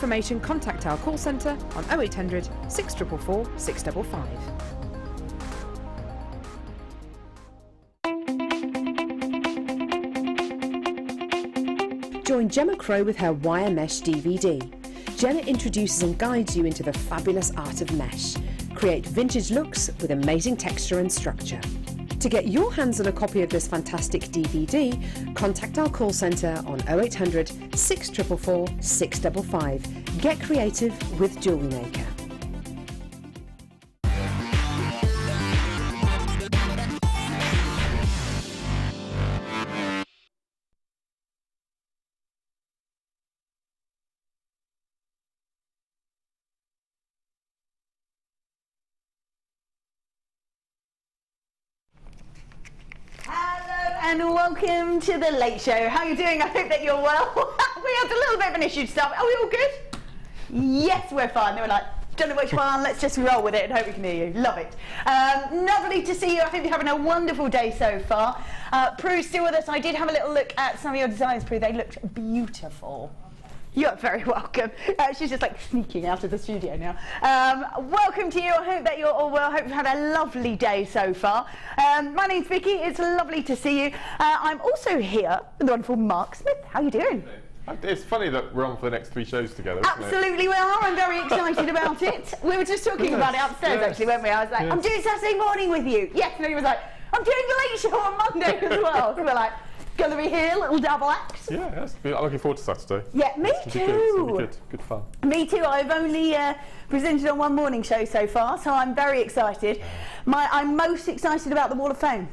information, contact our call centre on 0800 644 655. Join Gemma Crow with her Wire Mesh DVD. Jenna introduces and guides you into the fabulous art of mesh. Create vintage looks with amazing texture and structure. To get your hands on a copy of this fantastic DVD, contact our call centre on 0800 644 655. Get creative with Jewellery Maker. And welcome to the Late Show. How are you doing? I hope that you're well. We had a little bit of an issue to start. Are we all good? Yes, we're fine. They were like, don't know which one, let's just roll with it and hope we can hear you. Love it. Lovely to see you. I hope you're having a wonderful day so far. Prue's still with us. I did have a little look at some of your designs, Prue. They looked beautiful. You're very welcome. She's just like sneaking out of the studio now. Welcome to you. I hope that you're all well. I hope you've had a lovely day so far. My name's Vicky. It's lovely to see you. I'm also here with the wonderful Mark Smith. How are you doing? It's funny that we're on for the next 3 shows together, isn't Absolutely, we are. I'm very excited about it. We were just talking about it upstairs, actually, weren't we? I was like, I'm doing Saturday morning with you. Yes, and he was like, I'm doing the Late Show on Monday as well. So we're like, going to be here, little double act. Yeah, I'm looking forward to Saturday. Yeah, me too. Good. Good fun. Me too. I've only presented on one morning show so far, so I'm very excited. I'm most excited about the Wall of Fame.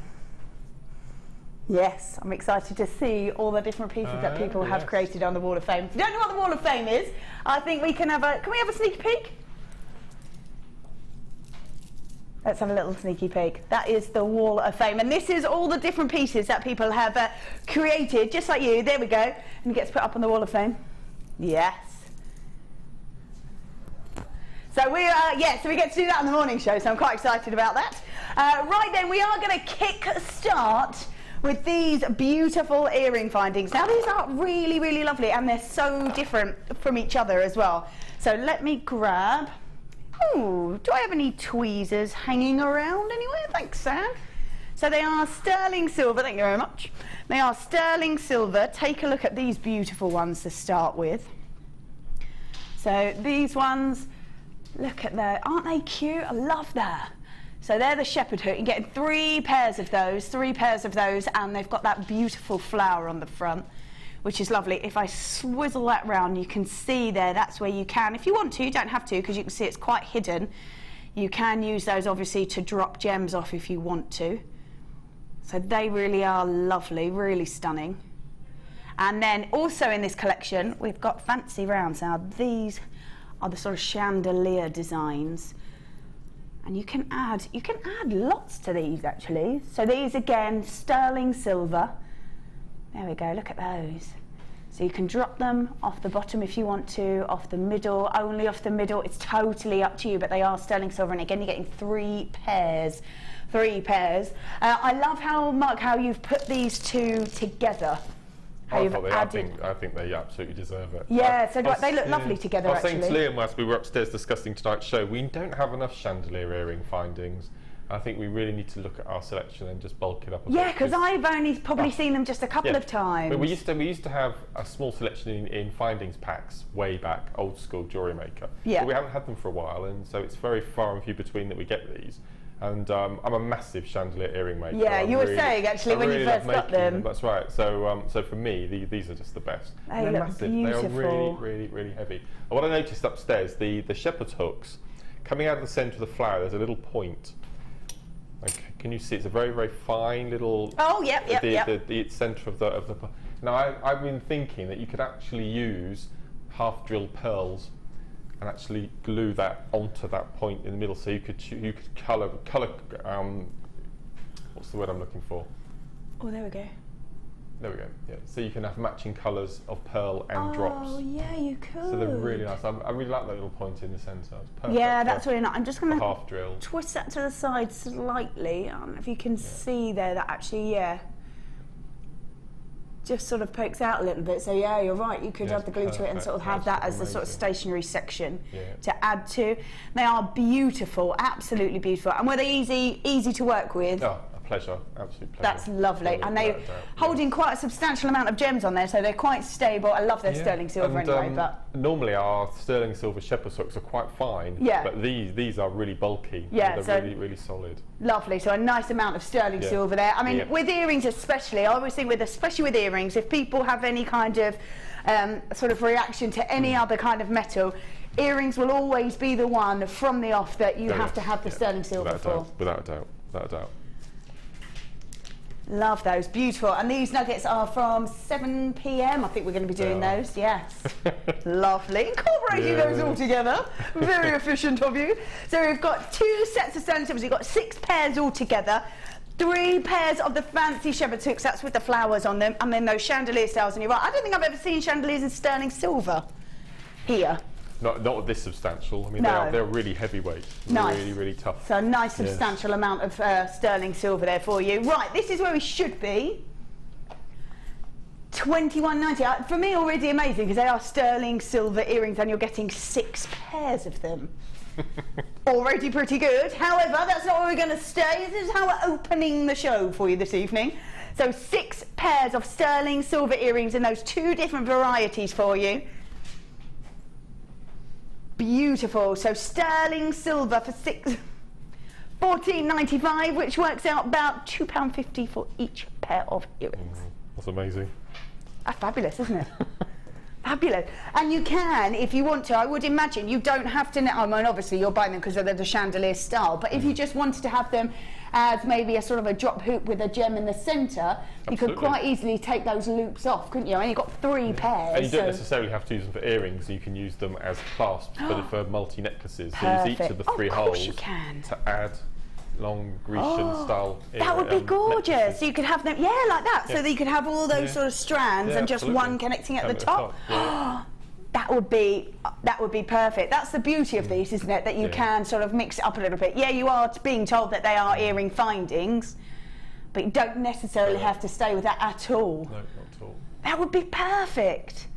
Yes, I'm excited to see all the different pieces that people have created on the Wall of Fame. If you don't know what the Wall of Fame is, I think we can have a... Can we have a sneak peek? Let's have a little sneaky peek. That is the Wall of Fame, and this is all the different pieces that people have created, just like you. There we go, and it gets put up on the Wall of Fame. Yes. So so we get to do that on the morning show. So I'm quite excited about that. Right then, we are going to kick start with these beautiful earring findings. Now these are really, really lovely, and they're so different from each other as well. So let me grab. Oh, do I have any tweezers hanging around anywhere? Thanks, Sam. So they are sterling silver, thank you very much. They are sterling silver. Take a look at these beautiful ones to start with. So these ones, look at that, aren't they cute? I love that. So they're the shepherd hook. You're getting three pairs of those, and they've got that beautiful flower on the front, which is lovely. If I swizzle that round, you can see there, that's where you can, if you want to, you don't have to, because you can see it's quite hidden. You can use those obviously to drop gems off if you want to. So they really are lovely, really stunning. And then also in this collection, we've got fancy rounds. Now these are the sort of chandelier designs. And you can add lots to these actually. So these again, sterling silver. There we go, look at those. So you can drop them off the bottom if you want to, off the middle, only off the middle. It's totally up to you, but they are sterling silver. And again, you're getting three pairs. I love how, Mark, how you've put these two together. How you've added. I think they absolutely deserve it. Yeah, they look lovely together, actually. I was saying to Liam whilst we were upstairs discussing tonight's show, we don't have enough chandelier earring findings. I think we really need to look at our selection and just bulk it up a bit. Yeah, because I've only probably seen them just a couple of times. But we used to have a small selection in findings packs way back, old school Jewellery Maker. Yeah. But we haven't had them for a while, and so it's very far and few between that we get these. And I'm a massive chandelier earring maker. Yeah, you were saying actually when you first got them. That's right. So so for me, these are just the best. They look massive. Beautiful. They are really heavy. And what I noticed upstairs, the shepherd's hooks, coming out of the centre of the flower, there's a little point. Okay, can you see? It's a very fine little. Oh, yep. The centre of the. Now I've been thinking that you could actually use half drilled pearls and actually glue that onto that point in the middle, so you could colour. What's the word I'm looking for? Oh, there we go. There we go. Yeah. So you can have matching colours of pearl and drops. Oh yeah, you could. So they're really nice. I really like that little point in the centre. It's perfect. Yeah, that's really nice. I'm just going to twist that to the side slightly. I don't know if you can see there that actually, yeah. just sort of pokes out a little bit. So yeah, you're right. You could add the glue to it and sort of have that as the sort of stationary section to add to. They are beautiful, absolutely beautiful. And were they easy to work with? Oh, a pleasure, absolute pleasure. That's lovely. And they holding quite a substantial amount of gems on there, so they're quite stable. I love their sterling silver anyway. But normally our sterling silver shepherd's hooks are quite fine. Yeah. But these are really bulky. Yeah. They're really solid. Lovely. So a nice amount of sterling silver there. I mean, with earrings especially, I always think especially with earrings, if people have any kind of sort of reaction to any other kind of metal, earrings will always be the one from the off that you have to have the sterling silver for. Without a doubt. Without a doubt. Love those, beautiful. And these nuggets are from 7 p.m. I think we're going to be doing those, yes. Lovely, incorporating those all together. Very efficient of you. So we've got 2 sets of sterling silvers. We've got 6 pairs all together. 3 pairs of the fancy shepherd's hooks, that's with the flowers on them, and then those chandelier styles. And you're right, I don't think I've ever seen chandeliers in sterling silver here. Not this substantial. I mean, they're really heavyweight. Nice. Really tough. So a nice substantial amount of sterling silver there for you. Right, this is where we should be. $21.90. For me, already amazing, because they are sterling silver earrings and you're getting 6 pairs of them. Already pretty good. However, that's not where we're going to stay. This is how we're opening the show for you this evening. So 6 pairs of sterling silver earrings in those 2 different varieties for you. Beautiful. So sterling silver for $14.95, which works out about £2.50 for each pair of earrings. That's amazing. That's fabulous, isn't it? Fabulous. And you can, if you want to, I would imagine, you don't have to, I mean, obviously you're buying them because they're the chandelier style, but if you just wanted to have them as maybe a sort of a drop hoop with a gem in the centre, you could quite easily take those loops off, couldn't you? And you've got 3 pairs. And you don't necessarily have to use them for earrings, you can use them as clasps, but for multi-necklaces. So use each of the 3 holes to add long Grecian style. That would be gorgeous. Necklaces. So you could have them, like that. So that you could have all those sort of strands and just one connecting at the top. That would be perfect. That's the beauty of these, isn't it? That you can sort of mix it up a little bit. Yeah, you are being told that they are earring findings, but you don't necessarily have to stay with that at all. No, not at all. That would be perfect.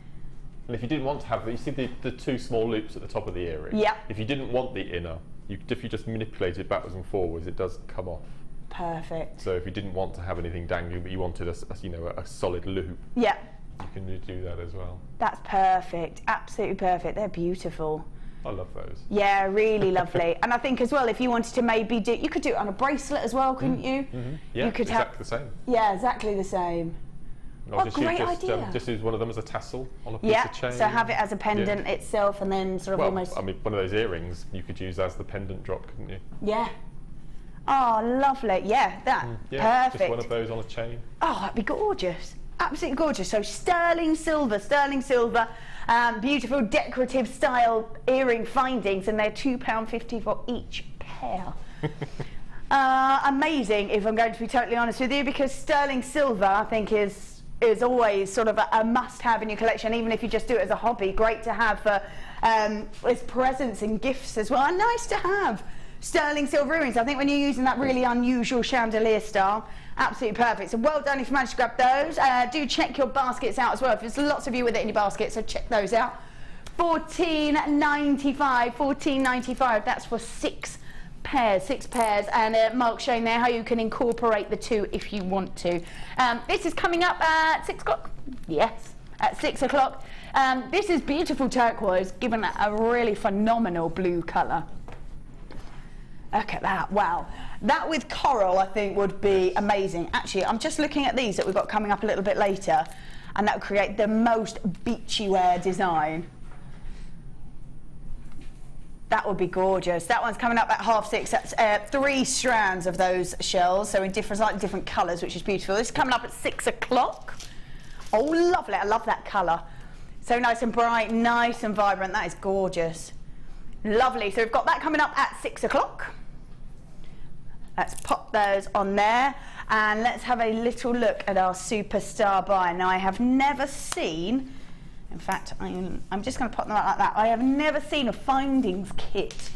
And if you didn't want to have, you see the 2 small loops at the top of the earring. Yeah. If you didn't want the inner, if you just manipulate it backwards and forwards, it does come off. Perfect. So if you didn't want to have anything dangling, but you wanted a solid loop. Yeah. You can do that as well. That's perfect, absolutely perfect. They're beautiful. I love those. Yeah, really lovely. And I think as well, if you wanted to maybe you could do it on a bracelet as well, couldn't you? Yeah, you could exactly the same. Yeah, exactly the same. Great idea. Just use one of them as a tassel on a piece of chain. So have it as a pendant itself, and then sort of almost. I mean, one of those earrings you could use as the pendant drop, couldn't you? Yeah. Oh, lovely. Yeah, perfect. Just one of those on a chain. Oh, that'd be gorgeous. Absolutely gorgeous. So sterling silver, beautiful decorative style earring findings, and they're £2.50 for each pair. Amazing, if I'm going to be totally honest with you, because sterling silver, I think, is always sort of a must-have in your collection, even if you just do it as a hobby. Great to have for as presents and gifts as well. And nice to have sterling silver earrings. I think when you're using that really unusual chandelier style, absolutely perfect. So well done if you managed to grab those. Do check your baskets out as well. There's lots of you with it in your basket, so check those out. $14.95. That's for 6 pairs. And Mark's showing there how you can incorporate the 2 if you want to. This is coming up at 6 o'clock. Yes, at 6 o'clock. This is beautiful turquoise, given a really phenomenal blue colour. Look at that, wow. That with coral, I think, would be amazing. Actually, I'm just looking at these that we've got coming up a little bit later, and that would create the most beachy wear design. That would be gorgeous. That one's coming up at 6:30. That's 3 strands of those shells, so in slightly different colours, which is beautiful. This is coming up at 6 o'clock. Oh, lovely. I love that colour. So nice and bright, nice and vibrant. That is gorgeous. Lovely. So we've got that coming up at 6 o'clock. Let's pop those on there, and let's have a little look at our superstar buy. Now, I have never seen, in fact, I'm just going to pop them out like that. I have never seen a findings kit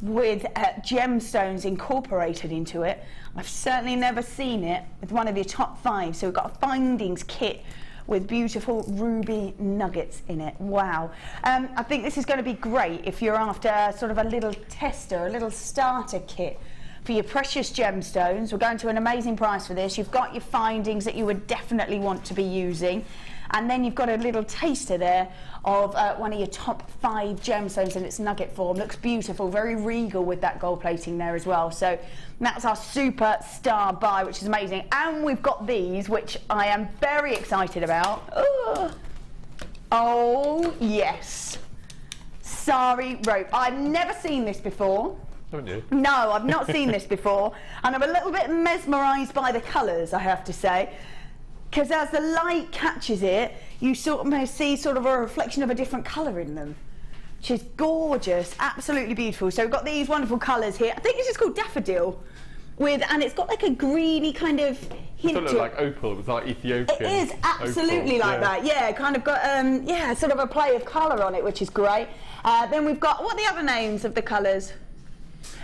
with gemstones incorporated into it. I've certainly never seen it with one of your top 5. So we've got a findings kit with beautiful ruby nuggets in it. Wow. I think this is going to be great if you're after sort of a little tester, a little starter kit for your precious gemstones. We're going to an amazing price for this. You've got your findings that you would definitely want to be using, and then you've got a little taster there of one of your top 5 gemstones in its nugget form. Looks beautiful, very regal with that gold plating there as well. So that's our superstar buy, which is amazing. And we've got these, which I am very excited about. Ooh. Oh yes, sari rope. I've never seen this before. Haven't you? No, I've not seen this before, and I'm a little bit mesmerised by the colours, I have to say, because as the light catches it, you sort of see sort of a reflection of a different colour in them, which is gorgeous, absolutely beautiful. So we've got these wonderful colours here. I think this is called daffodil, and it's got like a greeny kind of hint. It looked like opal. It was like Ethiopian. It is absolutely opal. like that. Yeah, kind of got yeah, sort of a play of colour on it, which is great. Then we've got, what are the other names of the colours?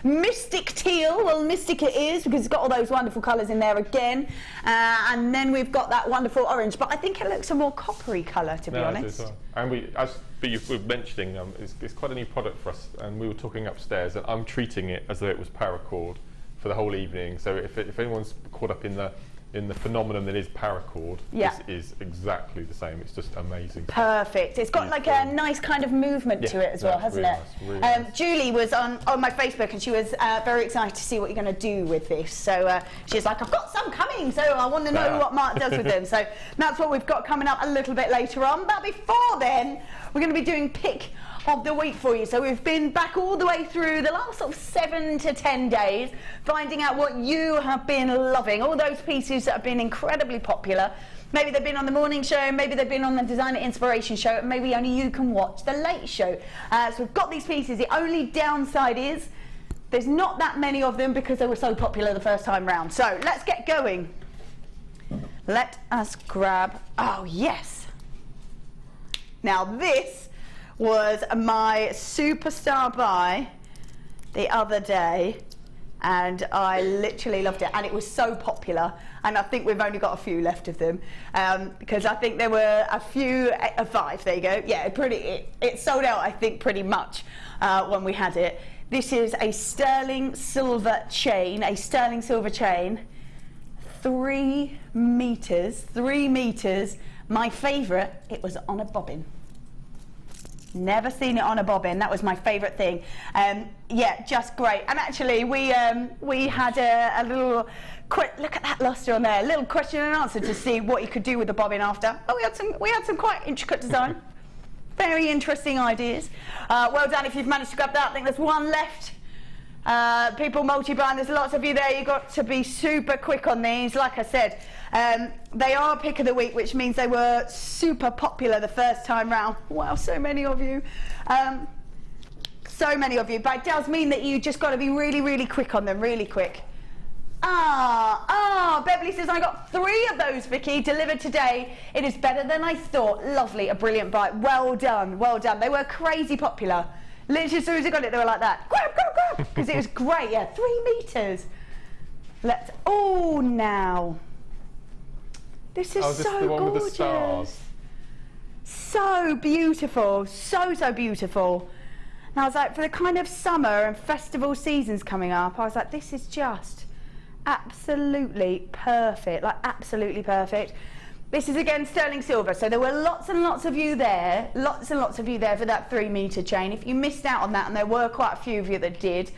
Mystic teal. Well, mystic it is because it's got all those wonderful colours in there again. And then we've got that wonderful orange, but I think it looks a more coppery colour, to be honest. And but you were mentioning it's quite a new product for us, and we were talking upstairs, and I'm treating it as though it was paracord for the whole evening. So if anyone's caught up in the phenomenon that is paracord, yeah, this is exactly the same. It's just amazing. Perfect. It's got like a nice kind of movement to it as well, hasn't it? Really nice. Julie was on my Facebook, and she was very excited to see what you're going to do with this. So she's like, I've got some coming, so I want to know what Mark does with them. So that's what we've got coming up a little bit later on. But before then, we're going to be doing pick of the week for you. So we've been back all the way through the last sort of 7 to 10 days, finding out what you have been loving, all those pieces that have been incredibly popular. Maybe they've been on the morning show, maybe they've been on the Designer Inspiration show, and maybe only you can watch the late show. So we've got these pieces. The only downside is there's not that many of them because they were so popular the first time round. So let's get going. Let us grab, oh yes. Now this was my superstar buy the other day, and I literally loved it, and it was so popular, and I think we've only got a few left of them, because I think there were a few, 5, there you go, yeah, it sold out, I think, pretty much when we had it. This is a sterling silver chain, 3 meters, my favourite, it was on a bobbin. Never seen it on a bobbin. That was my favourite thing. Yeah, just great. And actually, we had a little look at that lustre on there. A little question and answer to see what you could do with the bobbin after. Oh, we had some quite intricate design. Very interesting ideas. Well done if you've managed to grab that. I think there's one left. People multi-brand, there's lots of you there. You've got to be super quick on these. Like I said, they are pick of the week, which means they were super popular the first time round. Wow, so many of you. So many of you. But it does mean that you just got to be really, really quick on them, really quick. Beverly says, I got 3 of those, Vicky, delivered today. It is better than I thought. Lovely, a brilliant buy. Well done, well done. They were crazy popular. Literally, as soon as I got it, they were like that. Grab, grab, grab. Because it was great, yeah. 3 meters. Now. This is so the one gorgeous. with the stars. So beautiful. So beautiful. And I was like, for the kind of summer and festival seasons coming up, I was like, this is just absolutely perfect. Like, absolutely perfect. This is again sterling silver, so there were lots and lots of you there, for that 3 meter chain. If you missed out on that, and there were quite a few of you that did,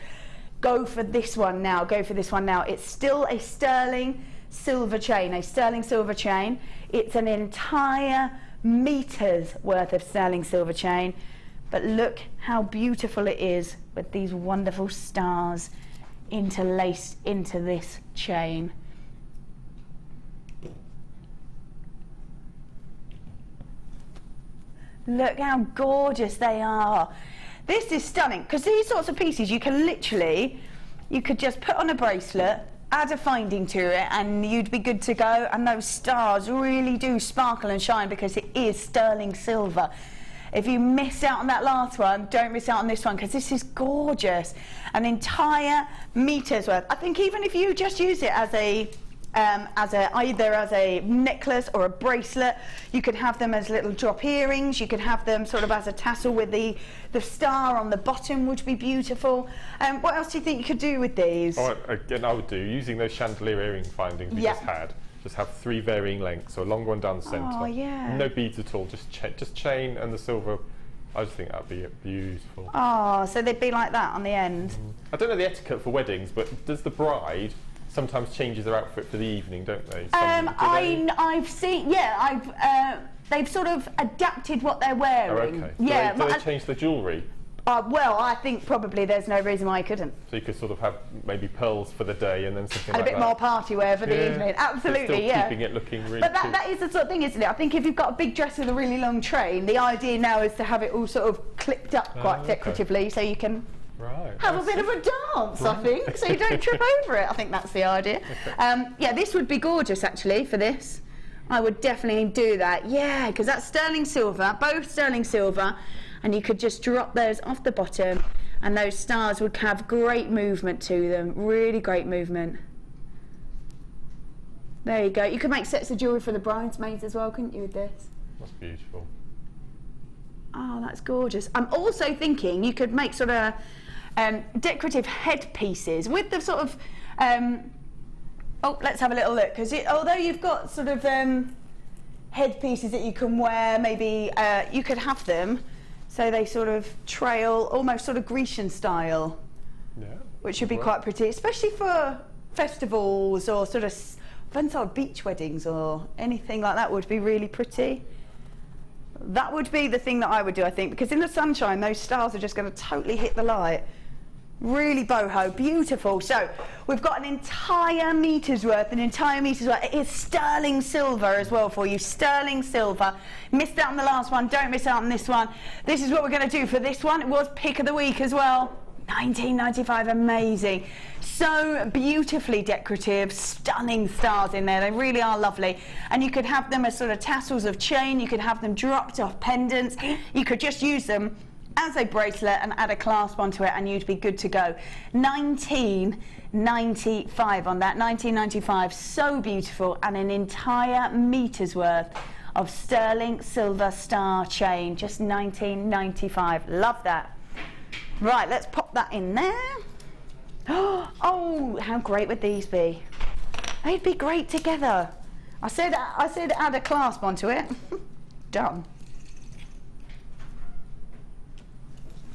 go for this one now, It's still a sterling silver chain, It's an entire meter's worth of sterling silver chain, but look how beautiful it is with these wonderful stars interlaced into this chain. Look how gorgeous they are. This is stunning, because these sorts of pieces you could just put on a bracelet, add a finding to it, and you'd be good to go. And those stars really do sparkle and shine because it is sterling silver. If you missed out on that last one, don't miss out on this one, because this is gorgeous. An entire meter's worth. I think even if you just use it as either as a necklace or a bracelet, you could have them as little drop earrings, you could have them sort of as a tassel with the star on the bottom, would be beautiful. What else do you think you could do with these? Oh, again, I would do, using those chandelier earring findings we just have 3 varying lengths, so a long one down the centre. Oh, yeah. No beads at all, just chain and the silver. I just think that'd be beautiful. Oh, so they'd be like that on the end. I don't know the etiquette for weddings, but does the bride sometimes changes their outfit for the evening, don't they? I've seen, yeah, they've sort of adapted what they're wearing. Oh, okay. Yeah. Do they change the jewellery? Well, I think probably there's no reason why I couldn't. So you could sort of have maybe pearls for the day and then something like that. And a bit more party wear for the evening. Absolutely, still yeah. keeping it looking really But that is the sort of thing, isn't it? I think if you've got a big dress with a really long train, the idea now is to have it all sort of clipped up quite decoratively, so you can have a bit of a dance, I think, so you don't trip over it. I think that's the idea. Yeah, this would be gorgeous, actually, for this. I would definitely do that. Yeah, because that's sterling silver, both sterling silver, and you could just drop those off the bottom, and those stars would have great movement to them, really great movement. There you go. You could make sets of jewellery for the bridesmaids as well, couldn't you, with this? That's beautiful. Oh, that's gorgeous. I'm also thinking you could make sort of decorative headpieces with the sort of oh, let's have a little look, because although you've got sort of headpieces that you can wear, maybe you could have them so they sort of trail almost sort of Grecian style, which would be quite pretty, especially for festivals or sort of fun sort of beach weddings or anything like that. Would be really pretty. That would be the thing that I would do, I think, because in the sunshine those stars are just going to totally hit the light. Really boho, beautiful. So we've got an entire meter's worth, It is sterling silver as well for you, sterling silver. Missed out on the last one, don't miss out on this one. This is what we're going to do for this one. It was pick of the week as well. 1995, amazing. So beautifully decorative, stunning stars in there. They really are lovely. And you could have them as sort of tassels of chain. You could have them dropped off pendants. You could just use them as a bracelet and add a clasp onto it, and you'd be good to go. 1995 on that, 1995, so beautiful, and an entire meter's worth of sterling silver star chain, just 1995. Love that. Right, let's pop that in there. Oh, how great would these be? They'd be great together. I said add a clasp onto it. Done.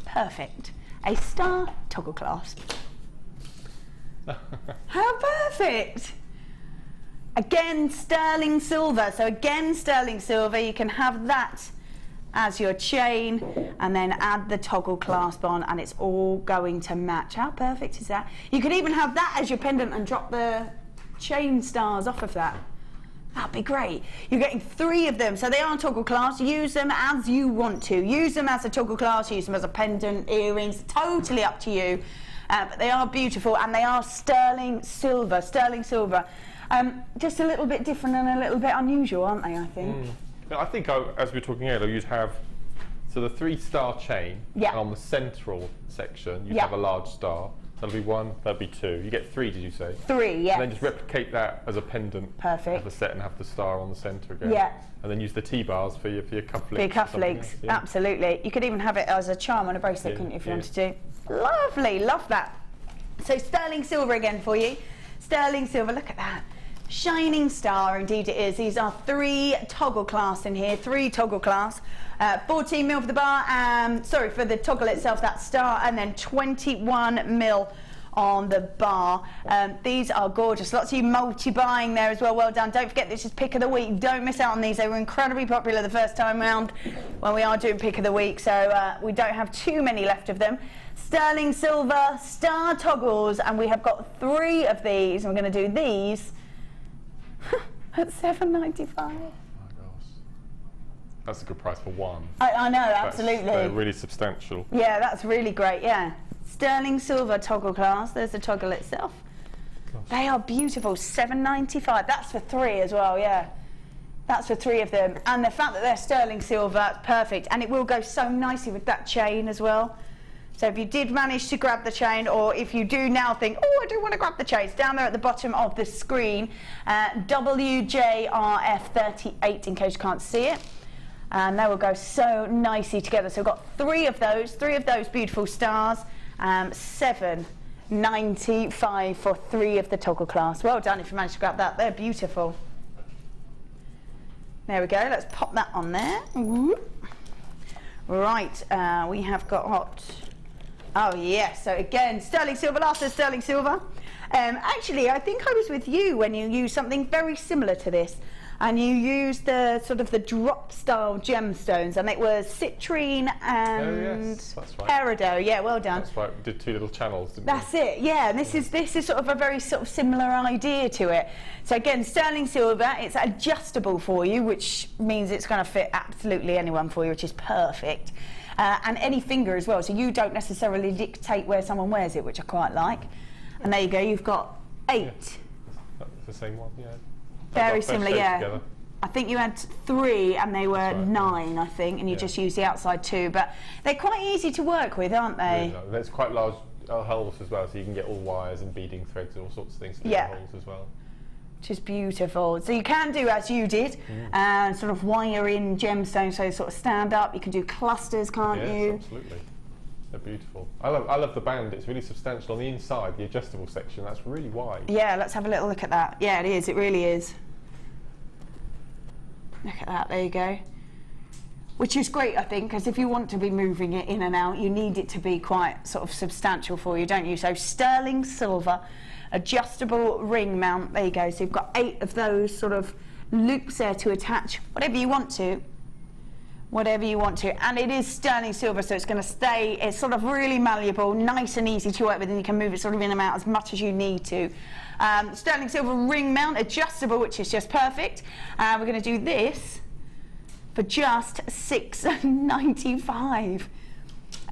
Perfect. A star toggle clasp. How perfect! Again, sterling silver. So again, sterling silver. You can have that as your chain and then add the toggle clasp on, and it's all going to match. How perfect is that? You could even have that as your pendant and drop the chain stars off of that. That'd be great. You're getting 3 of them, so they are toggle clasps. Use them as you want to. Use them as a toggle clasp, use them as a pendant, earrings, totally up to you. But they are beautiful, and they are sterling silver, just a little bit different and a little bit unusual, aren't they, I think? I think, as we were talking earlier, you'd have the 3-star chain, and on the central section you'd have a large star. That'll be 1, that'll be 2. You get 3, did you say? 3, yeah. And then just replicate that as a pendant. Perfect. Have the set and have the star on the centre again. Yeah. And then use the T-bars for your cufflinks. For your cufflinks, absolutely. You could even have it as a charm on a bracelet, couldn't you, if you wanted to? Lovely, love that. So sterling silver again for you. Sterling silver, look at that. Shining star, indeed it is. These are 3 toggle clasps in here, 3 toggle clasps. 14 mil for the bar, sorry, for the toggle itself, that star, and then 21 mil on the bar. These are gorgeous. Lots of you multi-buying there as well. Well done. Don't forget, this is pick of the week. Don't miss out on these. They were incredibly popular the first time round when we are doing pick of the week, so we don't have too many left of them. Sterling silver star toggles, and we have got 3 of these, and we're going to do these at $7.95. That's a good price for 1. I know, absolutely. They're really substantial. Yeah, that's really great, yeah. Sterling silver toggle clasp. There's the toggle itself. Gosh. They are beautiful. $7.95. That's for 3 as well, yeah. That's for 3 of them. And the fact that they're sterling silver, perfect. And it will go so nicely with that chain as well. So if you did manage to grab the chain, or if you do now think, oh, I do want to grab the chain, it's down there at the bottom of the screen, WJRF38 in case you can't see it. And they will go so nicely together. So we've got 3 of those beautiful stars, $7.95 for 3 of the toggle class. Well done if you managed to grab that, they're beautiful. There we go, let's pop that on there. Right, we have got, oh yes, so again, sterling silver, last is sterling silver. Actually, I think I was with you when you used something very similar to this, and you used the sort of the drop style gemstones, and it was citrine and peridot. Yeah, well done. That's right. We did 2 little channels, didn't we? That's it. Yeah, and this is sort of a very sort of similar idea to it. So again, sterling silver. It's adjustable for you, which means it's going to fit absolutely anyone for you, which is perfect. And any finger as well, so you don't necessarily dictate where someone wears it, which I quite like. And there you go. You've got 8. Yeah. That's the same one. Yeah. Very similar, yeah. Together. I think you had 3 and they were right, 9, I think, and you just used the outside 2. But they're quite easy to work with, aren't they? Really, there's quite large holes as well, so you can get all wires and beading threads and all sorts of things through the holes as well. Which is beautiful. So you can do as you did, sort of wire in gemstones so they sort of stand up. You can do clusters, can't you? Yes, absolutely. They're beautiful. I love the band. It's really substantial on the inside, the adjustable section. That's really wide. Yeah, let's have a little look at that. Yeah, it is. It really is. Look at that. There you go. Which is great, I think, because if you want to be moving it in and out, you need it to be quite sort of substantial for you, don't you? So sterling silver, adjustable ring mount. There you go. So you've got 8 of those sort of loops there to attach whatever you want to. Whatever you want to, and it is sterling silver, so it's going to stay, it's sort of really malleable, nice and easy to work with, and you can move it sort of in and out as much as you need to. Sterling silver ring mount, adjustable, which is just perfect. We're going to do this for just $6.95.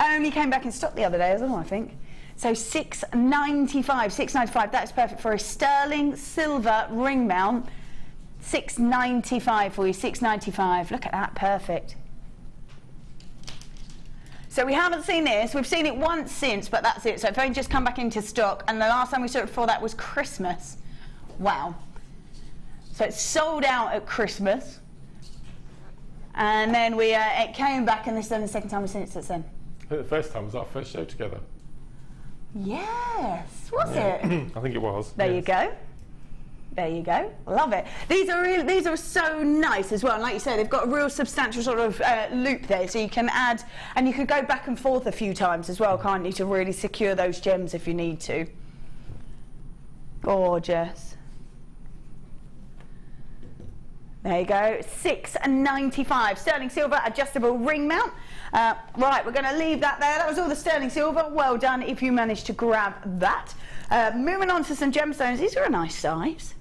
Only came back in stock the other day as well, I think. So $6.95, that's perfect for a sterling silver ring mount. $6.95 for you, $6.95. Look at that, perfect. So we haven't seen this, we've seen it once since, but that's it. So it's only just come back into stock, and the last time we saw it before that was Christmas. Wow. So it's sold out at Christmas. And then it came back, and this is then the second time we've seen it since then. The first time was our first show together. Yes, was it? I think it was. There you go. There you go, love it. These are so nice as well, and like you say, they've got a real substantial sort of loop there, so you can add, and you could go back and forth a few times as well, can't you, to really secure those gems if you need to. Gorgeous. There you go, $6.95, sterling silver adjustable ring mount. Right, we're going to leave that there. That was all the sterling silver. Well done if you managed to grab that. Moving on to some gemstones. These are a nice size.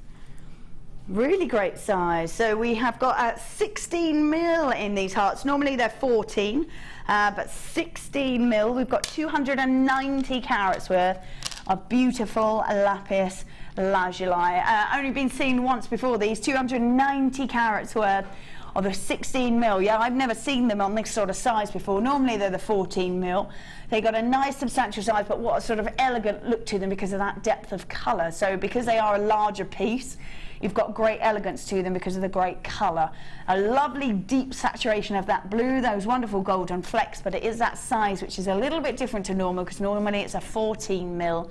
Really great size. So we have got 16 mil in these hearts. Normally they're 14, but 16 mil. We've got 290 carats worth of beautiful lapis lazuli. Only been seen once before these. 290 carats worth of a 16 mil. Yeah, I've never seen them on this sort of size before. Normally they're the 14 mil. They got a nice substantial size, but what a sort of elegant look to them because of that depth of colour. So because they are a larger piece, you've got great elegance to them because of the great colour. A lovely deep saturation of that blue, those wonderful golden flecks, but it is that size which is a little bit different to normal because normally it's a 14 mil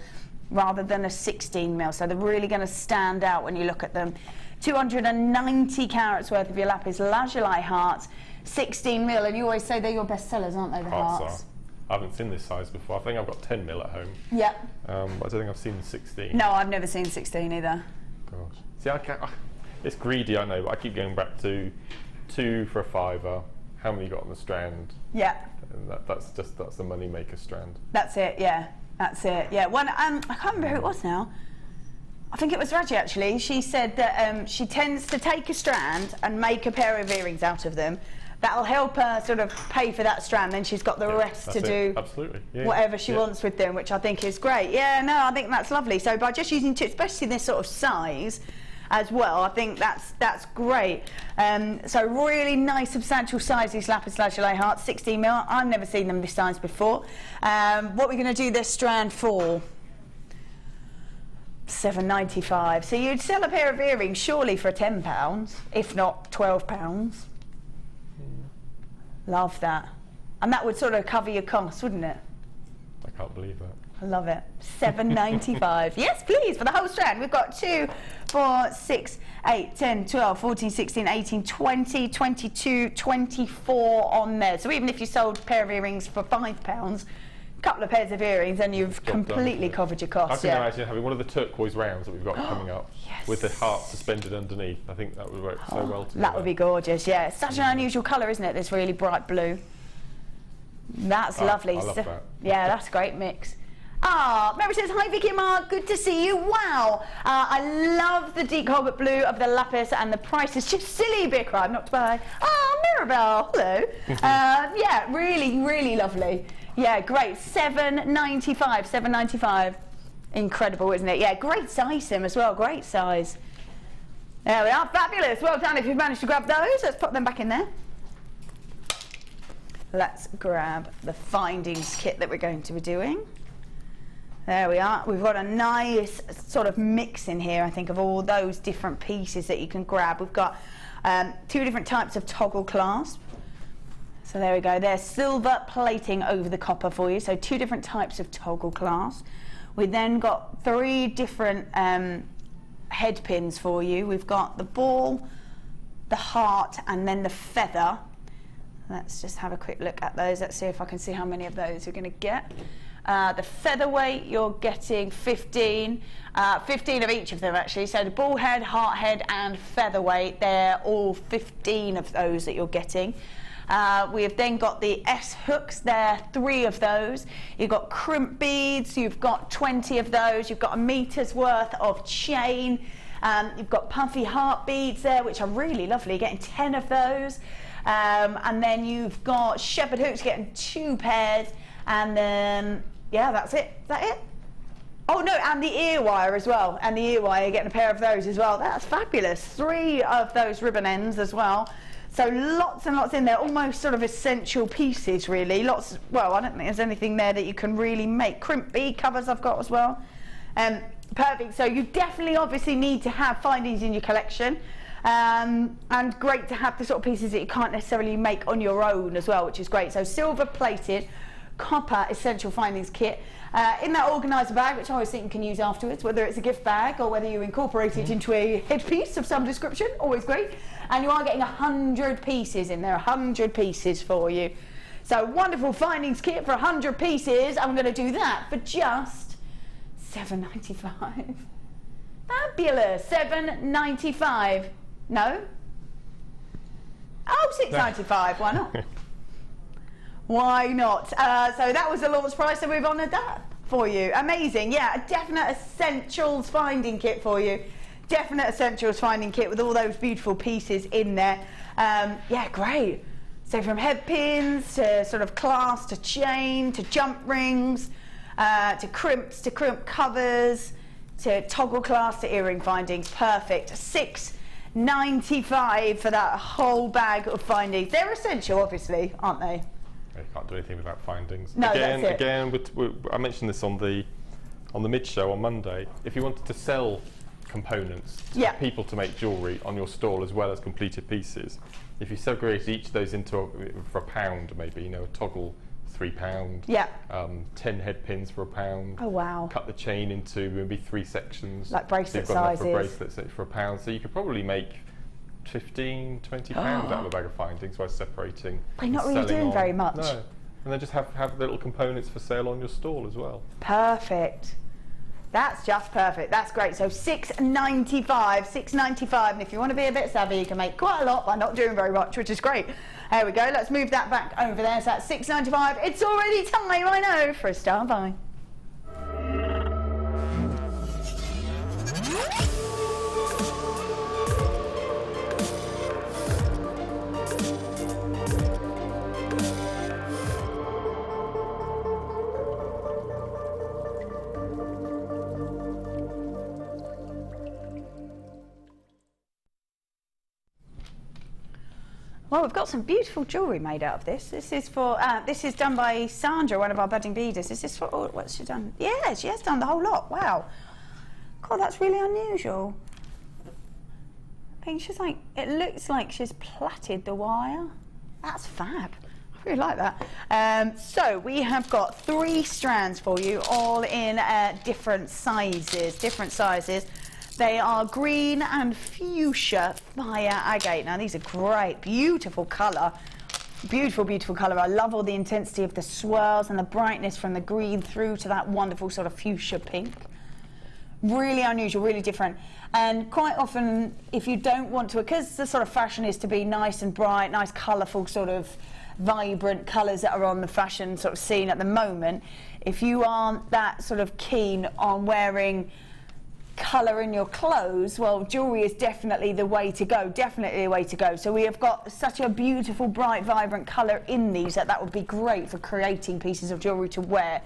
rather than a 16 mil. So they're really going to stand out when you look at them. 290 carats worth of your lapis lazuli hearts, 16 mil, and you always say they're your best sellers, aren't they, the hearts? I haven't seen this size before. I think I've got 10 mil at home. Yep. But I don't think I've seen 16. No, I've never seen 16 either. Gosh. See, it's greedy, I know, but I keep going back to 2 for a £5. How many you got on the strand? Yeah. And that's the money maker strand. That's it, yeah. That's it, yeah. One, I can't remember who it was now. I think it was Raji actually. She said that she tends to take a strand and make a pair of earrings out of them. That'll help her sort of pay for that strand, then she's got the rest to do whatever she wants with them, which I think is great. Yeah, no, I think that's lovely. So by just using two, especially this sort of size, as well. I think that's great. So really nice, substantial size, these lapis lazuli hearts, 16mm. I've never seen them this size before. What we're going to do this strand for? £7.95. So you'd sell a pair of earrings surely for £10, if not £12. Love that. And that would sort of cover your costs, wouldn't it? I can't believe that. I love it. £7.95. Yes, please, for the whole strand. We've got 2, 4, 6, 8, 10, 12, 14, 16, 18, 20, 22, 24 on there. So even if you sold a pair of earrings for £5, a couple of pairs of earrings, and you've completely covered your costs. I can imagine having one of the turquoise rounds that we've got coming up, yes, with the heart suspended underneath. I think that would work so well together. That would be gorgeous, yeah. It's such an unusual colour, isn't it, this really bright blue. That's lovely. I love that. Yeah, that's a great mix. Ah, Mary says, hi Vicky and Mark, good to see you. Wow, I love the deep cobalt blue of the lapis, and the price is just silly, big crime, not to buy. Ah, Mirabelle, hello. Yeah, really, really lovely. Yeah, great. £7.95, £7.95. Incredible, isn't it? Yeah, great size, Sim, as well. Great size. There we are. Fabulous. Well done if you've managed to grab those. Let's put them back in there. Let's grab the findings kit that we're going to be doing. There we are. We've got a nice sort of mix in here, I think, of all those different pieces that you can grab. We've got 2 different types of toggle clasp. So there we go. There's silver plating over the copper for you. So 2 different types of toggle clasp. We then got 3 different head pins for you. We've got the ball, the heart, and then the feather. Let's just have a quick look at those. Let's see if I can see how many of those we're going to get. The featherweight, you're getting 15. 15 of each of them, actually. So the ball head, heart head, and featherweight, they're all 15 of those that you're getting. We have then got the S hooks, there 3 of those. You've got crimp beads, you've got 20 of those. You've got a meter's worth of chain. You've got puffy heart beads there, which are really lovely, getting 10 of those. And then you've got shepherd hooks, getting 2 pairs. And then, yeah, that's it. Is that it? Oh no, and the ear wire as well. And the ear wire, getting a pair of those as well. That's fabulous. 3 of those ribbon ends as well. So lots and lots in there, almost sort of essential pieces really. Lots, well, I don't think there's anything there that you can really make. Crimp bead covers I've got as well. Perfect, so you definitely obviously need to have findings in your collection. And great to have the sort of pieces that you can't necessarily make on your own as well, which is great. So silver plated copper essential findings kit in that organiser bag, which I always think you can use afterwards, whether it's a gift bag or whether you incorporate it into a headpiece of some description, always great. And you are getting 100 pieces in there, 100 pieces for you. So wonderful findings kit for 100 pieces. I'm going to do that for just £7.95. Fabulous. £7.95. No? Oh, £6.95. Why not? Why not? So that was the launch price, so we've honoured that for you. Amazing. Yeah, a definite essentials finding kit for you. Definite essentials finding kit with all those beautiful pieces in there. Yeah, great. So from head pins to sort of clasp to chain to jump rings to crimps to crimp covers to toggle clasp to earring findings. Perfect. £6.95 for that whole bag of findings. They're essential, obviously, aren't they? You can't do anything without findings. No, again, that's it. I mentioned this on the mid-show on Monday. If you wanted to sell components to people to make jewellery on your stall as well as completed pieces, if you segregate each of those into for £1 maybe, you know, a toggle £3, 10 head pins for £1. Oh wow. Cut the chain into maybe 3 sections. Like bracelet so you've got sizes. enough for bracelets for £1. So you could probably make £15, £20 out of a bag of findings by separating. By not really doing very much. No. And then just have little components for sale on your stall as well. Perfect. That's just perfect. That's great. So £6.95, £6.95. And if you want to be a bit savvy, you can make quite a lot by not doing very much, which is great. There we go. Let's move that back over there. So that's £6.95. It's already time, I know, for a star buy. Well, we've got some beautiful jewellery made out of this. This is for, this is done by Sandra, one of our budding beaders. Is this for, oh, what's she done? Yeah, she has done the whole lot. Wow. God, that's really unusual. I think she's like, it looks like she's plaited the wire. That's fab. I really like that. So we have got 3 strands for you, all in different sizes. They are green and fuchsia fire agate. Now these are great, beautiful colour. Beautiful, beautiful colour. I love all the intensity of the swirls and the brightness from the green through to that wonderful sort of fuchsia pink. Really unusual, really different. And quite often, if you don't want to, because the sort of fashion is to be nice and bright, nice colourful sort of vibrant colours that are on the fashion sort of scene at the moment, if you aren't that sort of keen on wearing colour in your clothes, well, jewellery is definitely the way to go, definitely the way to go. So we have got such a beautiful, bright, vibrant colour in these that would be great for creating pieces of jewellery to wear.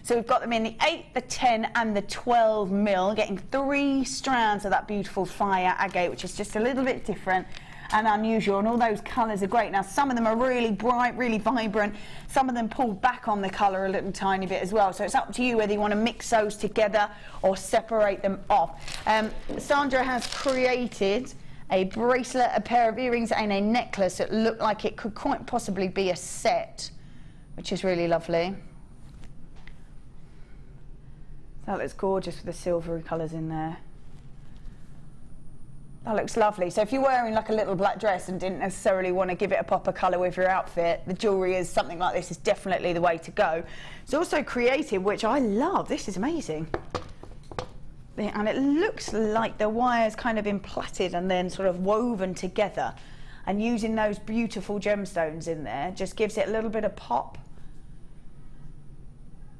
So we've got them in the 8, the 10 and the 12 mil, getting 3 strands of that beautiful fire agate, which is just a little bit different and unusual, and all those colours are great. Now some of them are really bright, really vibrant, some of them pull back on the colour a little tiny bit as well, so it's up to you whether you want to mix those together or separate them off. Sandra has created a bracelet, a pair of earrings and a necklace that look like it could quite possibly be a set, which is really lovely. That looks gorgeous with the silvery colours in there. That looks lovely. So if you're wearing like a little black dress and didn't necessarily want to give it a pop of colour with your outfit, the jewellery is something like this is definitely the way to go. It's also creative, which I love. This is amazing. And it looks like the wire's kind of been plaited and then sort of woven together. And using those beautiful gemstones in there just gives it a little bit of pop.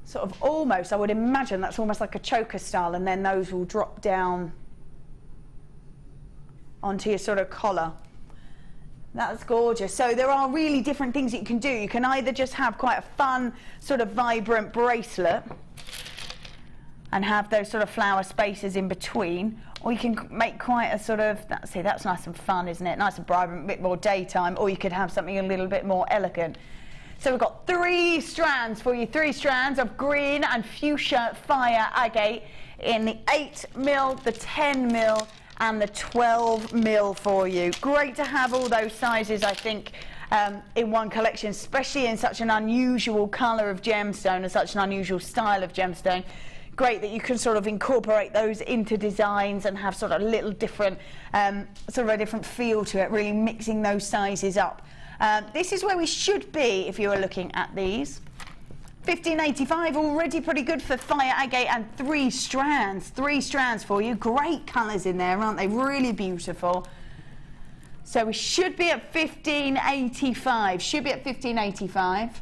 Sort of almost, I would imagine that's almost like a choker style, and then those will drop down onto your sort of collar. That's gorgeous. So there are really different things that you can do. You can either just have quite a fun sort of vibrant bracelet and have those sort of flower spaces in between, or you can make quite a sort of, that's nice and fun, isn't it? Nice and vibrant, a bit more daytime, or you could have something a little bit more elegant. So we've got 3 strands for you, 3 strands of green and fuchsia fire agate in the 8 mil, the 10 mil and the 12 mil for you. Great to have all those sizes, I think, in one collection, especially in such an unusual colour of gemstone and such an unusual style of gemstone. Great that you can sort of incorporate those into designs and have sort of a little different, sort of a different feel to it, really mixing those sizes up. This is where we should be if you are looking at these. $15.85, already pretty good for fire agate, and 3 strands for you. Great colours in there, aren't they? Really beautiful. So we should be at $15.85. Should be at $15.85.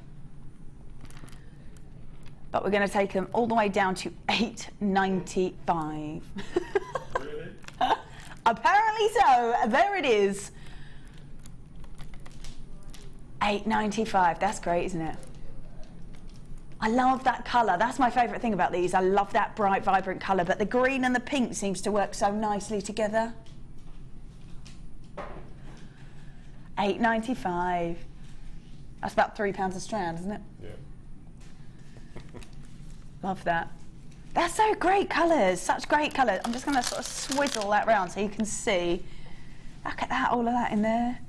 But we're going to take them all the way down to $8.95. Really? Apparently so. There it is. $8.95. That's great, isn't it? I love that colour. That's my favourite thing about these. I love that bright, vibrant colour, but the green and the pink seems to work so nicely together. $8.95. That's about £3 a strand, isn't it? Yeah. Love that. That's so great colours, such great colours. I'm just going to sort of swizzle that round so you can see. Look at that, all of that in there.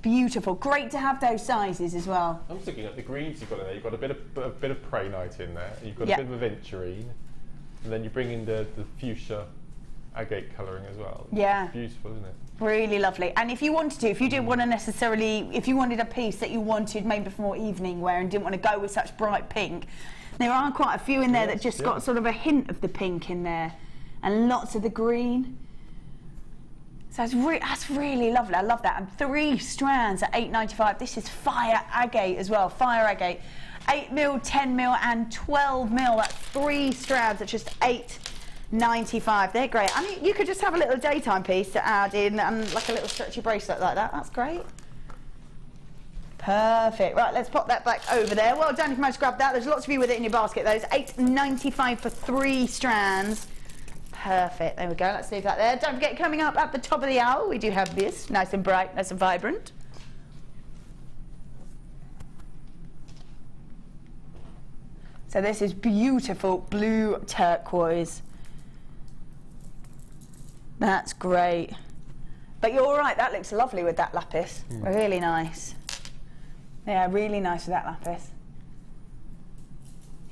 Beautiful. Great to have those sizes as well. I'm just looking at the greens you've got in there. You've got a bit of prehnite in there. You've got Yep. a bit of aventurine, and then you bring in the fuchsia agate colouring as well. Yeah. It's beautiful, isn't it? Really lovely. And if you wanted to, if you didn't want to necessarily, if you wanted a piece that you wanted maybe for more evening wear and didn't want to go with such bright pink, there are quite a few in there that just got sort of a hint of the pink in there and lots of the green. So that's really lovely. I love that. And 3 strands at $8.95. This is fire agate as well. Fire agate. 8 mil, 10 mil and 12 mil. That's 3 strands at just $8.95. They're great. I mean, you could just have a little daytime piece to add in and like a little stretchy bracelet like that. That's great. Perfect. Right, let's pop that back over there. Well done if you managed to grab that. There's lots of you with it in your basket. Those $8.95 for 3 strands. Perfect. There we go. Let's leave that there. Don't forget, coming up at the top of the hour, we do have this, nice and bright, nice and vibrant. So this is beautiful blue turquoise. That's great. But you're all right, that looks lovely with that lapis. Really nice. Yeah, really nice with that lapis.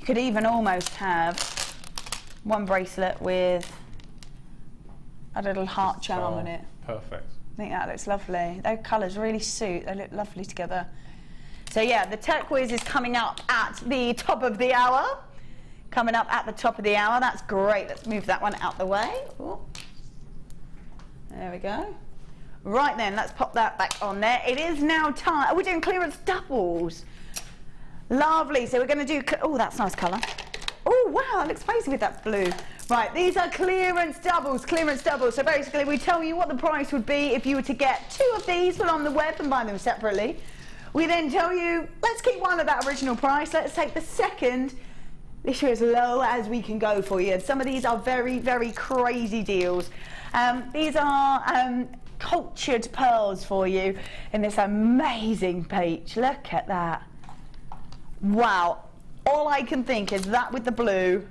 You could even almost have one bracelet with a little heart charm on it. Perfect. I think that looks lovely. Those colours really suit, they look lovely together. So yeah, the turquoise is coming up at the top of the hour. Coming up at the top of the hour, that's great. Let's move that one out the way. Ooh. There we go. Right then, let's pop that back on there. It is now time. We're doing clearance doubles. Lovely. So we're going to do. Oh, that's a nice colour. Oh, wow, that looks crazy with that blue. Right, these are clearance doubles, clearance doubles. So basically, we tell you what the price would be if you were to get 2 of these, put on the web and buy them separately. We then tell you, let's keep one at that original price. Let's take the second. This is as low as we can go for you. And some of these are very, very crazy deals. These are cultured pearls for you in this amazing peach. Look at that. Wow. All I can think is that with the blue.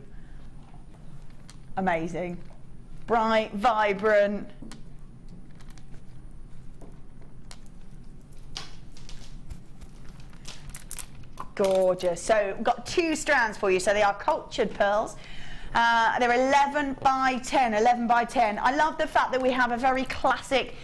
Amazing. Bright, vibrant. Gorgeous. So we've got 2 strands for you. So they are cultured pearls. They're 11 by 10, 11 by 10. I love the fact that we have a very classic,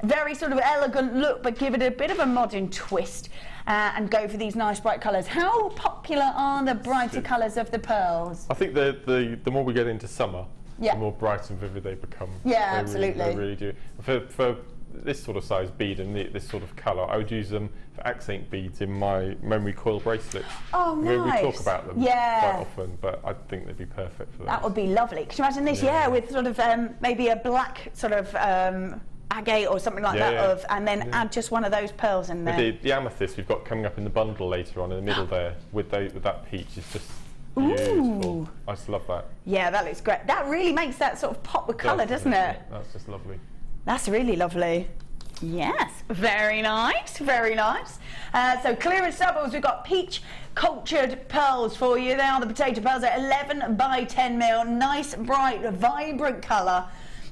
very sort of elegant look, but give it a bit of a modern twist and go for these nice bright colours. How popular are the brighter colours of the pearls? I think the more we get into summer, the more bright and vivid they become. Yeah, absolutely. They really do. For this sort of size bead and this sort of colour, I would use them for accent beads in my memory coil bracelets. Oh, nice. We talk about them quite often, but I think they'd be perfect for that. That would be lovely. Could you imagine this? Yeah, with sort of maybe a black sort of agate or something like that, and then add just one of those pearls in there. The amethyst we've got coming up in the bundle later on in the middle there with that peach is just beautiful. I just love that. Yeah, that looks great. That really makes that sort of pop with colour, doesn't it? That's just lovely. That's really lovely. Yes, very nice, very nice. So clearance doubles, we've got peach cultured pearls for you. They are the potato pearls at 11 by 10 mil. Nice, bright, vibrant colour.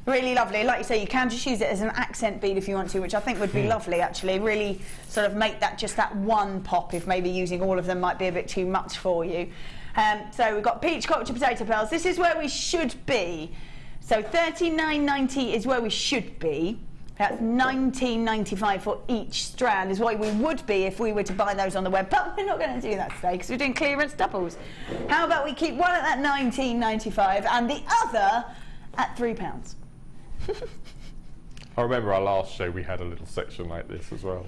Really lovely. Like you say, you can just use it as an accent bead if you want to, which I think would be lovely actually. Really sort of make that just that one pop if maybe using all of them might be a bit too much for you. So we've got peach cultured potato pearls. This is where we should be. So $39.90 is where we should be. That's $19.95 for each strand is what we would be if we were to buy those on the web. But we're not going to do that today because we're doing clearance doubles. How about we keep one at that $19.95 and the other at £3? I remember our last show we had a little section like this as well.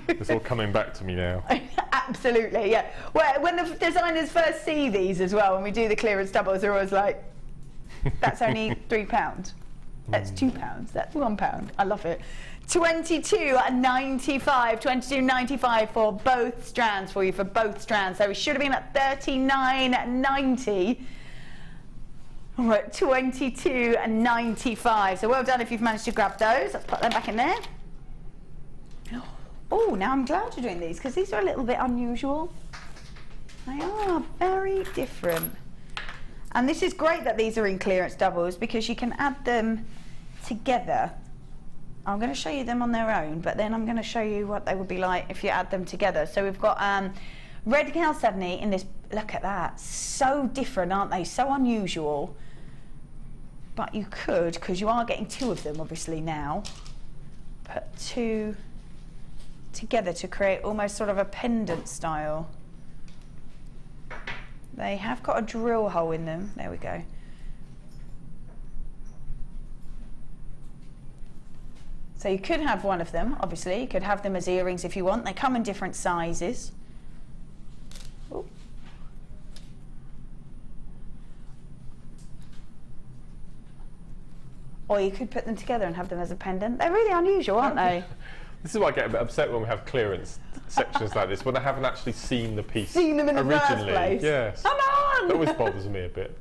It's all coming back to me now. Absolutely, yeah. Well, when the designers first see these as well, when we do the clearance doubles, they're always like, that's only £3. That's £2. That's £1. I love it. $22.95. $22.95 for both strands for you, for both strands. So we should have been at $39.90. All right, $22.95. So well done if you've managed to grab those. Let's put them back in there. Oh, now I'm glad you're doing these because these are a little bit unusual. They are very different. And this is great that these are in clearance doubles because you can add them together. I'm going to show you them on their own, but then I'm going to show you what they would be like if you add them together. So we've got red chalcedony in this. Look at that. So different, aren't they? So unusual. But you could, because you are getting 2 of them obviously now, put 2 together to create almost sort of a pendant style. They have got a drill hole in them. There we go. So you could have one of them, obviously. You could have them as earrings if you want. They come in different sizes. Ooh. Or you could put them together and have them as a pendant. They're really unusual, aren't they? This is why I get a bit upset when we have clearance sections like this, when I haven't actually seen the piece seen them in the first place. Yes. Come on! That always bothers me a bit.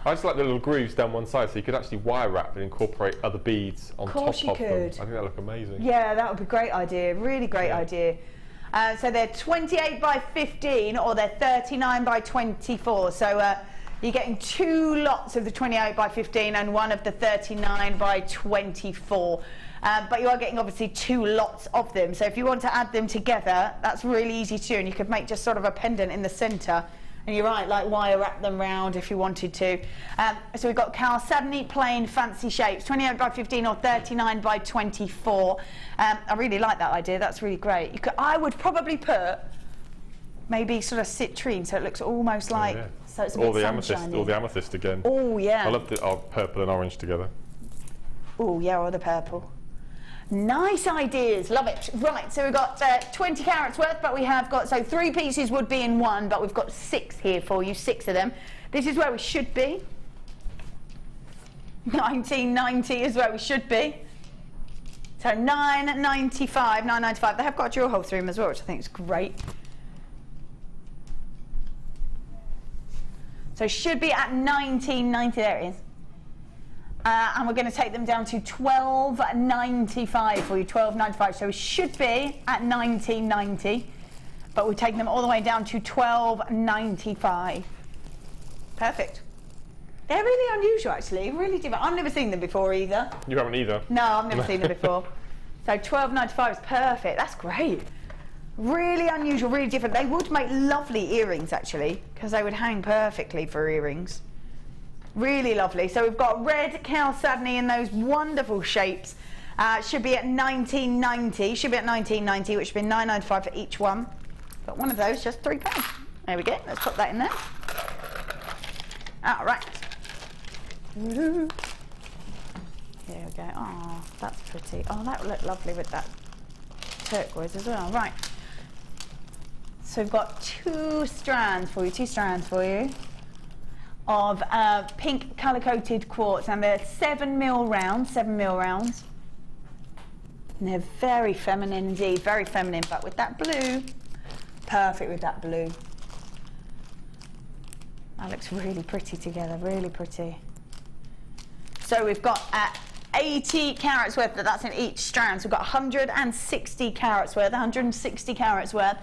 I just like the little grooves down one side, so you could actually wire wrap and incorporate other beads on top of them. I think that look amazing. Yeah, that would be a great idea. Really great idea. So they're 28 by 15 or they're 39 by 24. So you're getting 2 lots of the 28 by 15 and one of the 39 by 24. But you are getting obviously 2 lots of them. So if you want to add them together, that's really easy to do. And you could make just sort of a pendant in the centre. And you're right, like wire wrap them round if you wanted to. So we've got chalcedony plain fancy shapes, 28 by 15 or 39 by 24. I really like that idea. That's really great. I would probably put maybe sort of citrine, so it looks almost like so it's a bit sunshiny. Or the amethyst again. Oh yeah. I love the purple and orange together. Oh yeah, or the purple. Nice ideas, love it. Right, so we've got 20 carats worth, but we have got, so 3 pieces would be in one, but we've got 6 here for you, 6 of them. This is where we should be. 1990 is where we should be. So 9.95. They have got a drill hole through them as well, which I think is great. So should be at 19.90, there it is. And we're going to take them down to 12.95 for you, 12.95. So we should be at 19.90, but we'll take them all the way down to 12.95. Perfect. They're really unusual, actually, really different. I've never seen them before either. You haven't either? No, I've never seen them before. So 12.95 is perfect. That's great. Really unusual, really different. They would make lovely earrings, actually, because they would hang perfectly for earrings. Really lovely. So we've got red chalcedony in those wonderful shapes. Should be at 19.90. Should be at 19.90, which would be 9.95 for each one. But one of those, just £3. There we go. Let's put that in there. All right. There we go. Oh, that's pretty. Oh, that would look lovely with that turquoise as well. Right. So we've got 2 strands for you. Of pink colour-coated quartz, and they're 7mm rounds. And they're very feminine indeed, very feminine, but with that blue, perfect with that blue. That looks really pretty together, really pretty. So we've got 80 carats worth, but that's in each strand. So we've got 160 carats worth,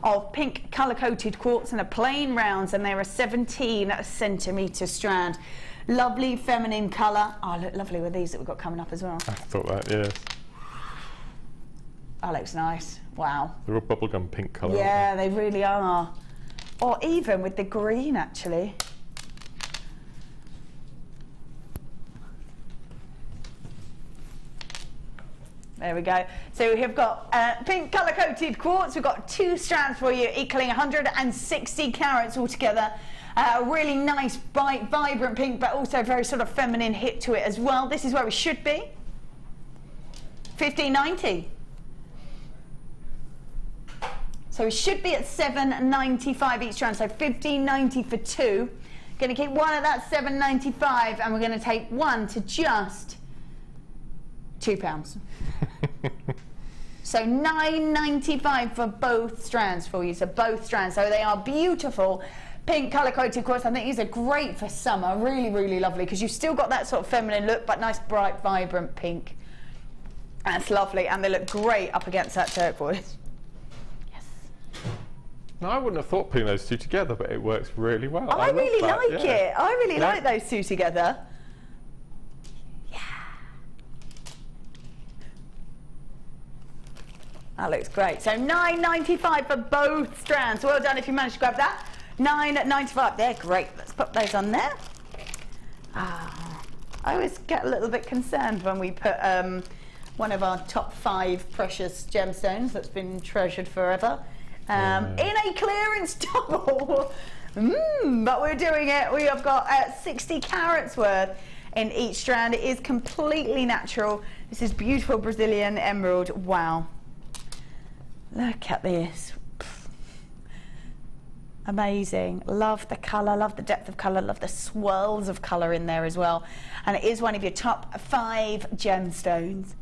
of pink colour-coated quartz and a plain rounds, and they're a 17cm strand. Lovely feminine colour. Oh, look lovely with these that we've got coming up as well. I thought that, yes. That looks nice. Wow. They're all bubblegum pink colour. Yeah, they really are. Or even with the green, actually. There we go. So we have got pink colour-coated quartz. We've got 2 strands for you, equaling 160 carats altogether. Really nice, bright, vibrant pink, but also very sort of feminine hit to it as well. This is where we should be. 15.90. So we should be at 7.95 each strand. So 15.90 for 2. Going to keep one at that 7.95, and we're going to take one to just £2. So 9.95 for both strands for you. So both strands. So they are beautiful pink colour-coated quartz. I think these are great for summer. Really, really lovely, because you've still got that sort of feminine look, but nice, bright, vibrant pink. That's lovely, and they look great up against that turquoise. Yes. No, I wouldn't have thought putting those 2 together, but it works really well. I really like it. I really like those 2 together. That looks great. So 9.95 for both strands. Well done if you managed to grab that. 9.95. They're great. Let's put those on there. I always get a little bit concerned when we put one of our top 5 precious gemstones that's been treasured forever in a clearance double. But we're doing it. We have got 60 carats worth in each strand. It is completely natural. This is beautiful Brazilian emerald. Wow. Look at this. Amazing. Love the colour, love the depth of colour, love the swirls of colour in there as well. And it is one of your top 5 gemstones.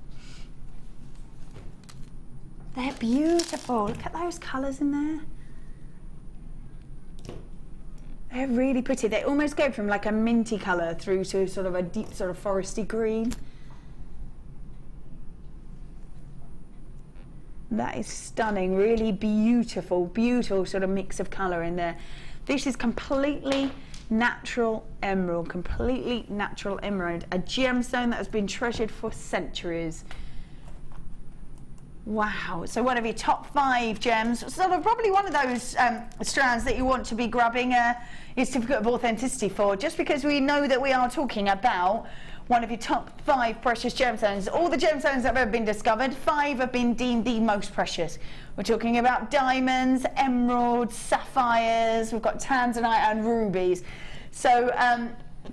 They're beautiful. Look at those colours in there. They're really pretty. They almost go from like a minty colour through to sort of a deep sort of foresty green. That is stunning, really beautiful, beautiful sort of mix of colour in there. This is completely natural emerald, completely natural emerald, a gemstone that has been treasured for centuries. Wow, so one of your top 5 gems, sort of probably one of those strands that you want to be grabbing a certificate of authenticity for, just because we know that we are talking about one of your top 5 precious gemstones. All the gemstones that have ever been discovered, 5 have been deemed the most precious. We're talking about diamonds, emeralds, sapphires, we've got tanzanite and rubies. So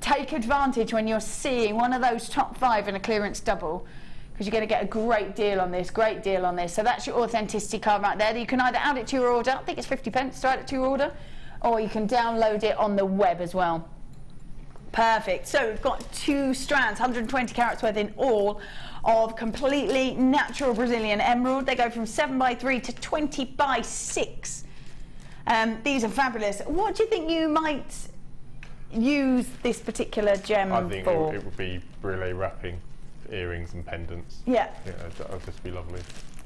take advantage when you're seeing one of those top 5 in a clearance double, because you're going to get a great deal on this, great deal on this. So that's your authenticity card right there. You can either add it to your order, I think it's 50p to add it to your order, or you can download it on the web as well. Perfect. So we've got 2 strands, 120 carats worth in all, of completely natural Brazilian emerald. They go from 7x3 to 20x6. These are fabulous. What do you think you might use this particular gem for? I think it would be relay wrapping, earrings and pendants. Yeah. Yeah, that would just be lovely.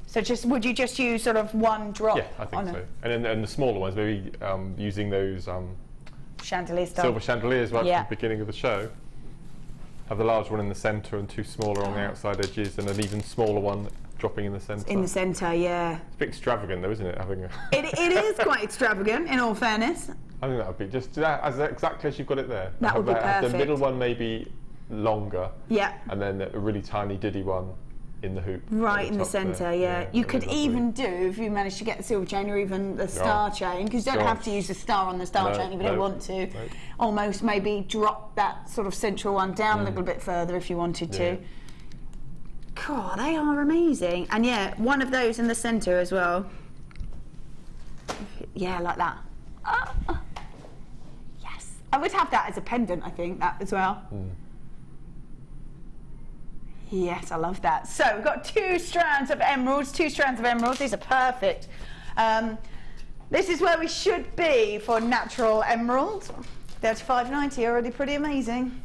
So would you just use sort of one drop? Yeah, I think so. And the smaller ones, maybe using those chandelier style. silver chandeliers right at the beginning of the show. Have the large one in the centre and 2 smaller on the outside edges, and an even smaller one dropping in the centre. In the centre, yeah. It's a bit extravagant though, isn't it? Having a it is quite extravagant, in all fairness. I think that would be just as exactly as you've got it there. That would be perfect. The middle one maybe longer. Yeah. And then a really tiny diddy one in the hoop. Right in the centre, yeah. You could even do, if you manage to get the silver chain or even the star chain, because you don't have to use the star on the star chain if you don't want to. Almost maybe drop that sort of central one down a little bit further if you wanted to. God, they are amazing. And yeah, one of those in the centre as well. Yeah, like that. Yes. I would have that as a pendant, I think, that as well. Yes, I love that. So we've got 2 strands of emeralds, 2 strands of emeralds. These are perfect. This is where we should be for natural emeralds. 35.90, already pretty amazing.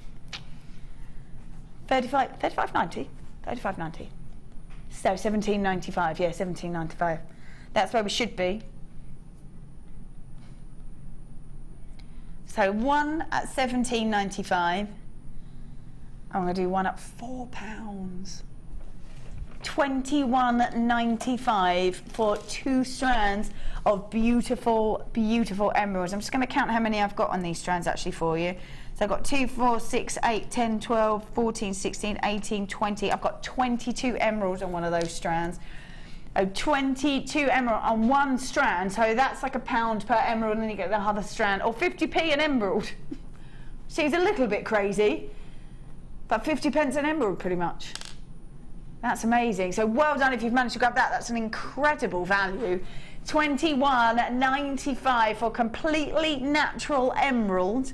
35.90. So 17.95. Yeah, 17.95. That's where we should be. So one at 17.95. I'm going to do one at £4. $21.95 for 2 strands of beautiful, beautiful emeralds. I'm just going to count how many I've got on these strands actually for you. So I've got 2, 4, 6, 8, 10, 12, 14, 16, 18, 20. I've got 22 emeralds on one of those strands. 22 emerald on one strand, so that's like £1 per emerald, and then you get the other strand, or 50p an emerald. Seems a little bit crazy, but 50p an emerald pretty much. That's amazing. So well done if you've managed to grab that. That's an incredible value. $21.95 for completely natural emerald,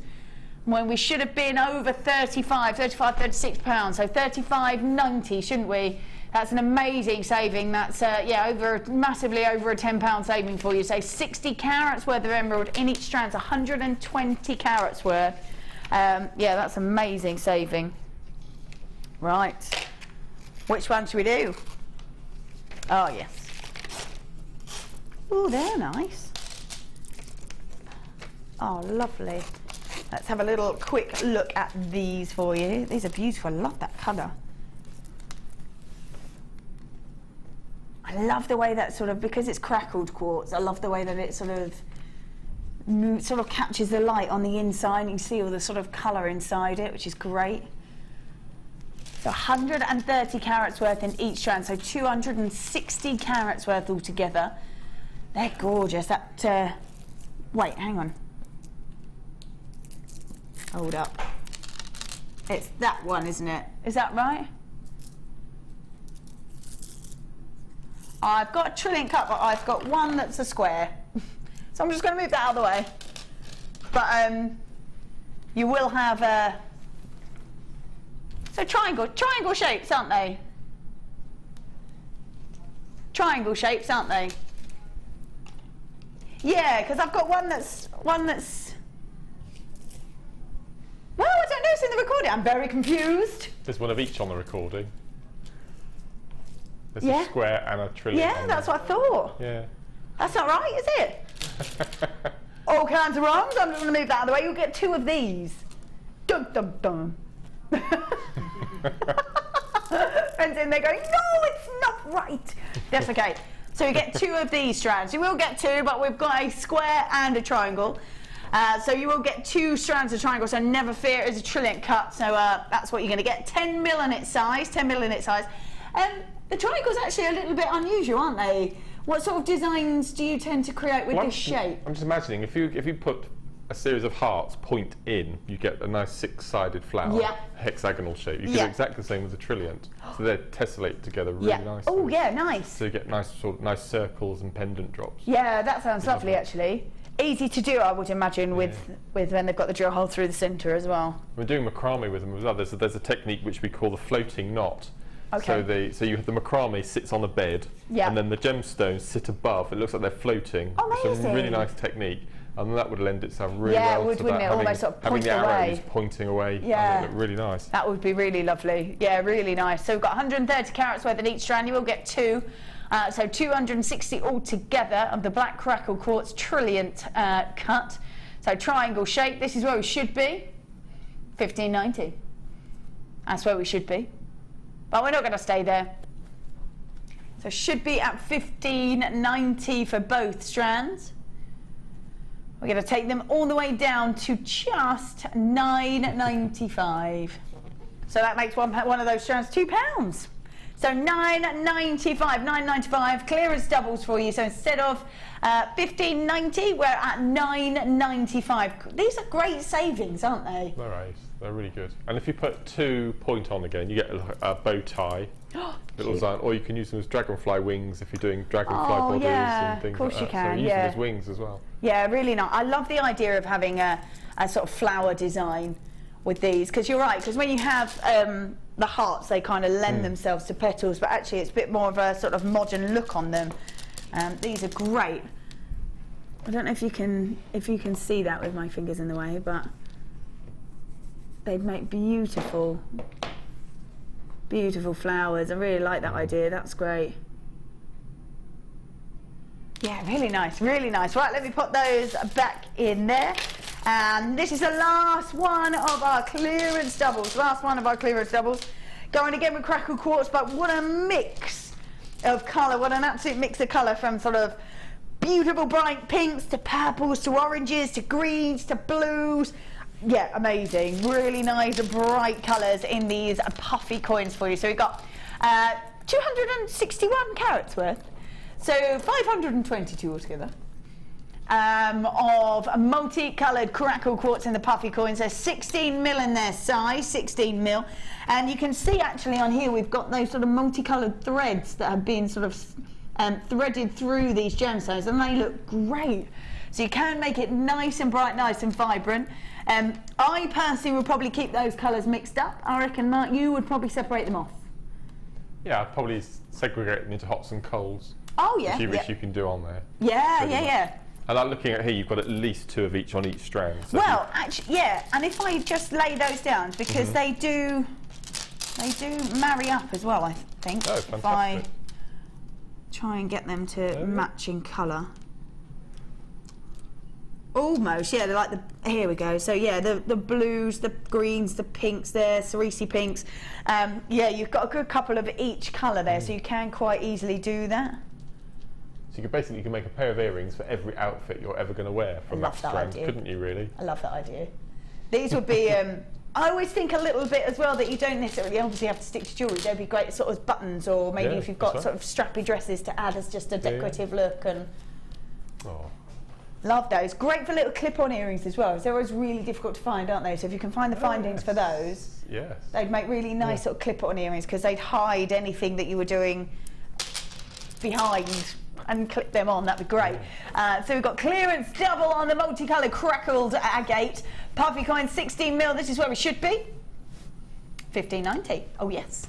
when we should have been over 36 pounds. So £35.90, shouldn't we? That's an amazing saving. That's yeah, massively over a £10 saving for you. So 60 carats worth of emerald in each strand, 120 carats worth. Yeah, that's amazing saving. Right, which one should we do? Oh yes. Oh, they're nice. Oh, lovely. Let's have a little quick look at these for you. These are beautiful. I love that colour. I love the way that sort of, because it's crackled quartz, I love the way that it sort of catches the light on the inside, and you can see all the sort of colour inside it, which is great. So 130 carats worth in each strand, so 260 carats worth altogether. They're gorgeous. That, wait, hang on. Hold up. It's that one, isn't it? Is that right? I've got a trillion cut, but I've got one that's a square. So I'm just going to move that out of the way. But you will have so triangle shapes, aren't they? Triangle shapes, aren't they? Yeah, because I've got one that's I don't know, it's in the recording. I'm very confused. There's one of each on the recording. There's a square and a trillion. Yeah, that's what I thought. Yeah. That's not right, is it? All kinds of wrongs. I'm just going to move that out of the way. You'll get 2 of these. Dun dun dun. Friends in there going, no, it's not right. That's okay. So you get 2 of these strands. You will get 2, but we've got a square and a triangle. So you will get 2 strands of triangle, so never fear, it's a trillion cut. So that's what you're going to get. 10 mil in its size, 10 mil in its size. The triangles actually a little bit unusual, aren't they? What sort of designs do you tend to create with this shape? I'm just imagining if you put a series of hearts point in, you get a nice 6-sided flower, hexagonal shape. You can do exactly the same with a trilliant. So they tessellate together really nicely. Oh yeah, nice. So you get nice circles and pendant drops. Yeah, that sounds lovely actually. Easy to do, I would imagine, with when they've got the drill hole through the centre as well. We're doing macrame with them as well. There's a technique which we call the floating knot. Okay. So you have the macrame sits on the bed, and then the gemstones sit above. It looks like they're floating. Amazing. It's a really nice technique, and that would lend itself really well to that, almost sort of having the away. arrows pointing away. Yeah, it would look really nice. That would be really lovely. Yeah, really nice. So we've got 130 carats worth in each strand. You will get 2. So 260 altogether of the black crackle quartz trilliant cut. So triangle shape. This is where we should be. 1590. That's where we should be. But we're not going to stay there. So should be at 1590 for both strands. We're going to take them all the way down to just 995. So that makes one of those strands £2. So 995, clearance doubles for you. So instead of 1590, we're at 995. These are great savings, aren't they? They're right. They're really good. And if you put 2 point on again, you get a bow tie, little design, or you can use them as dragonfly wings if you're doing dragonfly bodies and things like that. Of course you can. So use them as wings as well. Yeah, really nice. I love the idea of having a sort of flower design with these, because you're right, because when you have the hearts, they kind of lend themselves to petals, but actually it's a bit more of a sort of modern look on them. These are great. I don't know if you can see that with my fingers in the way, but they'd make beautiful, beautiful flowers. I really like that idea. That's great. Yeah, really nice, really nice. Right, let me put those back in there. And this is the last one of our clearance doubles. Going again with crackle quartz, but what a mix of colour. What an absolute mix of colour, from sort of beautiful bright pinks to purples to oranges to greens to blues. Yeah, amazing. Really nice bright colours in these puffy coins for you. So we've got 261 carats worth. So 522 altogether. Of multi-coloured crackle quartz in the puffy coins. There's 16 mil in their size, 16 mil. And you can see actually on here we've got those sort of multi-coloured threads that have been sort of threaded through these gemstones, and they look great. So you can make it nice and bright, nice and vibrant. I personally would probably keep those colours mixed up. I reckon, Mark, you would probably separate them off. Yeah, I'd probably segregate them into hots and colds. Oh yeah, which you can do on there. Yeah. And like looking at here, you've got at least 2 of each on each strand. So well, actually, yeah. And if I just lay those down, because they do marry up as well, I think. Oh, fantastic. If I try and get them to match in colour. Almost, yeah, they're like the, here we go. So yeah, the blues, the greens, the pinks there, cerise pinks. Yeah, you've got a good couple of each colour there, so you can quite easily do that. So you can make a pair of earrings for every outfit you're ever going to wear from that strand, couldn't you really? I love that idea. These would be, I always think a little bit as well that you don't necessarily obviously have to stick to jewellery. They'd be great sort of buttons, or maybe if you've got sort of strappy dresses to add as just a decorative look. And love those. Great for little clip-on earrings as well. They're always really difficult to find, aren't they? So if you can find the findings for those, they'd make really nice sort of clip-on earrings, because they'd hide anything that you were doing behind and clip them on. That'd be great. So we've got clearance double on the multicoloured crackled agate. Puffy coin, 16 mil. This is where we should be. 1590. Oh yes.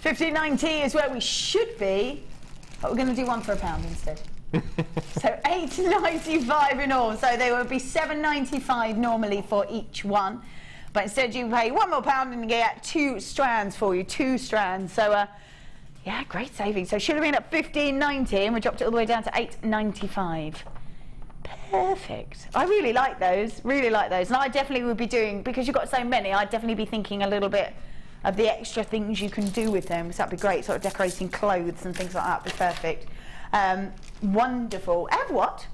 1590 is where we should be, but we're going to do one for £1 instead. So 8.95 in all, so they would be £7.95 normally for each one, but instead you pay £1 more and you get 2 strands for you, 2 strands. So yeah, great savings. So should have been at £15.90 and we dropped it all the way down to £8.95. Perfect. I really like those, and I definitely would be doing, because you've got so many, I'd definitely be thinking a little bit of the extra things you can do with them, because that'd be great, sort of decorating clothes and things like that would be perfect. Wonderful. I have what?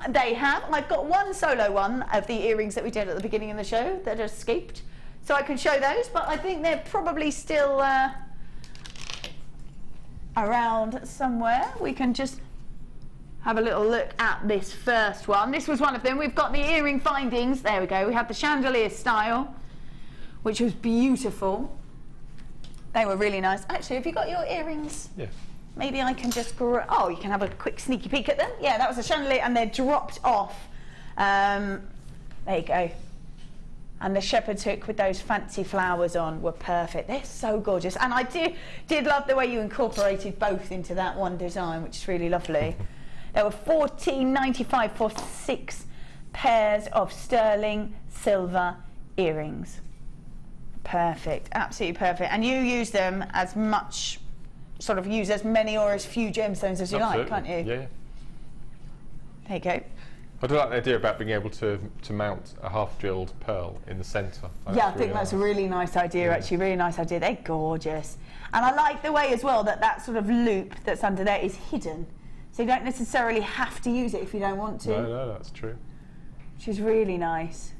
They have. I've got one solo one of the earrings that we did at the beginning of the show that escaped, so I can show those, but I think they're probably still around somewhere. We can just have a little look at this first one. This was one of them. We've got the earring findings. There we go. We have the chandelier style, which was beautiful. They were really nice. Actually, have you got your earrings? Yes. Maybe I can just oh, you can have a quick sneaky peek at them. Yeah, that was a chandelier, and they're dropped off. There you go. And the shepherd's hook with those fancy flowers on were perfect. They're so gorgeous. And I did love the way you incorporated both into that one design, which is really lovely. There were £14.95 for 6 pairs of sterling silver earrings. Perfect, absolutely perfect. And you use them as much, sort of use as many or as few gemstones as you like, can't you? Yeah. There you go. I do like the idea about being able to mount a half-drilled pearl in the centre. Yeah, I think that's a really nice idea, actually, really nice idea. They're gorgeous. And I like the way as well that that sort of loop that's under there is hidden. So you don't necessarily have to use it if you don't want to. No, that's true. Which is really nice.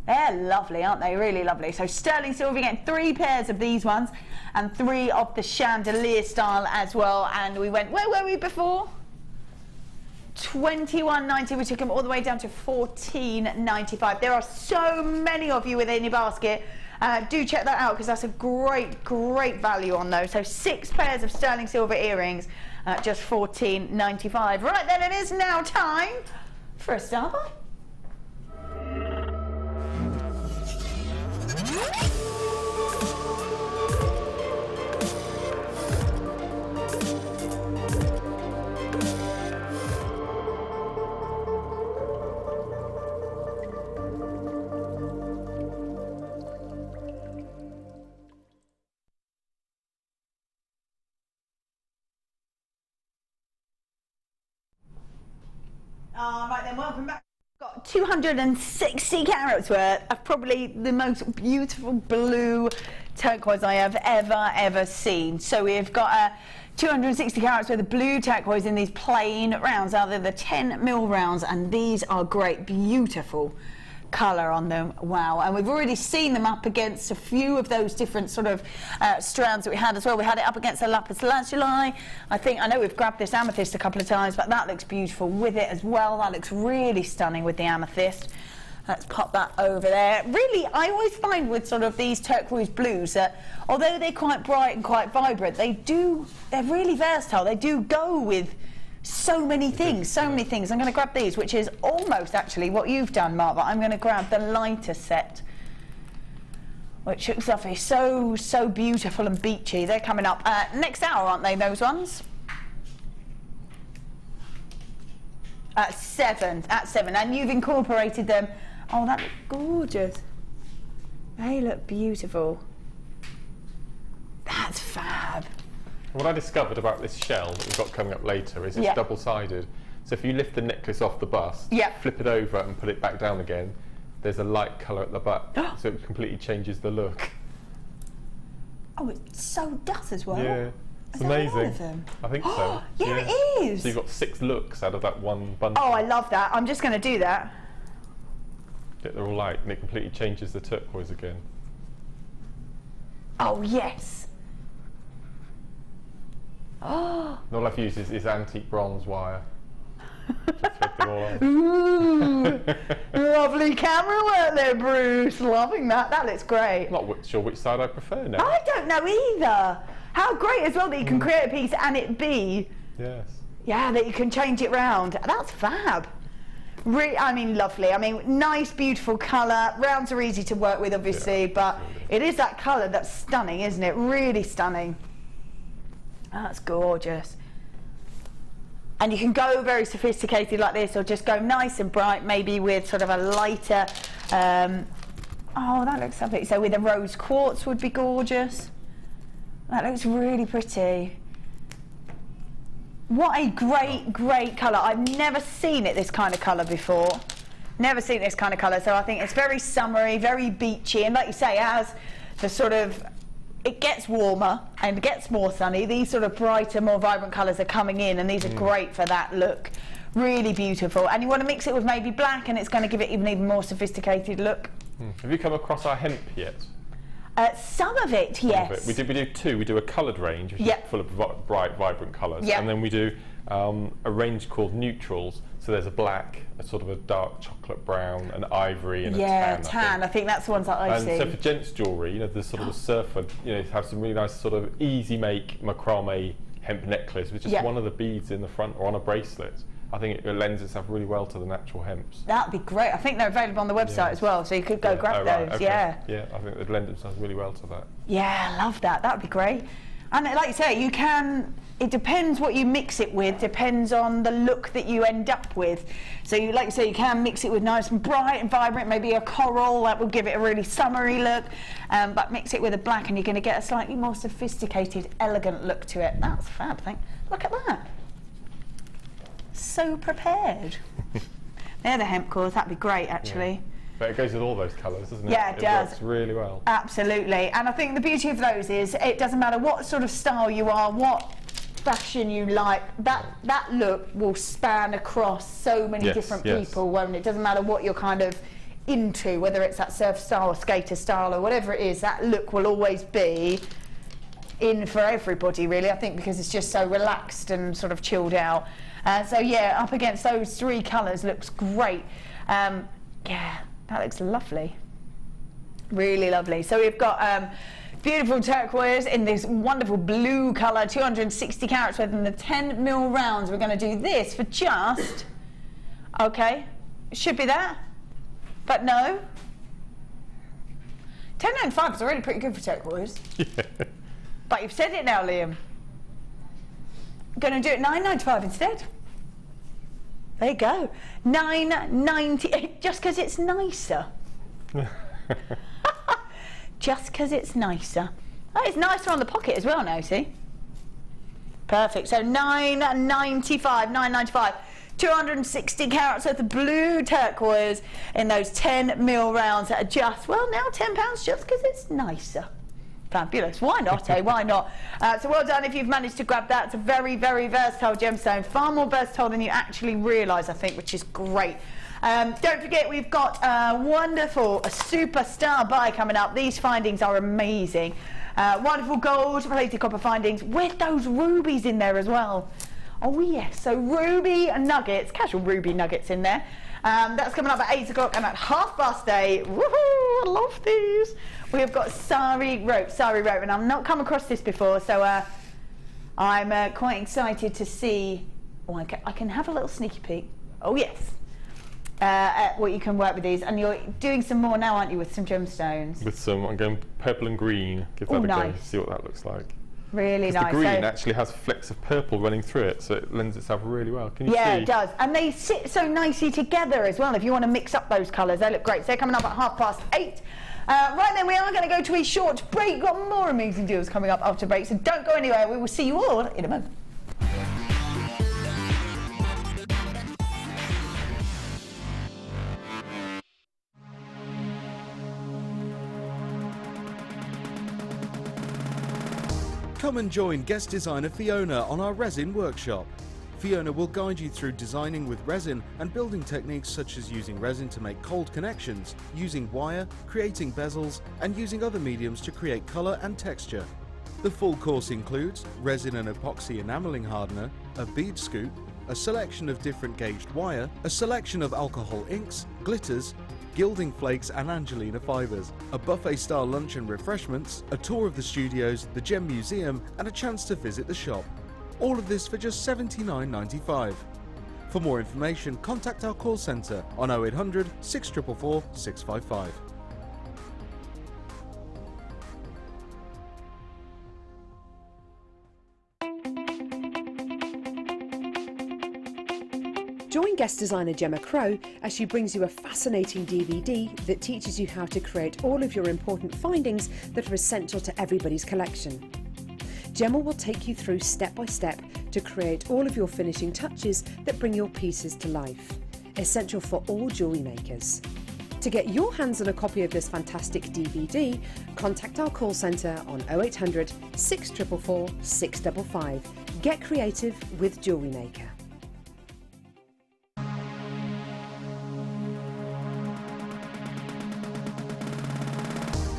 They're lovely, aren't they? Really lovely. So sterling silver, you get 3 pairs of these ones and 3 of the chandelier style as well. And we went, where were we before? £21.90. We took them all the way down to £14.95. There are so many of you within your basket. Do check that out, because that's a great value on those. So 6 pairs of sterling silver earrings at just £14.95. Right then, it is now time for a star buy. Right then, welcome back. Got 260 carats worth of probably the most beautiful blue turquoise I have ever seen. So we've got 260 carats worth of blue turquoise in these plain rounds. Now they're the 10mm rounds, and these are great, beautiful colour on them. Wow. And we've already seen them up against a few of those different sort of strands that we had as well. We had it up against the lapis lazuli. I know we've grabbed this amethyst a couple of times, but that looks beautiful with it as well. That looks really stunning with the amethyst. Let's pop that over there. Really, I always find with sort of these turquoise blues that although they're quite bright and quite vibrant, they're really versatile. They do go with so many things. I'm going to grab these, which is almost actually what you've done, Mark, but I'm going to grab the lighter set, which looks lovely. So beautiful and beachy. They're coming up next hour, aren't they, those ones? At 7, and you've incorporated them. Oh, that looks gorgeous. They look beautiful. That's fab. What I discovered about this shell that we've got coming up later is it's double-sided. So if you lift the necklace off the bust, flip it over and put it back down again, there's a light colour at the back, so it completely changes the look. Oh, it so does as well. Yeah, it's amazing. I think so. Yeah, it is. So you've got 6 looks out of that one bundle. Oh, I love that. I'm just going to do that. They're all light, and it completely changes the turquoise again. Oh, yes. Oh. And all I've used is antique bronze wire. Just thread them all on. Ooh, lovely camera work there, Bruce. Loving that. That looks great. Not sure which side I prefer now. I don't know either. How great as well that you can create a piece and it be. Yes. Yeah, that you can change it round. That's fab. I mean, lovely. I mean, nice, beautiful colour. Rounds are easy to work with, obviously, but it is that colour that's stunning, isn't it? Really stunning. That's gorgeous. And you can go very sophisticated like this, or just go nice and bright, maybe with sort of a lighter, oh, that looks lovely. So with a rose quartz would be gorgeous. That looks really pretty. What a great colour. I've never seen it this kind of colour before. Never seen this kind of colour. So I think it's very summery, very beachy, and like you say, as the sort of, it gets warmer and gets more sunny, these sort of brighter, more vibrant colours are coming in, and these are great for that look. Really beautiful. And you want to mix it with maybe black, and it's going to give it even more sophisticated look. Have you come across our hemp yet? Some of it, yes. Of it. We do two. We do a coloured range, which is full of bright, vibrant colours, and then we do a range called neutrals. So there's a black, a sort of a dark chocolate brown, an ivory, and a tan. Yeah, tan. I think that's the ones that I've seen. And so for gents' jewellery, you know, there's sort of a surfer, you know, have some really nice sort of easy make macrame hemp necklace with just one of the beads in the front or on a bracelet. I think it lends itself really well to the natural hemps. That'd be great. I think they're available on the website as well, so you could go grab those. Okay. Yeah, I think they'd lend themselves really well to that. Yeah, I love that. That'd be great. And like you say, you can, it depends what you mix it with, depends on the look that you end up with. So you, like you say, you can mix it with nice and bright and vibrant, maybe a coral, that will give it a really summery look, but mix it with a black and you're going to get a slightly more sophisticated, elegant look to it. That's fab, look at that. So prepared. They're the hemp cores, that'd be great actually. Yeah. But it goes with all those colours, doesn't it? Yeah, it does. It works really well. Absolutely. And I think the beauty of those is it doesn't matter what sort of style you are, what fashion you like, that look will span across so many different people, won't it? It doesn't matter what you're kind of into, whether it's that surf style or skater style or whatever it is, that look will always be in for everybody really, I think, because it's just so relaxed and sort of chilled out. So yeah, up against those three colours looks great. Yeah, that looks lovely. Really lovely. So we've got beautiful turquoise in this wonderful blue colour, 260 carats worth in the 10mm rounds. We're going to do this for just, okay, it should be that, but no. 10.95 is already pretty good for turquoise. Yeah. But you've said it now, Liam. I'm going to do it $9.95 instead. There you go. $9.90, just because it's nicer. Just because it's nicer. Oh, it's nicer on the pocket as well now, see? Perfect. So $9.95. 260 carats of the blue turquoise in those 10mm rounds that are just, well, now £10 just because it's nicer. Fabulous. Why not, eh? Why not? So well done if you've managed to grab that. It's a very, very versatile gemstone. Far more versatile than you actually realise, I think, which is great. Don't forget, we've got a wonderful superstar buy coming up. These findings are amazing. Wonderful gold-plated copper findings with those rubies in there as well. Oh, yes. So ruby nuggets, casual ruby nuggets in there. That's coming up at 8 o'clock and at 8:30. Woohoo! I love these. We have got sari rope, and I've not come across this before, so I'm quite excited to see. Oh, I can have a little sneaky peek. Oh yes, at what you can work with these, and you're doing some more now, aren't you, with some gemstones? With some, I'm going purple and green. Give that a go. See what that looks like. Really nice. The green actually has flecks of purple running through it, so it lends itself really well. Can you see? Yeah, it does. And they sit so nicely together as well. If you want to mix up those colours, they look great. So they're coming up at 8:30. Right then, we are going to go to a short break. We've got more amazing deals coming up after break, so don't go anywhere. We will see you all in a moment. Come and join guest designer Fiona on our resin workshop. Fiona will guide you through designing with resin and building techniques such as using resin to make cold connections, using wire, creating bezels, and using other mediums to create colour and texture. The full course includes resin and epoxy enamelling hardener, a bead scoop, a selection of different gauged wire, a selection of alcohol inks, glitters, gilding flakes and Angelina fibres, a buffet-style lunch and refreshments, a tour of the studios, the Gem Museum, and a chance to visit the shop. All of this for just $79.95. For more information, contact our call centre on 0800 644 655. Join guest designer Gemma Crow as she brings you a fascinating DVD that teaches you how to create all of your important findings that are essential to everybody's collection. Gemma will take you through step by step to create all of your finishing touches that bring your pieces to life, essential for all jewellery makers. To get your hands on a copy of this fantastic DVD, contact our call centre on 0800 644 655. Get creative with Jewellery Maker.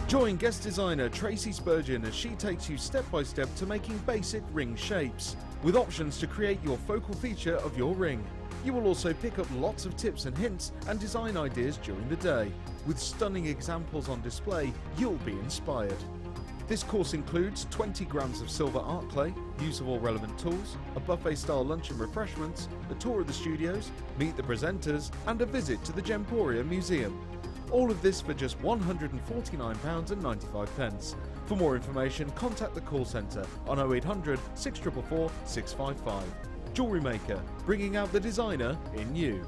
Join guest designer Tracy Spurgeon as she takes you step by step to making basic ring shapes, with options to create your focal feature of your ring. You will also pick up lots of tips and hints and design ideas during the day. With stunning examples on display, you'll be inspired. This course includes 20 grams of silver art clay, use of all relevant tools, a buffet-style lunch and refreshments, a tour of the studios, meet the presenters, and a visit to the Gemporia Museum. All of this for just £149.95. For more information, contact the call centre on 0800 644 655. Jewellery Maker, bringing out the designer in you.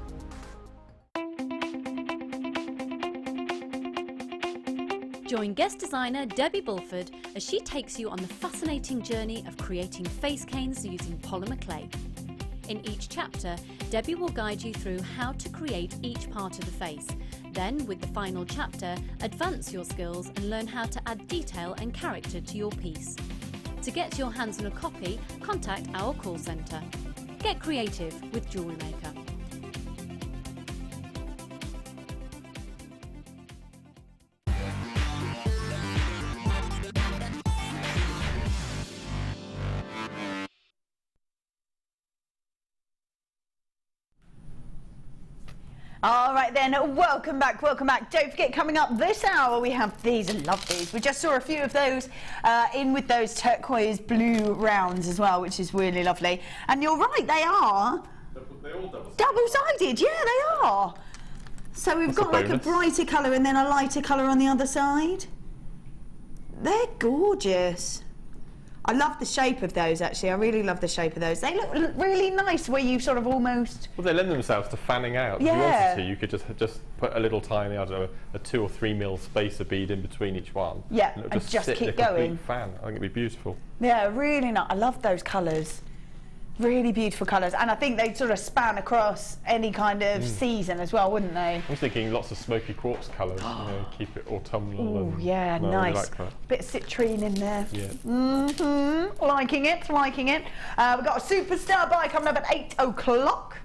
Join guest designer Debbie Bulford as she takes you on the fascinating journey of creating face canes using polymer clay. In each chapter, Debbie will guide you through how to create each part of the face. Then, with the final chapter, advance your skills and learn how to add detail and character to your piece. To get your hands on a copy, contact our call centre. Get creative with Jewellery Maker. All right then, welcome back, welcome back. Don't forget, coming up this hour, we have these. I love these. We just saw a few of those in with those turquoise blue rounds as well, which is really lovely. And you're right, they are double-sided. Yeah, they are. So we've got like a brighter colour and then a lighter colour on the other side. They're gorgeous. I love the shape of those, actually. I really love the shape of those. They look really nice where you sort of almost... Well, they lend themselves to fanning out. Yeah. If you wanted to, you could just put a little tiny, I don't know, a 2 or 3 mil spacer bead in between each one. Yeah, and just sit keep in a complete going. Fan. I think it'd be beautiful. Yeah, really nice. I love those colours. Really beautiful colours, and I think they'd sort of span across any kind of season as well, wouldn't they? I was thinking lots of smoky quartz colours, you know, keep it autumnal. Oh yeah, no, nice. I really like that. Bit of citrine in there. Yeah. Liking it, liking it. We've got a superstar buy coming up at 8 o'clock.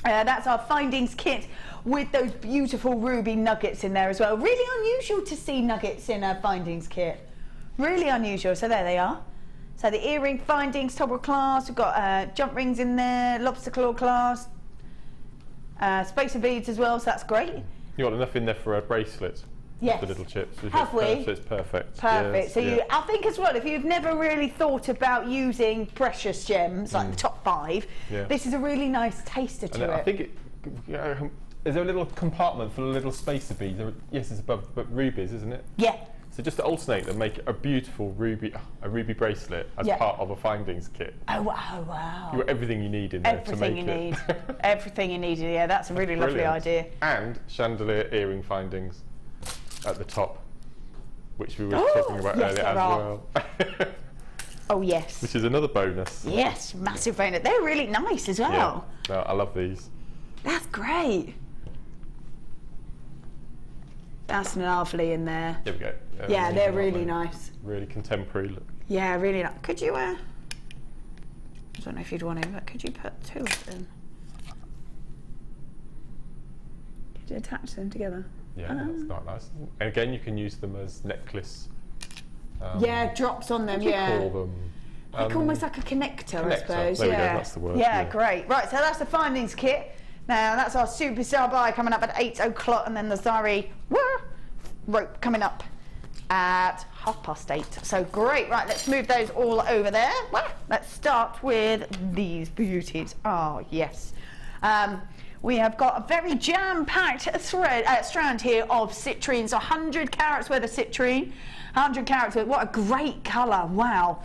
That's our findings kit with those beautiful ruby nuggets in there as well. Really unusual to see nuggets in a findings kit. Really unusual. So there they are. So the earring findings, toggle clasp, we've got jump rings in there, lobster claw clasp, spacer beads as well, so that's great. You got enough in there for a bracelet? Yes. The little chips. Have we? So it's perfect. Perfect. Yes, so yeah. I think as well, if you've never really thought about using precious gems, like the top 5, this is a really nice taster to it. I think is there a little compartment for a little spacer beads? Yes, it's above, but rubies, isn't it? Yeah. So just to alternate them, make a beautiful ruby bracelet as part of a findings kit. Oh wow! You've got everything you need in there everything to make you it. Need. Everything you need. Yeah, that's a really lovely idea. And chandelier earring findings at the top, which we were talking about earlier as well. Oh yes. Which is another bonus. Yes, massive bonus. They're really nice as well. Yeah, no, I love these. That's great. That's lovely in there. Here we go. Yeah, they're really nice. Really contemporary look. Yeah, really nice. Could you, I don't know if you'd want to, but could you put 2 of them? Could you attach them together? Yeah, that's not nice. And again, you can use them as necklace. Yeah, drops on them, what do you call them? Like almost like a connector, I suppose. There we go, that's the word. Yeah, great. Right, so that's the findings kit. Now, that's our superstar buy coming up at 8 o'clock, and then the Zari rope coming up at 8:30. So great. Right, let's move those all over there. Let's start with these beauties. Oh, yes. We have got a very jam-packed strand here of citrine. So 100 carats worth of citrine. 100 carats worth. What a great colour. Wow.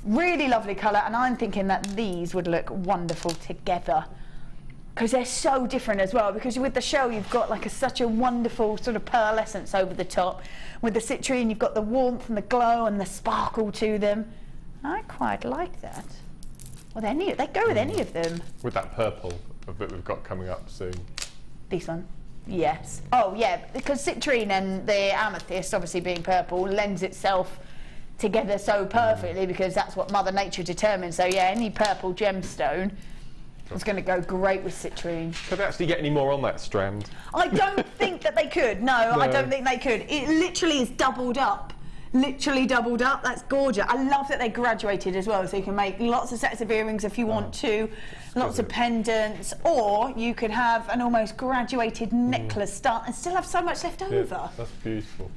Really lovely colour. And I'm thinking that these would look wonderful together. because they're so different as well, because with the shell you've got like such a wonderful sort of pearlescence over the top. With the citrine you've got the warmth and the glow and the sparkle to them. I quite like that. Well, they go with any of them. With that purple that we've got coming up soon. This one? Yes. Oh yeah, because citrine and the amethyst obviously being purple lends itself together so perfectly, because that's what Mother Nature determines. So yeah, any purple gemstone is going to go great with citrine. Could they actually get any more on that strand? I don't think that they could. No, I don't think they could. It literally is doubled up. Literally doubled up. That's gorgeous. I love that they graduated as well, so you can make lots of sets of earrings if you want to, lots of pendants, or you could have an almost graduated necklace start and still have so much left over. That's beautiful.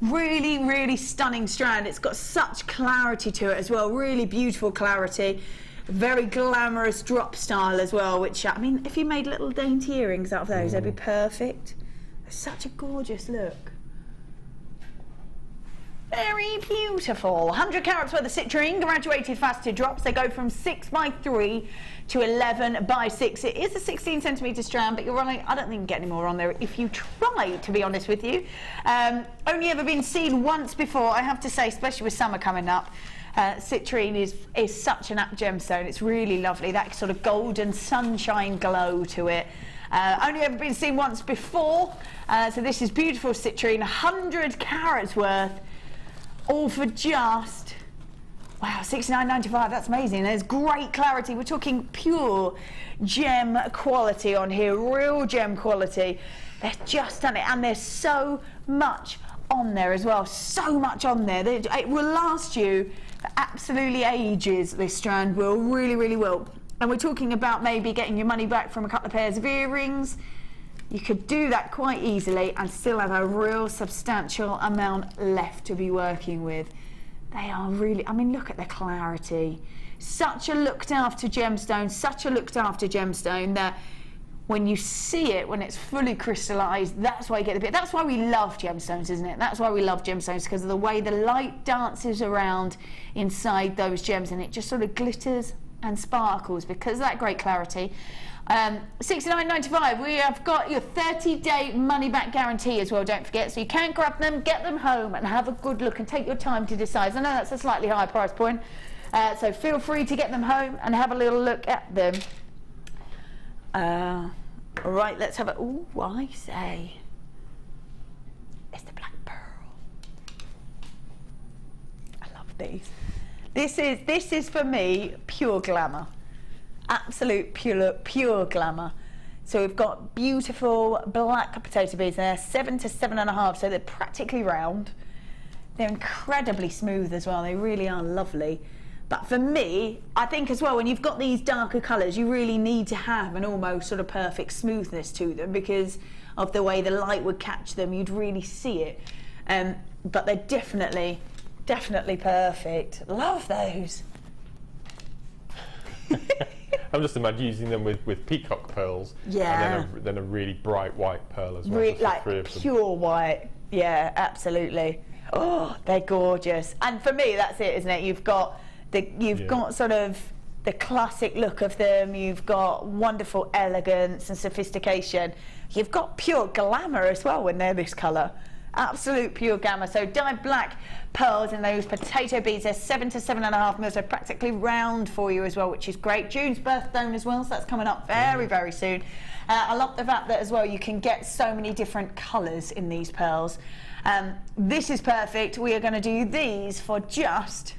Really, really stunning strand. It's got such clarity to it as well. Really beautiful clarity. Very glamorous drop style as well, which, I mean, if you made little dainty earrings out of those, they'd be perfect. Such a gorgeous look. Very beautiful. 100 carats worth of citrine, graduated faceted drops. They go from 6x3 to 11x6. It is a 16 centimetre strand, but you're running, I don't think you can get any more on there if you try, to be honest with you. Only ever been seen once before, I have to say, especially with summer coming up. Citrine is such an apt gemstone. It's really lovely, that sort of golden sunshine glow to it. Only ever been seen once before. So this is beautiful citrine, 100 carats worth. All for just, wow, $69.95. That's amazing. There's great clarity. We're talking pure gem quality on here, real gem quality. They're just stunning, and there's so much on there as well. So much on there. It will last you for absolutely ages. This strand will, really, really will. And we're talking about maybe getting your money back from a couple of pairs of earrings. You could do that quite easily and still have a real substantial amount left to be working with. They are really, I mean, look at the clarity. Such a looked after gemstone, such a looked after gemstone that when you see it, when it's fully crystallized, that's why you get the bit. That's why we love gemstones, isn't it? That's why we love gemstones, because of the way the light dances around inside those gems, and it just sort of glitters and sparkles because of that great clarity. $69.95. We have got your 30-day money-back guarantee as well, don't forget. So you can grab them, get them home and have a good look and take your time to decide. I know that's a slightly higher price point, so feel free to get them home and have a little look at them. Right, let's have a, ooh, I say, it's the black pearl. I love these. This is for me pure glamour. Absolute pure glamour. So we've got beautiful black potato beads there, 7 to 7.5, so they're practically round. They're incredibly smooth as well. They really are lovely. But for me, I think as well, when you've got these darker colours, you really need to have an almost sort of perfect smoothness to them because of the way the light would catch them. You'd really see it. But they're definitely perfect. Love those. I'm just imagining using them with peacock pearls, yeah, and then a really bright white pearl as well. Like pure white, yeah, absolutely. Oh, they're gorgeous. And for me, that's it, isn't it? You've got got sort of the classic look of them. You've got wonderful elegance and sophistication. You've got pure glamour as well when they're this colour. Absolute pure glamour. So dyed black pearls and those potato beads, they're 7 to 7.5 mils. They're practically round for you as well, which is great. June's birthstone as well, so that's coming up very, very soon. I love the fact that as well you can get so many different colours in these pearls. This is perfect. We are going to do these for just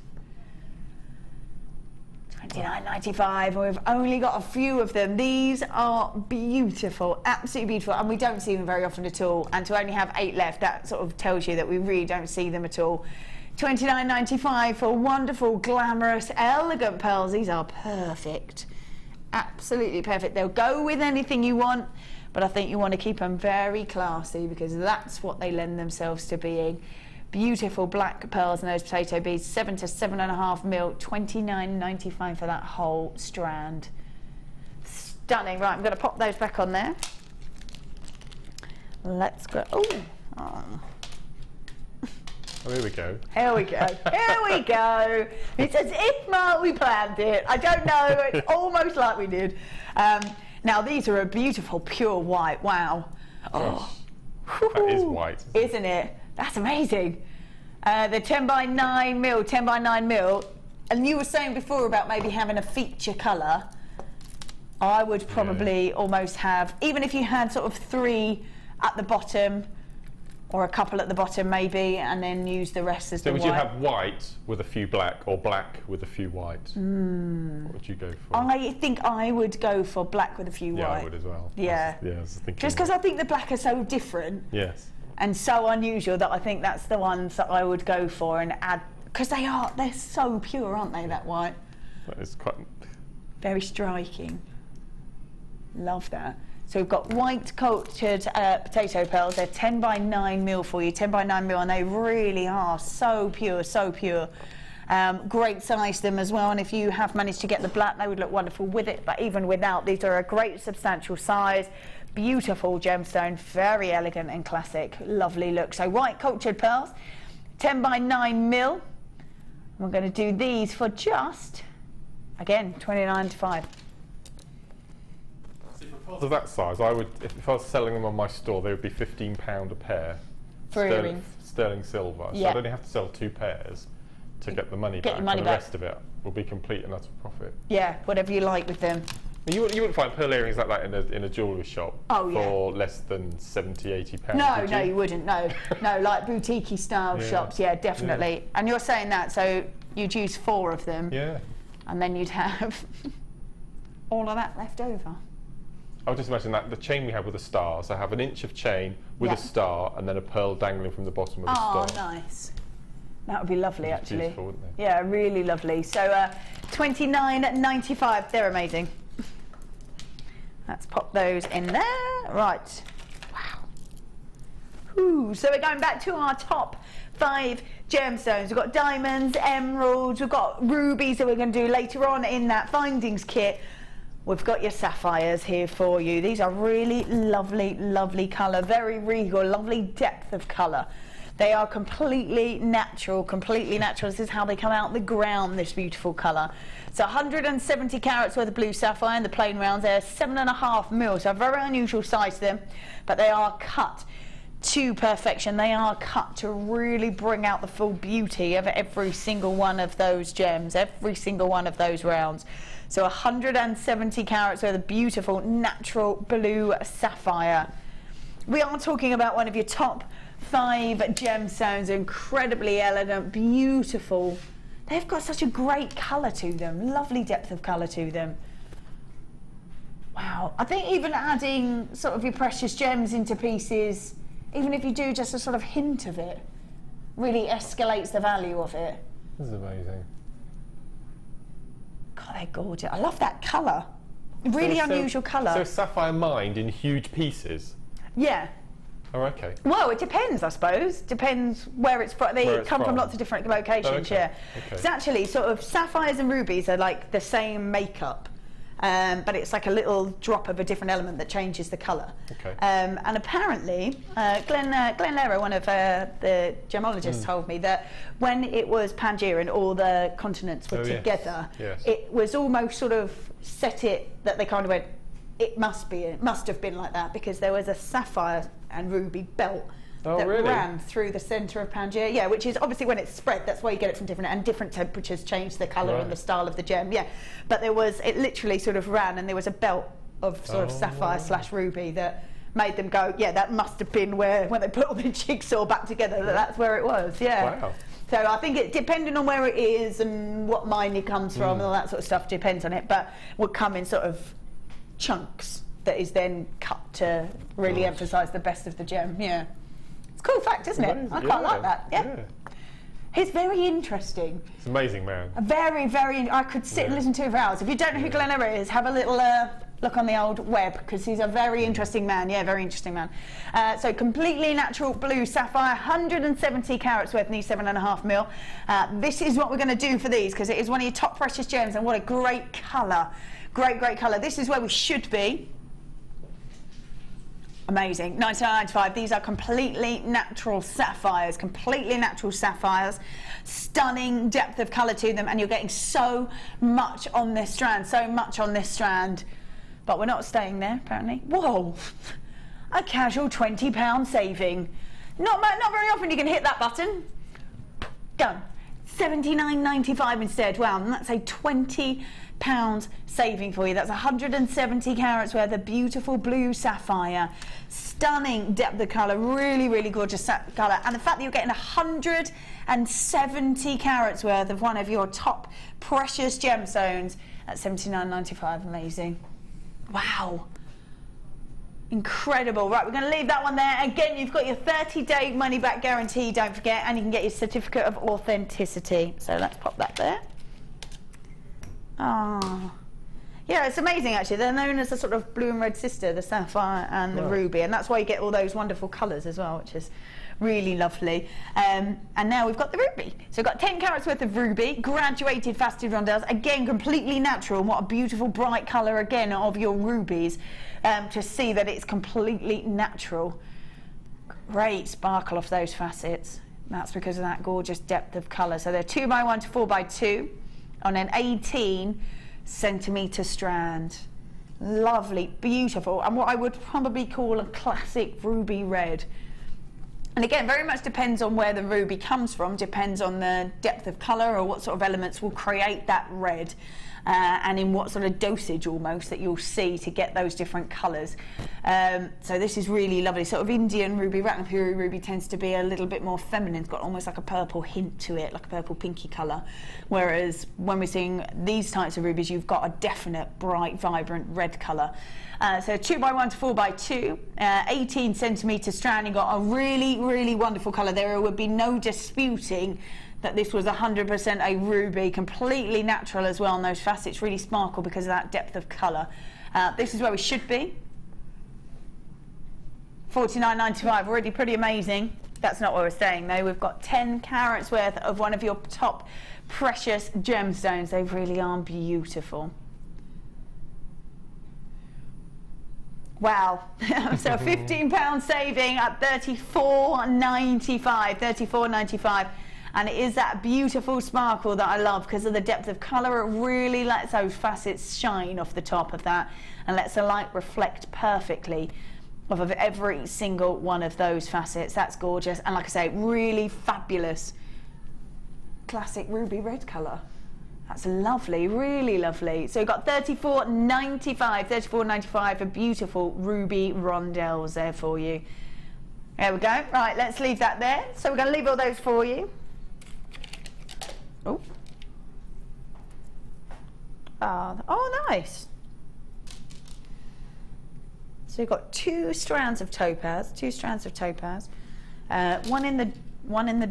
$29.95. We've only got a few of them. These are beautiful, absolutely beautiful, and we don't see them very often at all. And to only have 8 left, that sort of tells you that we really don't see them at all. $29.95 for wonderful, glamorous, elegant pearls. These are perfect, absolutely perfect. They'll go with anything you want, but I think you want to keep them very classy because that's what they lend themselves to being. Beautiful black pearls and those potato beads, 7 to 7.5 mil, $29.95 for that whole strand. Stunning. Right, I'm going to pop those back on there. Let's go. Oh, here we go. Here we go. Here we go. It's as if we planned it. I don't know. It's almost like we did. Now these are a beautiful pure white. Wow. Oh, that is white, isn't it? That's amazing. The 10 by 9 mil, 10 by 9 mil. And you were saying before about maybe having a feature colour. I would probably almost have, even if you had sort of 3 at the bottom, or a couple at the bottom maybe, and then use the rest as the white. So would you have white with a few black, or black with a few white? What would you go for? I think I would go for black with a few white. Yeah, I would as well. Yeah. I was thinking just because I think the black are so different. Yes. And so unusual that I think that's the ones that I would go for and add, because they're so pure, aren't they, that white? That is quite... Very striking. Love that. So we've got white cultured potato pearls. They're 10 by 9 mil for you, 10 by 9 mil, and they really are so pure, so pure. Great size them as well, and if you have managed to get the black, they would look wonderful with it, but even without, these are a great substantial size. Beautiful gemstone, very elegant and classic, lovely look. So white cultured pearls, 10 by 9 mil. We're going to do these for just, again, $29.95. Of that size, I would, if I was selling them on my store, they would be £15 a pair. For earrings. Sterling silver. So I'd only have to sell 2 pairs to get the money back. Money and back. The rest of it will be complete and utter profit. Yeah, whatever you like with them. You wouldn't find pearl earrings like that in a jewellery shop for less than £70–80. No, you wouldn't. No, no, like boutique-y style shops. Yeah, definitely. Yeah. And you're saying that, so you'd use 4 of them. Yeah. And then you'd have all of that left over. I would just imagine that the chain we have with a star. So I have an inch of chain with a star, and then a pearl dangling from the bottom of the star. Oh, nice. That would be lovely, actually. Beautiful, wouldn't they? Yeah, really lovely. So $29.95. They're amazing. Let's pop those in there. Right. Wow. Ooh, so we're going back to our top 5 gemstones. We've got diamonds, emeralds, we've got rubies that we're going to do later on in that findings kit. We've got your sapphires here for you. These are really lovely, lovely colour, very regal, lovely depth of colour. They are completely natural, completely natural. This is how they come out the ground, this beautiful colour. So 170 carats worth of blue sapphire in the plain rounds. They're 7.5 mil, so a very unusual size to them, but they are cut to perfection. They are cut to really bring out the full beauty of every single one of those gems, every single one of those rounds. So 170 carats worth of beautiful natural blue sapphire. We are talking about one of your top 5 gemstones, incredibly elegant, beautiful. They've got such a great colour to them, lovely depth of colour to them. Wow, I think even adding sort of your precious gems into pieces, even if you do just a sort of hint of it, really escalates the value of it. This is amazing. God, they're gorgeous. I love that colour. Really unusual colour. So sapphire mined in huge pieces? Yeah. Oh, okay. Well, it depends, I suppose. Depends where it's from. They come from lots of different locations, Okay. It's actually sort of sapphires and rubies are like the same makeup, but it's like a little drop of a different element that changes the colour. Okay. And apparently, Glenn Lehrer, one of the gemologists, told me that when it was Pangaea and all the continents were together, it was almost sort of set it that they kind of went, it must have been like that, because there was a sapphire and ruby belt that ran through the centre of Pangaea. Yeah, which is obviously when it's spread, that's why you get it from different temperatures change the colour and the style of the gem. Yeah, but it literally sort of ran, and there was a belt of sort of sapphire / ruby that made them go, yeah, that must have been when they put all the jigsaw back together, that's where it was. Yeah. Wow. So I think it, depending on where it is and what mine it comes from and all that sort of stuff, depends on it, but would come in sort of chunks that is then cut to really emphasise the best of the gem. Yeah, it's a cool fact, isn't it? I quite like that. Yeah. He's very interesting. He's an amazing man. Very, very. I could sit and listen to him for hours. If you don't know who Glenn Lehrer is, have a little look on the old web, because he's a very interesting man. Yeah, very interesting man. So completely natural blue sapphire, 170 carats worth, and 7.5 mil. This is what we're going to do for these, because it is one of your top precious gems, and what a great colour. Great, great colour. This is where we should be. Amazing. $99.95. These are completely natural sapphires. Completely natural sapphires. Stunning depth of colour to them, and you're getting so much on this strand. So much on this strand. but we're not staying there apparently. Whoa, a casual £20 saving. Not very often you can hit that button. Done. £79.95 instead. Wow, and that's a £20 saving for you. That's 170 carats worth of beautiful blue sapphire. Stunning depth of colour, really gorgeous colour. And the fact that you're getting 170 carats worth of one of your top precious gemstones at £79.95, amazing. Wow. Incredible. Right, we're going to leave that one there. Again, you've got your 30-day money-back guarantee, don't forget, and you can get your certificate of authenticity. So let's pop that there. Oh. Yeah, it's amazing actually. They're known as a sort of blue and red sister, the sapphire and the ruby, and that's why you get all those wonderful colours as well, which is really lovely. And now we've got the ruby. So we've got 10 carats worth of ruby, graduated faceted rondelles, again completely natural, and what a beautiful bright colour again of your rubies, to see that it's completely natural. Great sparkle off those facets. That's because of that gorgeous depth of colour. So they're 2x1 to 4x2 on an 18cm strand. Lovely, beautiful, and what I would probably call a classic ruby red. And again, very much depends on where the ruby comes from, depends on the depth of colour or what sort of elements will create that red, and in what sort of dosage almost that you'll see to get those different colours. So this is really lovely. Sort of Indian ruby, Ratnapuri ruby tends to be a little bit more feminine. It's got almost like a purple hint to it, like a purple pinky colour. Whereas when we're seeing these types of rubies, you've got a definite bright, vibrant red colour. So 2x1 to 4x2, 18cm strand. You've got a really wonderful colour. There would be no disputing that this was 100% a ruby, completely natural as well, and those facets really sparkle because of that depth of colour. This is where we should be. $49.95, already pretty amazing. That's not where we're staying though. We've got 10 carats worth of one of your top precious gemstones. They really are beautiful. Wow. So £15 saving at $34.95, $34.95. And it is that beautiful sparkle that I love because of the depth of colour. It really lets those facets shine off the top of that and lets the light reflect perfectly off of every single one of those facets. That's gorgeous, and like I say, really fabulous classic ruby red colour. That's lovely, really lovely. So you've got $34.95, $34.95 for beautiful ruby rondelles there for you. There we go. Right, let's leave that there. So we're going to leave all those for you. Oh. Oh, nice. So you've got two strands of topaz, one in the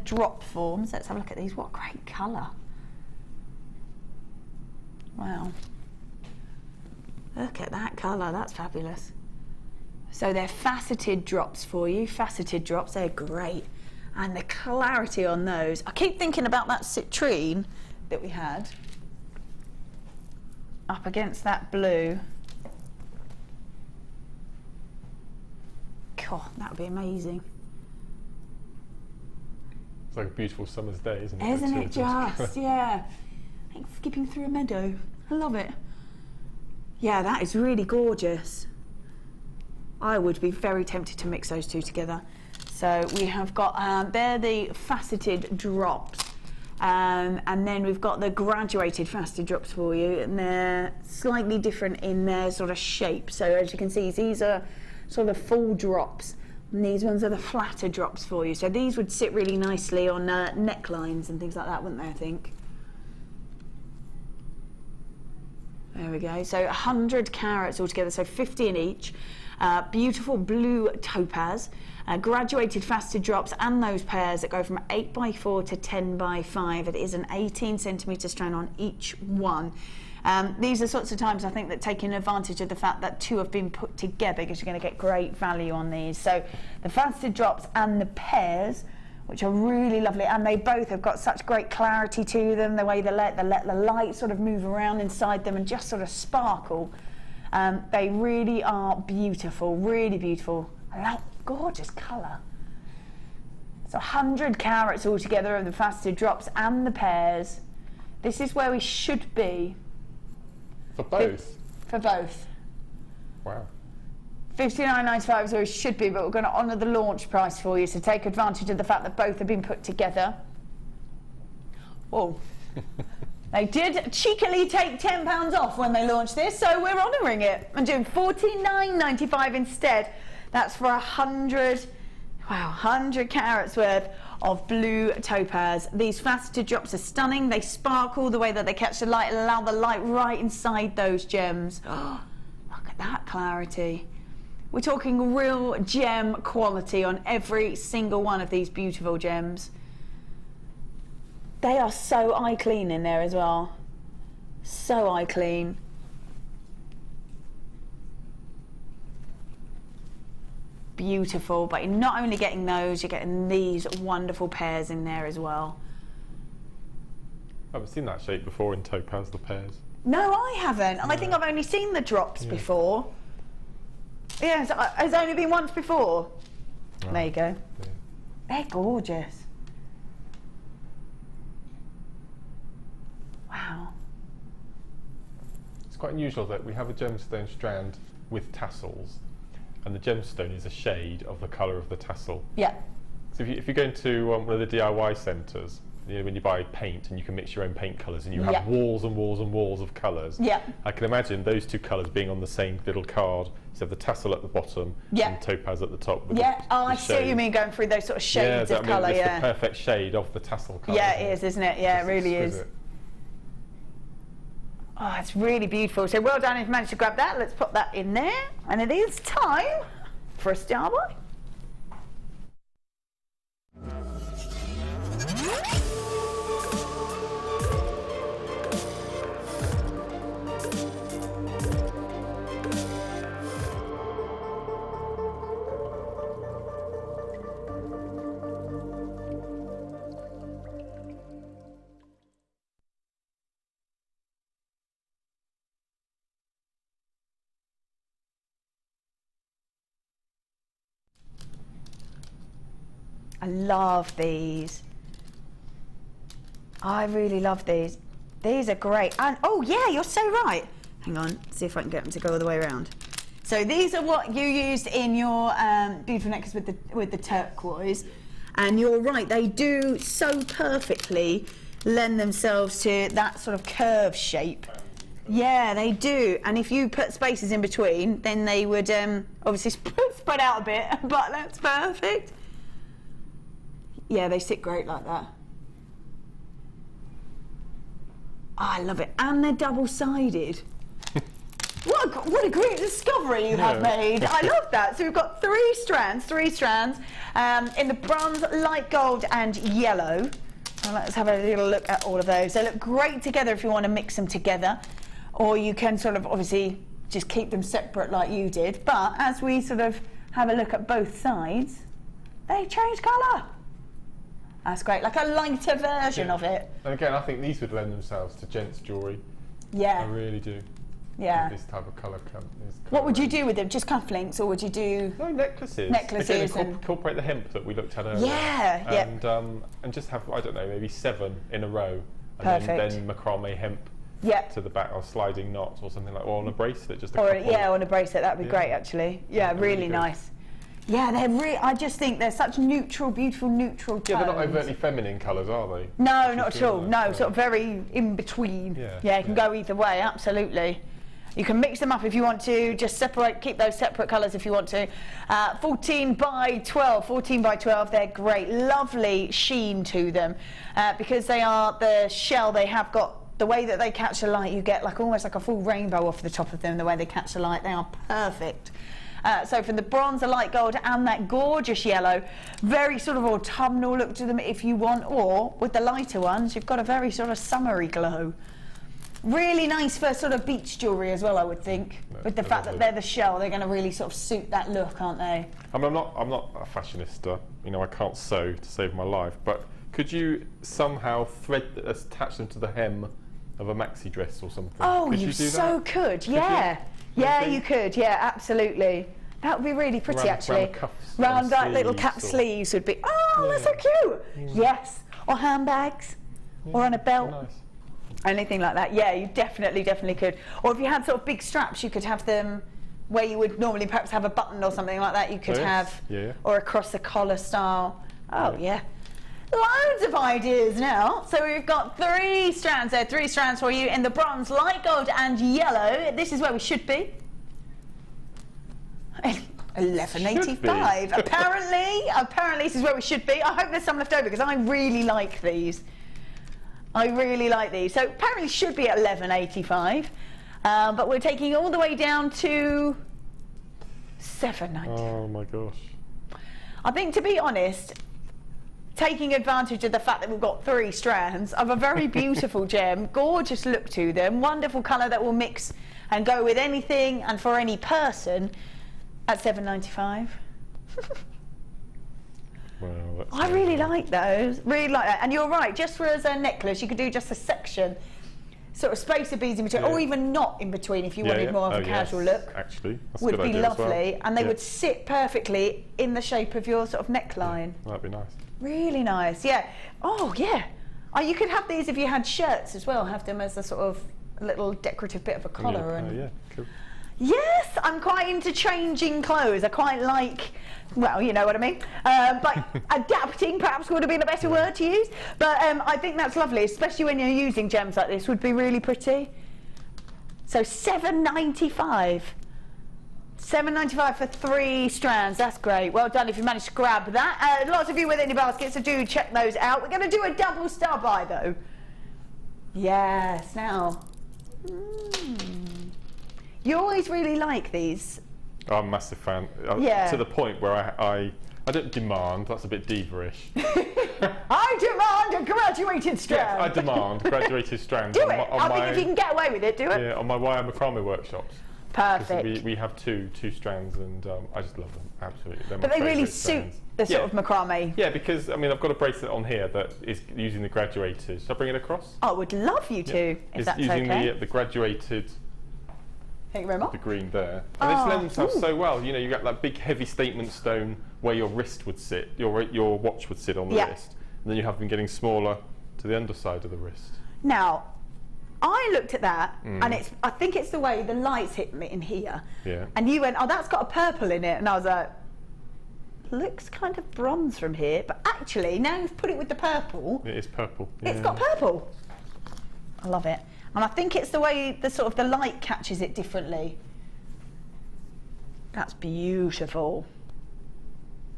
drop forms. Let's have a look at these. What great colour. Wow. Look at that colour, that's fabulous. So they're faceted drops for you, faceted drops, they're great. And the clarity on those. I keep thinking about that citrine that we had up against that blue. God, that would be amazing. It's like a beautiful summer's day, isn't it? Isn't it just? Yeah. Like skipping through a meadow. I love it. Yeah, that is really gorgeous. I would be very tempted to mix those two together. So we have got, they're the faceted drops. And then we've got the graduated faceted drops for you, and they're slightly different in their sort of shape. So as you can see, these are sort of full drops, and these ones are the flatter drops for you. So these would sit really nicely on necklines and things like that, wouldn't they, I think? There we go. So 100 carats altogether, so 50 in each. Beautiful blue topaz, graduated faceted drops, and those pairs that go from 8x4 to 10x5. It is an 18cm strand on each one. These are sorts of times I think that taking advantage of the fact that two have been put together, because you're going to get great value on these. So the faceted drops and the pairs, which are really lovely, and they both have got such great clarity to them, the way they let the light sort of move around inside them and just sort of sparkle. They really are beautiful, really beautiful. I love gorgeous colour. So 100 carats altogether of the faceted drops and the pairs. This is where we should be. For both? For both. Wow. $59.95 is where it should be, but we're going to honour the launch price for you, so take advantage of the fact that both have been put together. Whoa. They did cheekily take £10 off when they launched this, so we're honouring it and doing $49.95 instead. That's for 100 carats worth of blue topaz. These faceted drops are stunning. They sparkle the way that they catch the light and allow the light right inside those gems. Oh, look at that clarity. We're talking real gem quality on every single one of these beautiful gems. They are so eye clean in there as well. So eye clean. Beautiful, but you're not only getting those, you're getting these wonderful pairs in there as well. I haven't seen that shape before in topaz, the pairs. No, I haven't. I think I've only seen the drops before. Yeah, it's only been once before. Oh, there you go. Yeah. They're gorgeous. Wow. It's quite unusual that we have a gemstone strand with tassels, and the gemstone is a shade of the colour of the tassel. Yeah. So if you go into one of the DIY centres, you know, when you buy paint and you can mix your own paint colours and you have walls and walls and walls of colours, I can imagine those two colours being on the same little card. So the tassel at the bottom and topaz at the top. With I see what you mean, going through those sort of shades of colour. It's the perfect shade of the tassel colour. Yeah, it is, isn't it? Yeah, it really is. Oh, it's really beautiful. So well done if you managed to grab that. Let's put that in there. And it is time for a star boy. I love these. I really love these. These are great. And oh yeah, you're so right. Hang on, see if I can get them to go all the way around. So these are what you used in your beautiful necklace with the turquoise. And you're right, they do so perfectly lend themselves to that sort of curve shape. Yeah, they do. And if you put spaces in between, then they would obviously spread out a bit, but that's perfect. Yeah, they sit great like that. Oh, I love it. And they're double-sided. What a great discovery you have made. I love that. So we've got three strands in the bronze, light gold and yellow. So let's have a little look at all of those. They look great together if you want to mix them together, or you can sort of obviously just keep them separate like you did. But as we sort of have a look at both sides, they change colour. That's great, like a lighter version of it. And again, I think these would lend themselves to gents' jewellery. Yeah. I really do. Yeah. This type of colour. What would you do with them? Just cufflinks, or would you do? No, necklaces. Necklaces. Again, incorporate the hemp that we looked at earlier. Yeah. And just have, I don't know, maybe 7 in a row. And then macrame hemp to the back, or sliding knots, or something like, or on a bracelet, just a couple. On a bracelet, that'd be great actually. Yeah, really nice. Yeah, I just think they're such neutral, beautiful neutral tones. Yeah, they're not overtly feminine colours, are they? No, not at all. No, sort of very in between. Yeah, it can go either way, absolutely. You can mix them up if you want to, just keep those separate colours if you want to. 14 by 12, they're great. Lovely sheen to them. Because they are the shell, they have got, the way that they catch the light, you get like almost like a full rainbow off the top of them, the way they catch the light. They are perfect. So from the bronze, the light gold and that gorgeous yellow, very sort of autumnal look to them if you want, or with the lighter ones, you've got a very sort of summery glow. Really nice for sort of beach jewellery as well, I would think. With the fact that they're the shell, they're going to really sort of suit that look, aren't they? I mean, I'm not a fashionista, you know, I can't sew to save my life, but could you somehow attach them to the hem of a maxi dress or something? Oh, could you do so that? could, yeah. Yeah, you could, yeah, absolutely. That would be really pretty, actually. Round like little cap sleeves would be, that's so cute. Yes, or handbags, or on a belt. Nice. Anything like that. Yeah, you definitely could. Or if you had sort of big straps, you could have them where you would normally perhaps have a button or something like that, you could have, or across the collar style. Oh yeah. Loads of ideas now. So we've got 3 strands there, 3 strands for you in the bronze, light gold and yellow. This is where we should be. 11.85. Apparently this is where we should be. I hope there's some left over because I really like these. I really like these. So apparently should be at 11.85. But we're taking all the way down to 7.90. Oh my gosh. I think, to be honest, taking advantage of the fact that we've got 3 strands of a very beautiful gem, gorgeous look to them, wonderful colour that will mix and go with anything and for any person, at 7.95. Well, I really like those, really like that. And you're right, just for as a necklace, you could do just a section, sort of spacer beads in between, or even not in between if you wanted more of a casual look. Actually, that's would a good be idea lovely, as well. and they would sit perfectly in the shape of your sort of neckline. That'd be nice. Really nice, yeah. Oh yeah. Oh, you could have these if you had shirts as well. Have them as a sort of little decorative bit of a collar. And yeah, cool. yes, I'm quite into changing clothes. I quite like, well, you know what I mean. But adapting perhaps would have been a better word to use. But I think that's lovely, especially when you're using gems like this. Would be really pretty. So $7.95. $7.95 for 3 strands. That's great. Well done if you managed to grab that. Lots of you with any baskets, so do check those out. We're going to do a double star buy though. Yes, now. You always really like these. I'm a massive fan. To the point where I don't demand, that's a bit diva-ish. I demand a graduated strand. Yes, I demand graduated strands. Do it. I think if you can get away with it, do it. Yeah, on my wire macrame workshops. Perfect. We have two strands, and I just love them, absolutely. They're my but they really strands. suit the sort of macrame. Yeah, because I mean I've got a bracelet on here that is using the graduated. Shall I bring it across? I would love you to, if that's using okay. the graduated. Thank you very much. The green there. And this lends itself so well. You know, you got that big heavy statement stone where your wrist would sit, your watch would sit on the wrist, and then you have them getting smaller to the underside of the wrist. Now, I looked at that, and I think it's the way the lights hit me in here. Yeah. And you went, oh, that's got a purple in it, and I was like, looks kind of bronze from here, but actually, now you've put it with the purple. It is purple. It's got purple. I love it. And I think it's the way the light catches it differently. That's beautiful.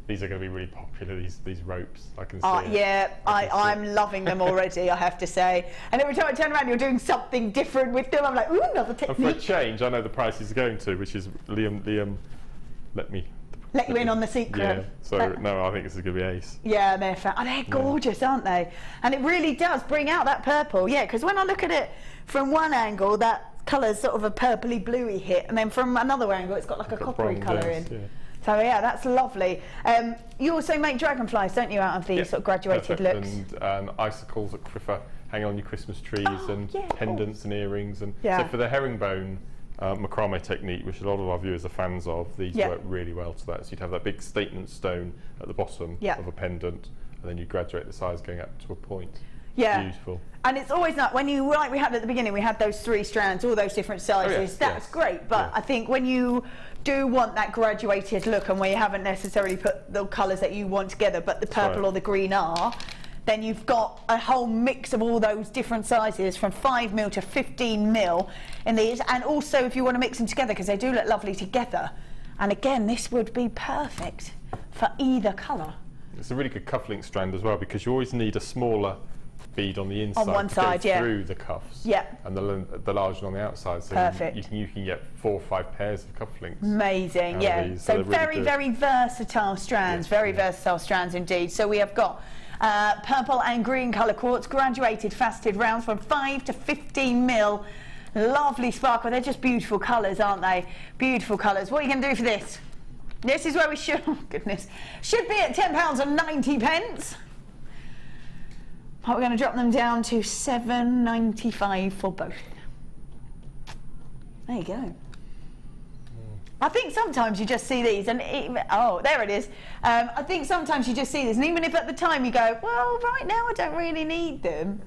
These are going to be really popular, these ropes. I can see it. Yeah, I'm loving them already, I have to say. And every time I turn around, you're doing something different with them. I'm like, ooh, another technique. And for a change, I know the prices are going to, which is Liam, let you in on the secret. Yeah, so no, I think this is going to be ace. Yeah, they're gorgeous, aren't they? And it really does bring out that purple, yeah, because when I look at it from one angle, that colour's sort of a purpley bluey hit, and then from another angle, it's got like a coppery colour in. Yeah. So yeah, that's lovely. You also make dragonflies, don't you, out of these sort of graduated looks? And icicles for hanging on your Christmas trees, and pendants and earrings. And so for the herringbone macrame technique, which a lot of our viewers are fans of, these work really well to that. So you'd have that big statement stone at the bottom of a pendant, and then you graduate the size going up to a point. Yeah. Beautiful. And it's always not, when you, like we had at the beginning, we had those 3 strands, all those different sizes. That's great, but I think when you do want that graduated look, and where you haven't necessarily put the colours that you want together, but the purple or the green are, then you've got a whole mix of all those different sizes from 5mm to 15mm in these. And also if you want to mix them together, because they do look lovely together. And again, this would be perfect for either colour. It's a really good cufflink strand as well, because you always need a smaller bead on the inside on one side, through the cuffs, and the large one on the outside. So perfect. You can get 4 or 5 pairs of cufflinks. Amazing, yeah. So very, very versatile strands, very versatile strands indeed. So we have got purple and green colour quartz, graduated faceted rounds from 5 to 15mm. Lovely sparkle. They're just beautiful colours, aren't they? Beautiful colours. What are you going to do for this? This is where we should, oh goodness, should be at £10.90. But we're going to drop them down to $7.95 for both. There you go. I think sometimes you just see these, and oh, there it is. I think sometimes you just see this, and even if at the time you go, well, right now I don't really need them,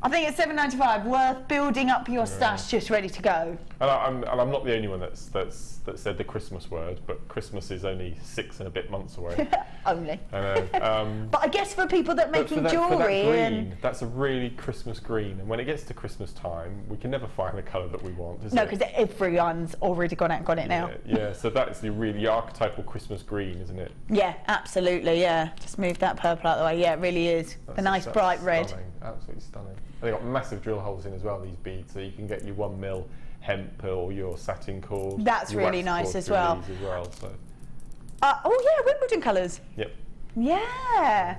I think it's $7.95, worth building up your stash just ready to go. And I'm not the only one that said the Christmas word, but Christmas is only 6 and a bit months away. Only. I know. But I guess for people that are making jewellery, for that green, that's a really Christmas green, and when it gets to Christmas time, we can never find the colour that we want, is it? No, because everyone's already gone out and got it now. Yeah, so that's the really archetypal Christmas green, isn't it? Yeah, absolutely, yeah. Just move that purple out of the way. Yeah, it really is. The nice bright red. Absolutely stunning. And they've got massive drill holes in as well, these beads, so you can get your 1 mil hemp or your satin cord. That's really nice as well. So. Oh yeah, Wimbledon colours. Yep. Yeah.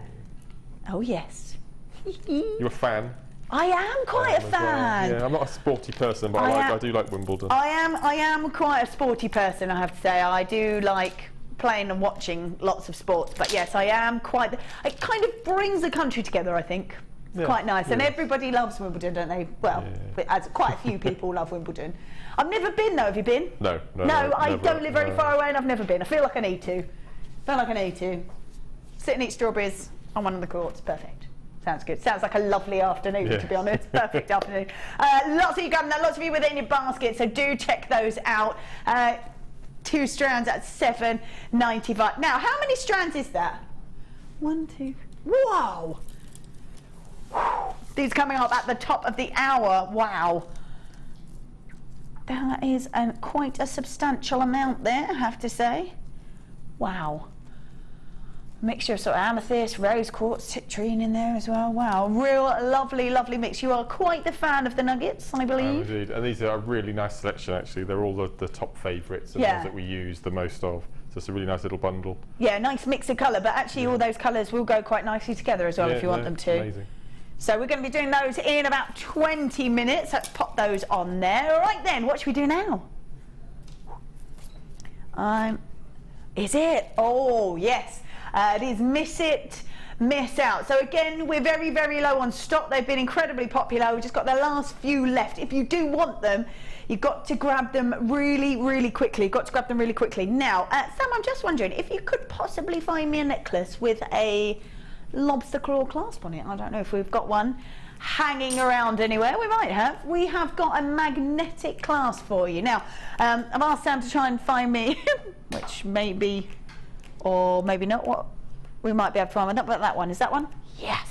Oh yes. You're a fan? I am quite a fan. Yeah, I'm not a sporty person, but I do like Wimbledon. I am quite a sporty person, I have to say. I do like playing and watching lots of sports, but yes, I am quite. It kind of brings the country together, I think. It's quite nice, and everybody loves Wimbledon, don't they? Well, as quite a few people love Wimbledon. I've never been though. Have you been? No, I don't live very far away, and I've never been. I feel like I need to. Sit and eat strawberries on one of the courts. Perfect. Sounds good. Sounds like a lovely afternoon, to be honest. Perfect afternoon. Lots of you grabbing that. Lots of you within your basket. So do check those out. 2 strands at $7.95. Now, how many strands is that? 1, 2. Wow. These coming up at the top of the hour. Wow. That is quite a substantial amount there, I have to say. Wow. Mixture of sort of amethyst, rose quartz, citrine in there as well. Wow, real lovely, lovely mix. You are quite the fan of the nuggets, I believe. Indeed, and these are a really nice selection actually. They're all the top favourites, the ones that we use the most of. So it's a really nice little bundle. Yeah, nice mix of colour, but actually all those colours will go quite nicely together as well if you want them to. Amazing. So we're going to be doing those in about 20 minutes. Let's pop those on there. All right then, what should we do now? Is it? Oh, yes. It is Miss It, Miss Out. So again, we're very, very low on stock. They've been incredibly popular. We've just got the last few left. If you do want them, you've got to grab them really, really quickly. You've got to grab them really quickly. Now, Sam, I'm just wondering if you could possibly find me a necklace with a lobster claw clasp on it. I don't know if we've got one hanging around anywhere. We might have. We have got a magnetic clasp for you. Now, I've asked Sam to try and find me, which maybe, or maybe not, what we might be able to find. Not about that one. Is that one? Yes.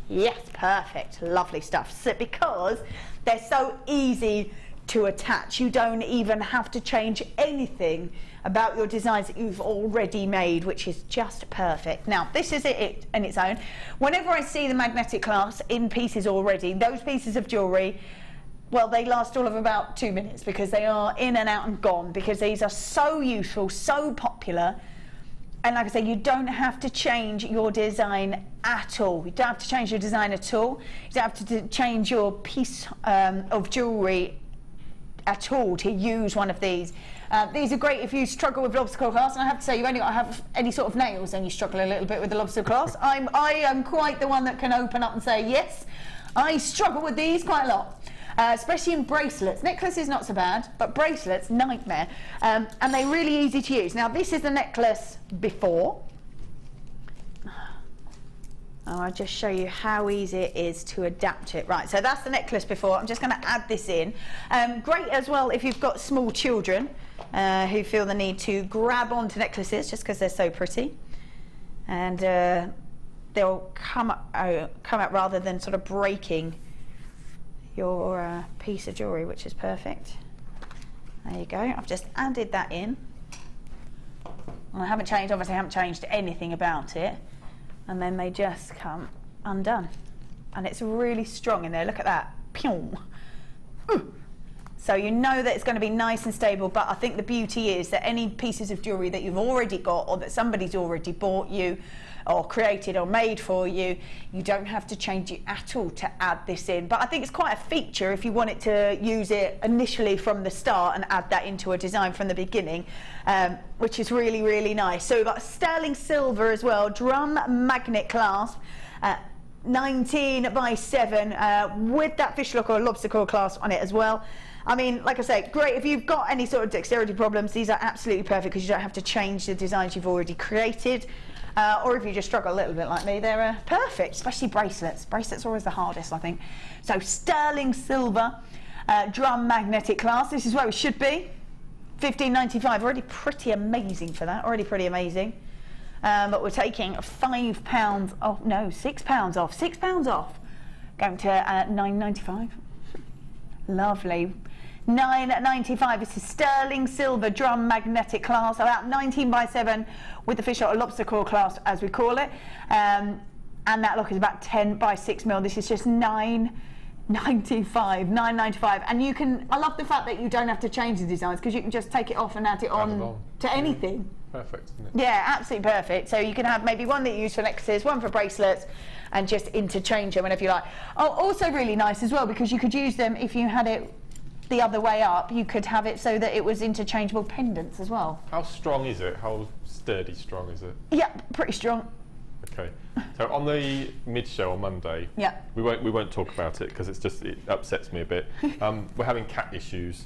Yes, perfect. Lovely stuff. So, because they're so easy to attach, you don't even have to change anything about your designs that you've already made, which is just perfect. Now, this is it in its own. Whenever I see the magnetic clasp in pieces already, those pieces of jewellery, well, they last all of about 2 minutes because they are in and out and gone, because these are so useful, so popular. And like I say, you don't have to change your design at all. You don't have to change your design at all. You don't have to change your piece of jewellery at all to use one of these. These are great if you struggle with lobster claw clasp, and I have to say, you've only got to have any sort of nails and you struggle a little bit with the lobster clasp. I am quite the one that can open up and say, yes, I struggle with these quite a lot. Especially in bracelets. Necklaces not so bad, but bracelets, nightmare. And they're really easy to use. Now, this is the necklace before. I'll just show you how easy it is to adapt it. Right, so that's the necklace before. I'm just going to add this in. Great as well if you've got small children who feel the need to grab onto necklaces just because they're so pretty. And they'll come out rather than sort of breaking your piece of jewellery, which is perfect. There you go. I've just added that in. And I haven't changed, obviously I haven't changed anything about it. And then they just come undone. And it's really strong in there. Look at that. Pew. So you know that it's going to be nice and stable, but I think the beauty is that any pieces of jewellery that you've already got or that somebody's already bought you or created or made for you, you don't have to change it at all to add this in. But I think it's quite a feature if you wanted to use it initially from the start and add that into a design from the beginning, which is really, really nice. So we've got sterling silver as well, drum magnet clasp, 19 by 7 with that fish look or lobster claw clasp on it as well. I mean, like I say, great if you've got any sort of dexterity problems. These are absolutely perfect because you don't have to change the designs you've already created. or if you just struggle a little bit like me, they're perfect, especially bracelets. Bracelets are always the hardest, I think. So sterling silver, drum magnetic clasp. This is where we should be. $15.95, already pretty amazing for that, already pretty amazing. But we're taking £5 off, no, £6 off, £6 off. Going to $9.95. Lovely. $9.95. This is sterling silver drum magnetic clasp, about 19x7 with the fish or lobster claw clasp, as we call it. And that look is about 10x6mm. This is just $9.95. And you can, I love the fact that you don't have to change the designs, because you can just take it off and add it on to anything. Perfect, isn't it? Yeah, absolutely perfect. So you can have maybe one that you use for necklaces, one for bracelets, and just interchange them whenever you like. Oh, also really nice as well, because you could use them if you had it the other way up. You could have it so that it was interchangeable pendants as well. How strong is it? How sturdy strong is it? Yeah, pretty strong. Okay. So on the mid-show on Monday, yeah, we won't talk about it because it upsets me a bit. We're having cat issues,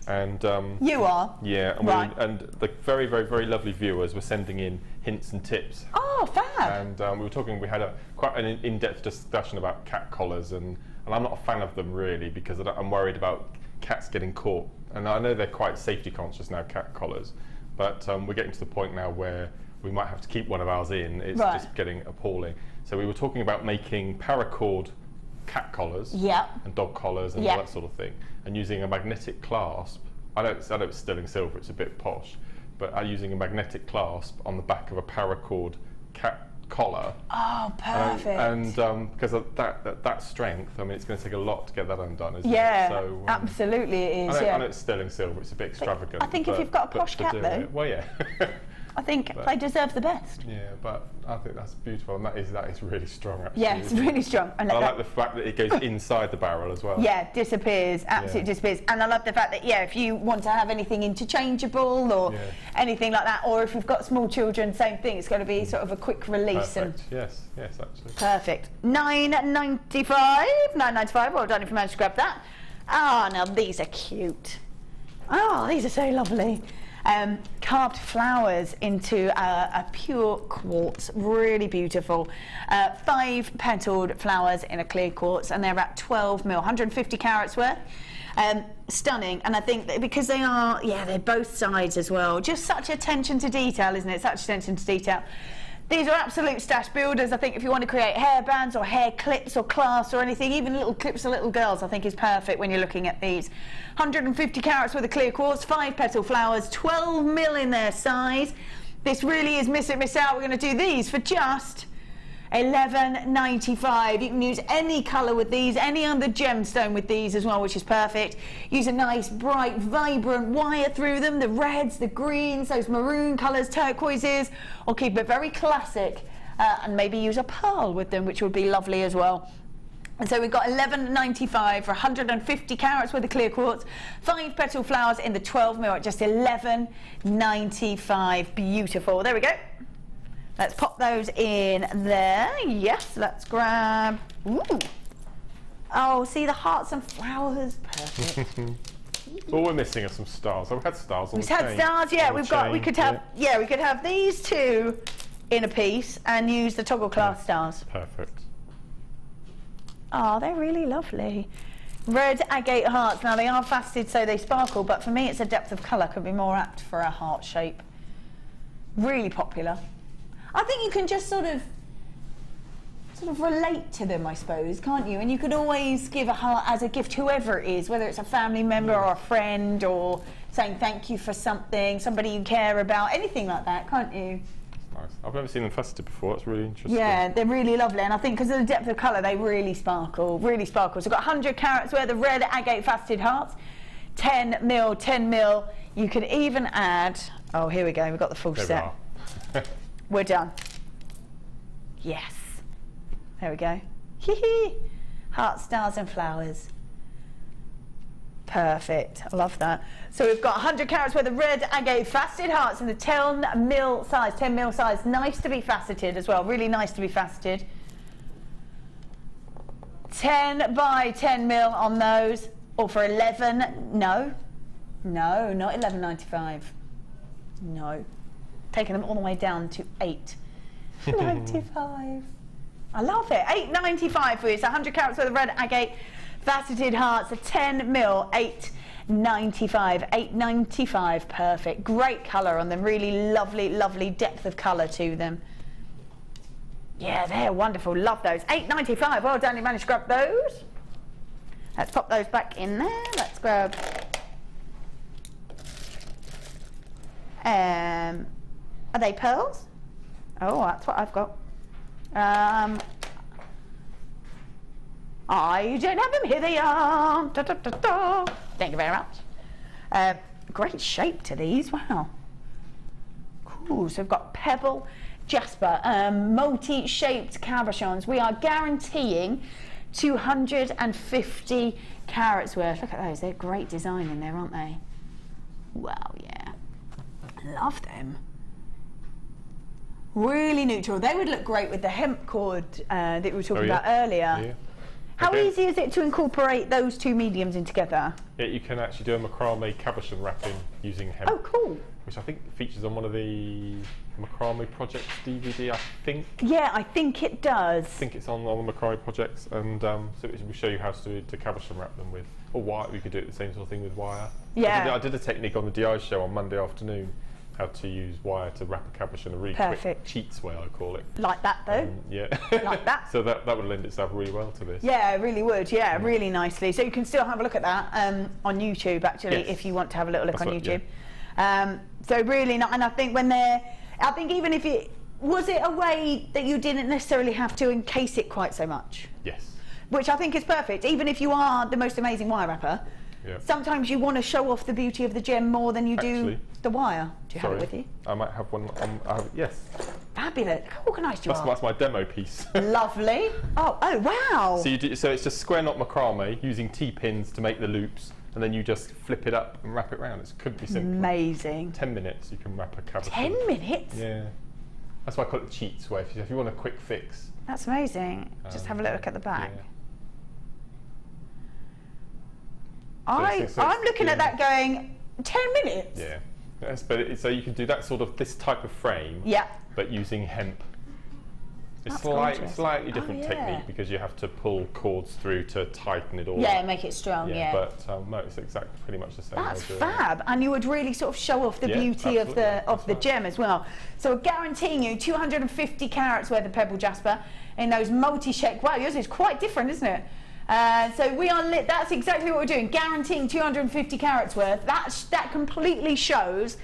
and you are. Yeah, and, right. and the very, very, very lovely viewers were sending in hints and tips. Oh, fab! And we were talking. We had quite an in-depth discussion about cat collars, and I'm not a fan of them really, because I'm worried about cats getting caught. And I know they're quite safety conscious now, cat collars, but we're getting to the point now where we might have to keep one of ours in. It's just getting appalling. So we were talking about making paracord cat collars and dog collars and all that sort of thing, and using a magnetic clasp. I know it's sterling silver, it's a bit posh, but using a magnetic clasp on the back of a paracord cat collar. Oh, perfect. And because of that strength, I mean, it's going to take a lot to get that undone, isn't it? So, absolutely it is. I know it's sterling silver, it's a bit extravagant. I think if you've got a posh cat though, well, yeah. I think they deserve the best. Yeah, but I think that's beautiful, and that is really strong, actually. Yeah, it's really strong. And I like the fact that it goes inside the barrel as well. Yeah, disappears, absolutely disappears. And I love the fact that, if you want to have anything interchangeable or anything like that, or if you've got small children, same thing, it's going to be sort of a quick release. Perfect. Yes, actually. Perfect. $9.95, well done if you managed to grab that. Ah, now these are cute. Oh, these are so lovely. Carved flowers into a pure quartz, really beautiful. 5-petaled flowers in a clear quartz, and they're about 12mm, 150 carats worth. Stunning, and I think that because they are, they're both sides as well. Just such attention to detail, isn't it? Such attention to detail. These are absolute stash builders. I think if you want to create hairbands or hair clips or clasps or anything, even little clips for little girls, I think is perfect when you're looking at these. 150 carats worth of clear quartz, 5-petal flowers, 12mm in their size. This really is miss it, miss out. We're going to do these for just $11.95. You can use any colour with these, any other gemstone with these as well, which is perfect. Use a nice, bright, vibrant wire through them, the reds, the greens, those maroon colours, turquoises, or keep it very classic and maybe use a pearl with them, which would be lovely as well. And so we've got $11.95 for 150 carats worth of clear quartz, 5-petal flowers in the 12mm at just $11.95. Beautiful. There we go. Let's pop those in there. Yes, let's grab. Ooh. Oh, see the hearts and flowers. Perfect. All we're missing are some stars. We've had stars on the chain. We've had stars, yeah. We could have these two in a piece and use the toggle clasp stars. Perfect. Oh, they're really lovely. Red agate hearts. Now they are faceted, so they sparkle, but for me, it's a depth of colour could be more apt for a heart shape. Really popular. I think you can just sort of relate to them, I suppose, can't you? And you could always give a heart as a gift, whoever it is, whether it's a family member or a friend, or saying thank you for something, somebody you care about, anything like that, can't you? Nice. I've never sing them faceted before. It's really interesting. Yeah, they're really lovely, and I think because of the depth of colour, they really sparkle, really sparkle. So we've got 100 carats worth of red agate faceted hearts, 10mm, 10mm. You can even add. Oh, here we go. We've got the full set. We're done. Yes. There we go. Heart, stars and flowers. Perfect. I love that. So we've got 100 carats worth of red agate faceted hearts in the 10mm size. 10mm size. Nice to be faceted as well. Really nice to be faceted. 10 by 10mm on those. Or for 11. No, not $11.95. No. Taking them all the way down to $8. $95. I love it. $8.95 for you. It's 100 carats worth of red agate faceted hearts, a 10 mil, $8.95. $8.95. Perfect. Great colour on them. Really lovely, lovely depth of colour to them. Yeah, they're wonderful. Love those. $8.95. Well done. You managed to grab those. Let's pop those back in there. Let's grab. Are they pearls? Oh, that's what I've got. I don't have them. Here they are. Da, da, da, da. Thank you very much. Great shape to these. Wow. Cool. So we've got pebble, jasper, multi-shaped cabochons. We are guaranteeing 250 carats worth. Look at those. They're great design in there, aren't they? Wow, yeah. Love them. Really neutral. They would look great with the hemp cord that we were talking about earlier. Yeah. How easy is it to incorporate those two mediums in together? Yeah, you can actually do a macrame cabochon wrapping using hemp. Oh, cool. Which I think features on one of the macrame projects DVD, I think. Yeah, I think it does. I think it's on the macrame projects, and so it will show you how to cabochon wrap them with, or wire. We could do it the same sort of thing with wire. Yeah. I did a technique on the DI show on Monday afternoon, how to use wire to wrap a cabochon, a really quick cheats way, I call it. Like that though. Yeah. Like that. So that would lend itself really well to this. Yeah, it really would. Yeah, really nicely. So you can still have a look at that on YouTube actually, if you want to have a little look on YouTube. Yeah. So really nice, and I think I think even if it was it a way that you didn't necessarily have to encase it quite so much. Yes. Which I think is perfect. Even if you are the most amazing wire wrapper, sometimes you want to show off the beauty of the gem more than you do the wire. Do you have it with you? I might have one on, yes. Fabulous. How organised you are. That's my demo piece. Lovely. Oh, wow. So it's just square knot macrame using T-pins to make the loops, and then you just flip it up and wrap it round. It could be simple. Amazing. 10 minutes you can wrap a cabochon. 10 minutes? Yeah. That's why I call it the cheats way. If you want a quick fix. That's amazing. Just have a look at the back. Yeah. I'm looking at that going, 10 minutes? Yeah. Yes, but so you can do that sort of, this type of frame, but using hemp. It's slightly different technique because you have to pull cords through to tighten it all. Yeah, make it strong, But no, it's pretty much the same. That's fab, and you would really sort of show off the beauty of the gem as well. So we're guaranteeing you 250 carats worth of pebble jasper in those multi-shake. Wow, yours is quite different, isn't it? So we are that's exactly what we're doing, guaranteeing 250 carats worth. That completely shows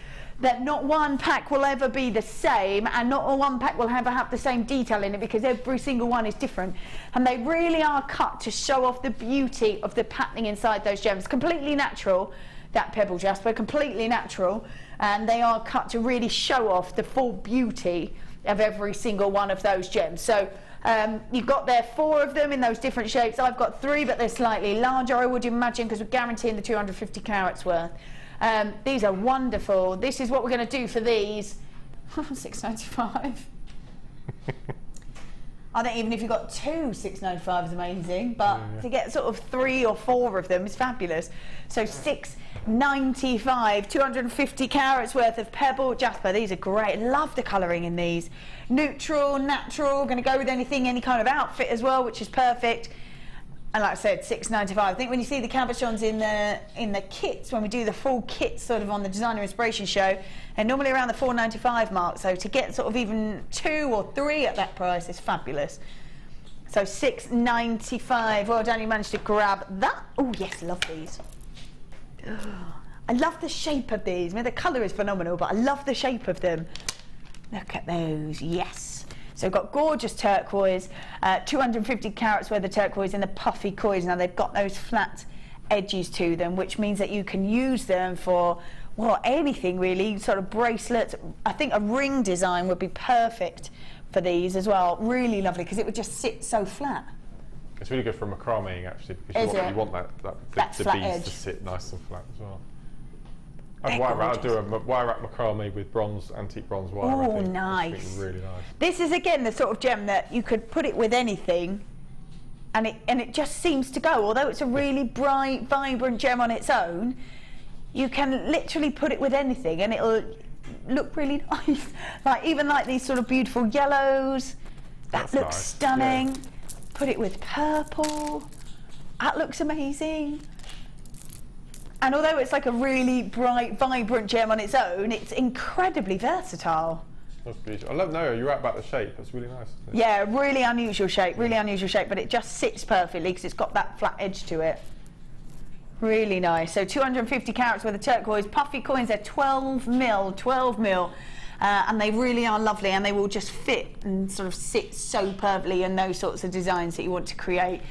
that not one pack will ever be the same, and not one pack will ever have the same detail in it, because every single one is different, and they really are cut to show off the beauty of the patterning inside those gems. Completely natural, that pebble jasper, completely natural, and they are cut to really show off the full beauty of every single one of those gems. So you've got there 4 of them in those different shapes. I've got 3, but they're slightly larger, I would imagine, because we're guaranteeing the 250 carats worth. These are wonderful. This is what we're going to do for these. $6.95. I think even if you've got 2, $6.95 is amazing, but to get sort of 3 or 4 of them is fabulous. So $6.95, 250 carats worth of pebble jasper. These are great. Love the colouring in these. Neutral, natural, going to go with anything, any kind of outfit as well, which is perfect. And like I said, $6.95. I think when you see the cabochons in the kits, when we do the full kits sort of on the Designer Inspiration Show, and normally around the $4.95 mark. So to get sort of even 2 or 3 at that price is fabulous. So $6.95. Well done, you managed to grab that. Oh yes, love these. I love the shape of these. I mean, the colour is phenomenal, but I love the shape of them. Look at those. Yes. So we've got gorgeous turquoise, 250 carats worth of turquoise in the puffy coins. Now they've got those flat edges to them, which means that you can use them for, well, anything really, sort of bracelets. I think a ring design would be perfect for these as well. Really lovely, because it would just sit so flat. It's really good for macrameing actually, because you want the beads edge to sit nice and flat as well. I'd do a wire wrap macrame with bronze, antique bronze wire. Oh, nice. Really nice. This is again the sort of gem that you could put it with anything, and it just seems to go. Although it's a really bright, vibrant gem on its own, you can literally put it with anything, and look really nice. Like even like these sort of beautiful yellows. That looks nice. stunning. Yeah. Put it with purple. That looks amazing. And although it's like a really bright, vibrant gem on its own, it's incredibly versatile. That's beautiful. I love, no, you're right about the shape. That's really nice, isn't it? Yeah, really unusual shape, but it just sits perfectly because it's got that flat edge to it. Really nice. So 250 carats worth of turquoise. Puffy coins, they're 12 mil. And they really are lovely, and they will just fit and sort of sit so perfectly in those sorts of designs that you want to create.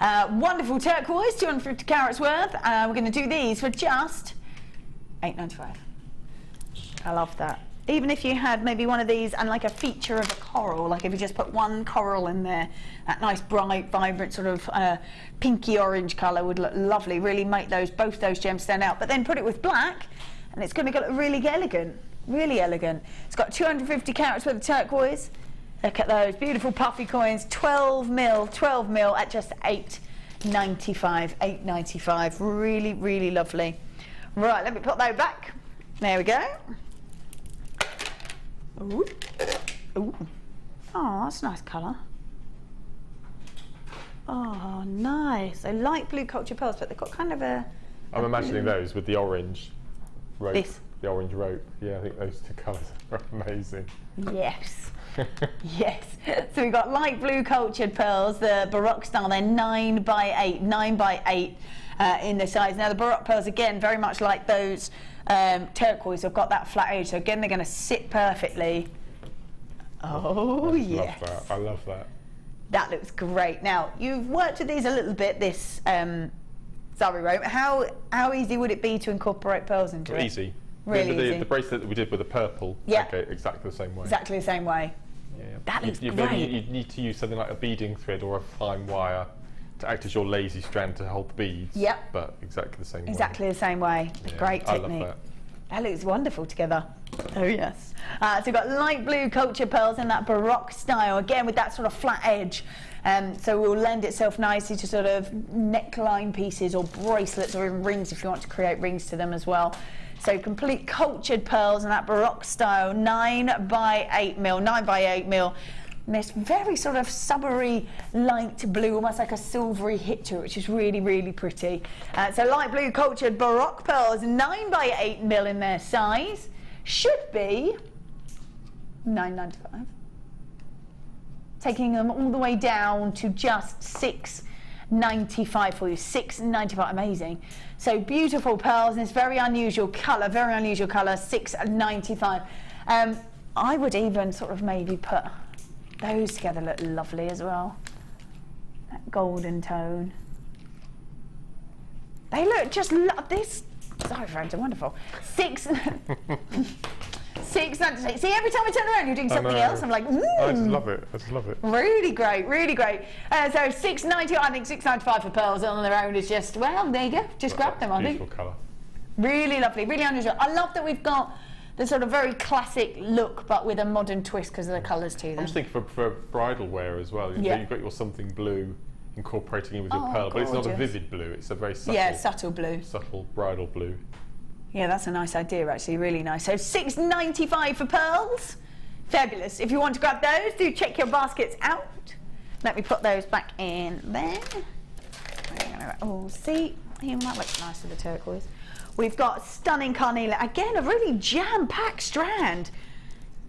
Wonderful turquoise, 250 carats worth. We're going to do these for just $8.95. I love that. Even if you had maybe one of these and like a feature of a coral, like if you just put one coral in there, that nice bright, vibrant sort of pinky orange colour would look lovely. Really make both those gems stand out. But then put it with black, and it's going to look really elegant. Really elegant. It's got 250 carats worth of turquoise. Look at those beautiful puffy coins, 12 mil at just $8.95. $8.95. Really, really lovely. Right, let me put those back. There we go. Ooh. Ooh. Oh, that's a nice colour. Oh, nice. So light blue culture pearls, but they've got kind of a... I'm imagining those with the orange rope. This. The orange rope. Yeah, I think those two colours are amazing. Yes. Yes. So we've got light blue cultured pearls, the Baroque style. They're 9 by 8, 9 by 8 in the size. Now the Baroque pearls, again, very much like those turquoise, have got that flat edge. So again, they're going to sit perfectly. Oh, yes. I love that. I love that. That looks great. Now, you've worked with these a little bit, this Zari rope. How easy would it be to incorporate pearls into it? Easy. Really Remember easy. the bracelet that we did with the purple? Yeah. Okay, exactly the same way. Exactly the same way. Yeah. That looks Maybe great. you need to use something like a beading thread or a fine wire to act as your lazy strand to hold the beads. Yep. But exactly the same way. Exactly the same way. Yeah, Great I technique. love that. That looks wonderful together. Oh yes. So we've got light blue culture pearls in that Baroque style, again with that sort of flat edge. So it will lend itself nicely to sort of neckline pieces or bracelets or even rings if you want to create rings to them as well. So complete cultured pearls in that Baroque style, 9 by 8 mil, 9 by 8 mil. And this very sort of summery light blue, almost like a silvery hit to it, which is really, really pretty. So light blue cultured Baroque pearls, 9 by 8 mil in their size. Should be $9.95. Taking them all the way down to just $6.95 for you. $6.95, amazing. So beautiful pearls in this very unusual colour, $6.95. I would even sort of maybe put those together, look lovely as well. That golden tone. They look just this. Sorry, friends, are wonderful. $6.96. See, every time I turn around, you're doing something else. I'm like, I just love it. I just love it. Really great, really great. So $6.90, I think $6.95 for pearls on their own is just, well, there you go. Just grab them, I think. Beautiful colour. Really lovely, really unusual. I love that we've got the sort of very classic look, but with a modern twist because of the colours to them. I'm just thinking for bridal wear as well. Yeah. You've got your something blue incorporating in with your pearl, but it's not a gorgeous. vivid blue. It's a very subtle, subtle blue. subtle bridal blue. Yeah, that's a nice idea, actually, really nice. So $6.95 for pearls. Fabulous. If you want to grab those, do check your baskets out. Let me put those back in there. Oh, see, even that looks nice with the turquoise. We've got stunning carnelian. Again, a really jam-packed strand.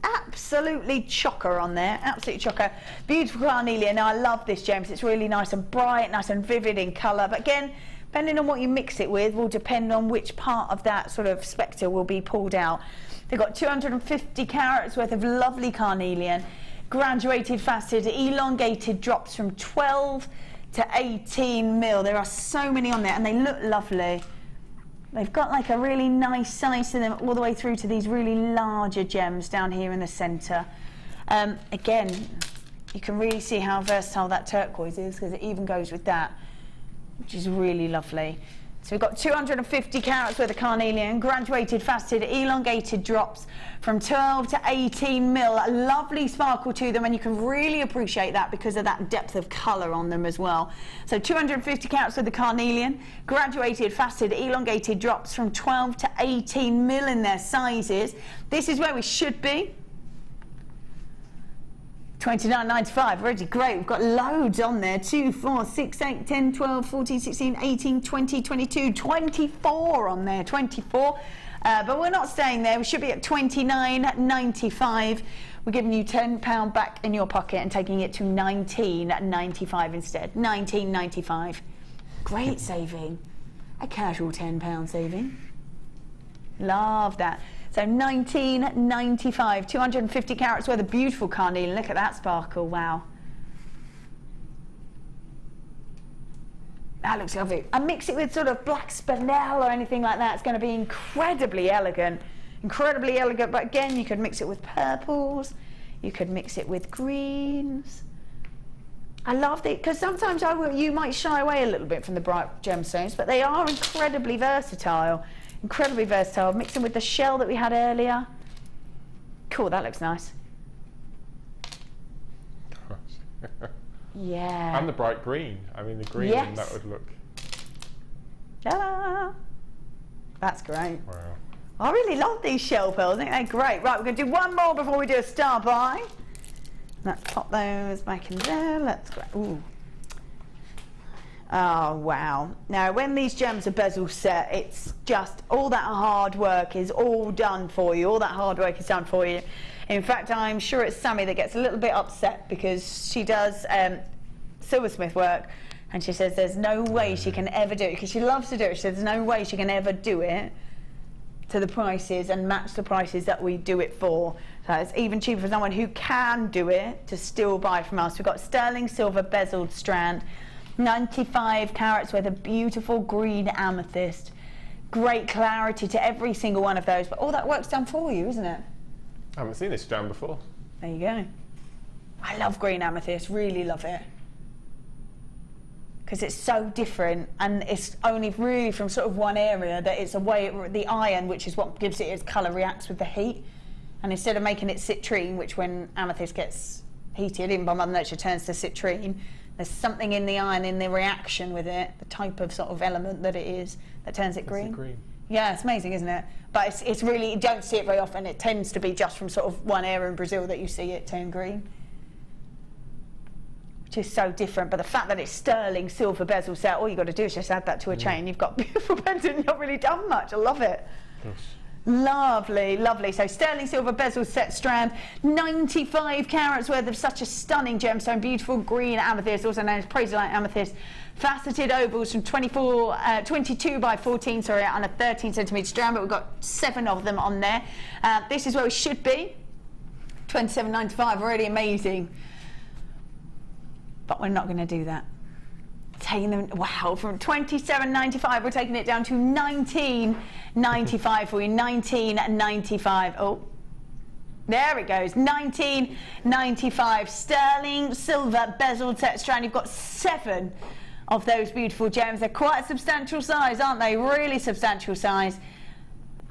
Absolutely chocker on there, absolutely chocker. Beautiful carnelian. Now, I love this gem. It's really nice and bright, nice and vivid in colour. But again, depending on what you mix it with will depend on which part of that sort of spectre will be pulled out. They've got 250 carats worth of lovely carnelian, graduated faceted, elongated drops from 12 to 18 mil. There are so many on there and they look lovely. They've got like a really nice size to them all the way through to these really larger gems down here in the centre. Again, you can really see how versatile that turquoise is because it even goes with that, which is really lovely. So we've got 250 carats worth of carnelian, graduated, faceted, elongated drops from 12 to 18 mil. A lovely sparkle to them, and you can really appreciate that because of that depth of colour on them as well. So 250 carats worth of carnelian, graduated, faceted, elongated drops from 12 to 18 mil in their sizes. This is where we should be. $29.95 already, great. We've got loads on there. 2, 4, 6, 8, 10, 12, 14, 16, 18, 20, 22, 24 on there, 24. But we're not staying there. We should be at $29.95. We're giving you £10 back in your pocket and taking it to $19.95 instead. $19.95. Great saving. A casual £10 saving. Love that. So $19.95, 250 carats worth of beautiful carnelian. Look at that sparkle, wow. That looks lovely. And mix it with sort of black spinel or anything like that. It's going to be incredibly elegant. Incredibly elegant, but again, you could mix it with purples. You could mix it with greens. I love it, because sometimes you might shy away a little bit from the bright gemstones, but they are incredibly versatile. Incredibly versatile. Mix them with the shell that we had earlier. Cool, that looks nice. Yeah. And the bright green. I mean, the green, yes. that would look. Ta-da! That's great. Wow. I really love these shell pearls. I think they're great. Right, we're going to do one more before we do a star buy. Let's pop those back in there. Let's go. Ooh. Oh, wow. Now, when these gems are bezel set, it's just all that hard work is all done for you. All that hard work is done for you. In fact, I'm sure it's Sammy that gets a little bit upset because she does silversmith work, and she says there's no way she can ever do it, because she loves to do it. She says there's no way she can ever do it to the prices and match the prices that we do it for. So it's even cheaper for someone who can do it to still buy from us. We've got sterling silver bezeled strand, 95 carats worth of beautiful green amethyst. Great clarity to every single one of those, but all that work's done for you, isn't it? I haven't seen this strand before. There you go. I love green amethyst, really love it, because it's so different, and it's only really from sort of one area that it's a way the iron, which is what gives it its colour, reacts with the heat, and instead of making it citrine, which when amethyst gets heated in by Mother Nature turns to citrine, there's something in the iron, in the reaction with it, the type of sort of element that it is, that turns it green. Green. Yeah, it's amazing, isn't it? But it's really, you don't see it very often. It tends to be just from sort of one area in Brazil that you see it turn green, which is so different. But the fact that it's sterling silver bezel set, all you've got to do is just add that to a chain. You've got a beautiful pendant. You've not really done much. I love it. Yes. Lovely, lovely. So sterling silver bezel set strand, 95 carats worth of such a stunning gemstone, beautiful green amethyst, also known as Praserite amethyst. Faceted ovals from 22 by 14, sorry, on a 13 centimetre strand, but we've got 7 of them on there. This is where we should be. $27.95, already amazing. But we're not going to do that. Taking them, wow, from $27.95, we're taking it down to $19.95 for you. $19.95. Oh, there it goes. $19.95. Sterling silver bezeled set strand. You've got 7 of those beautiful gems. They're quite a substantial size, aren't they? Really substantial size.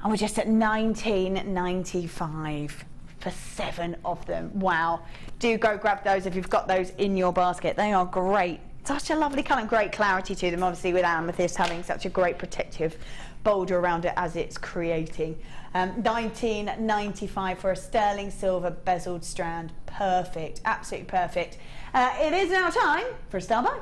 And we're just at $19.95 for 7 of them. Wow. Do go grab those if you've got those in your basket. They are great. Such a lovely colour and great clarity to them, obviously with amethyst having such a great protective boulder around it as it's creating. $19.95 for a sterling silver bezeled strand. Perfect, absolutely perfect. It is now time for a star buy.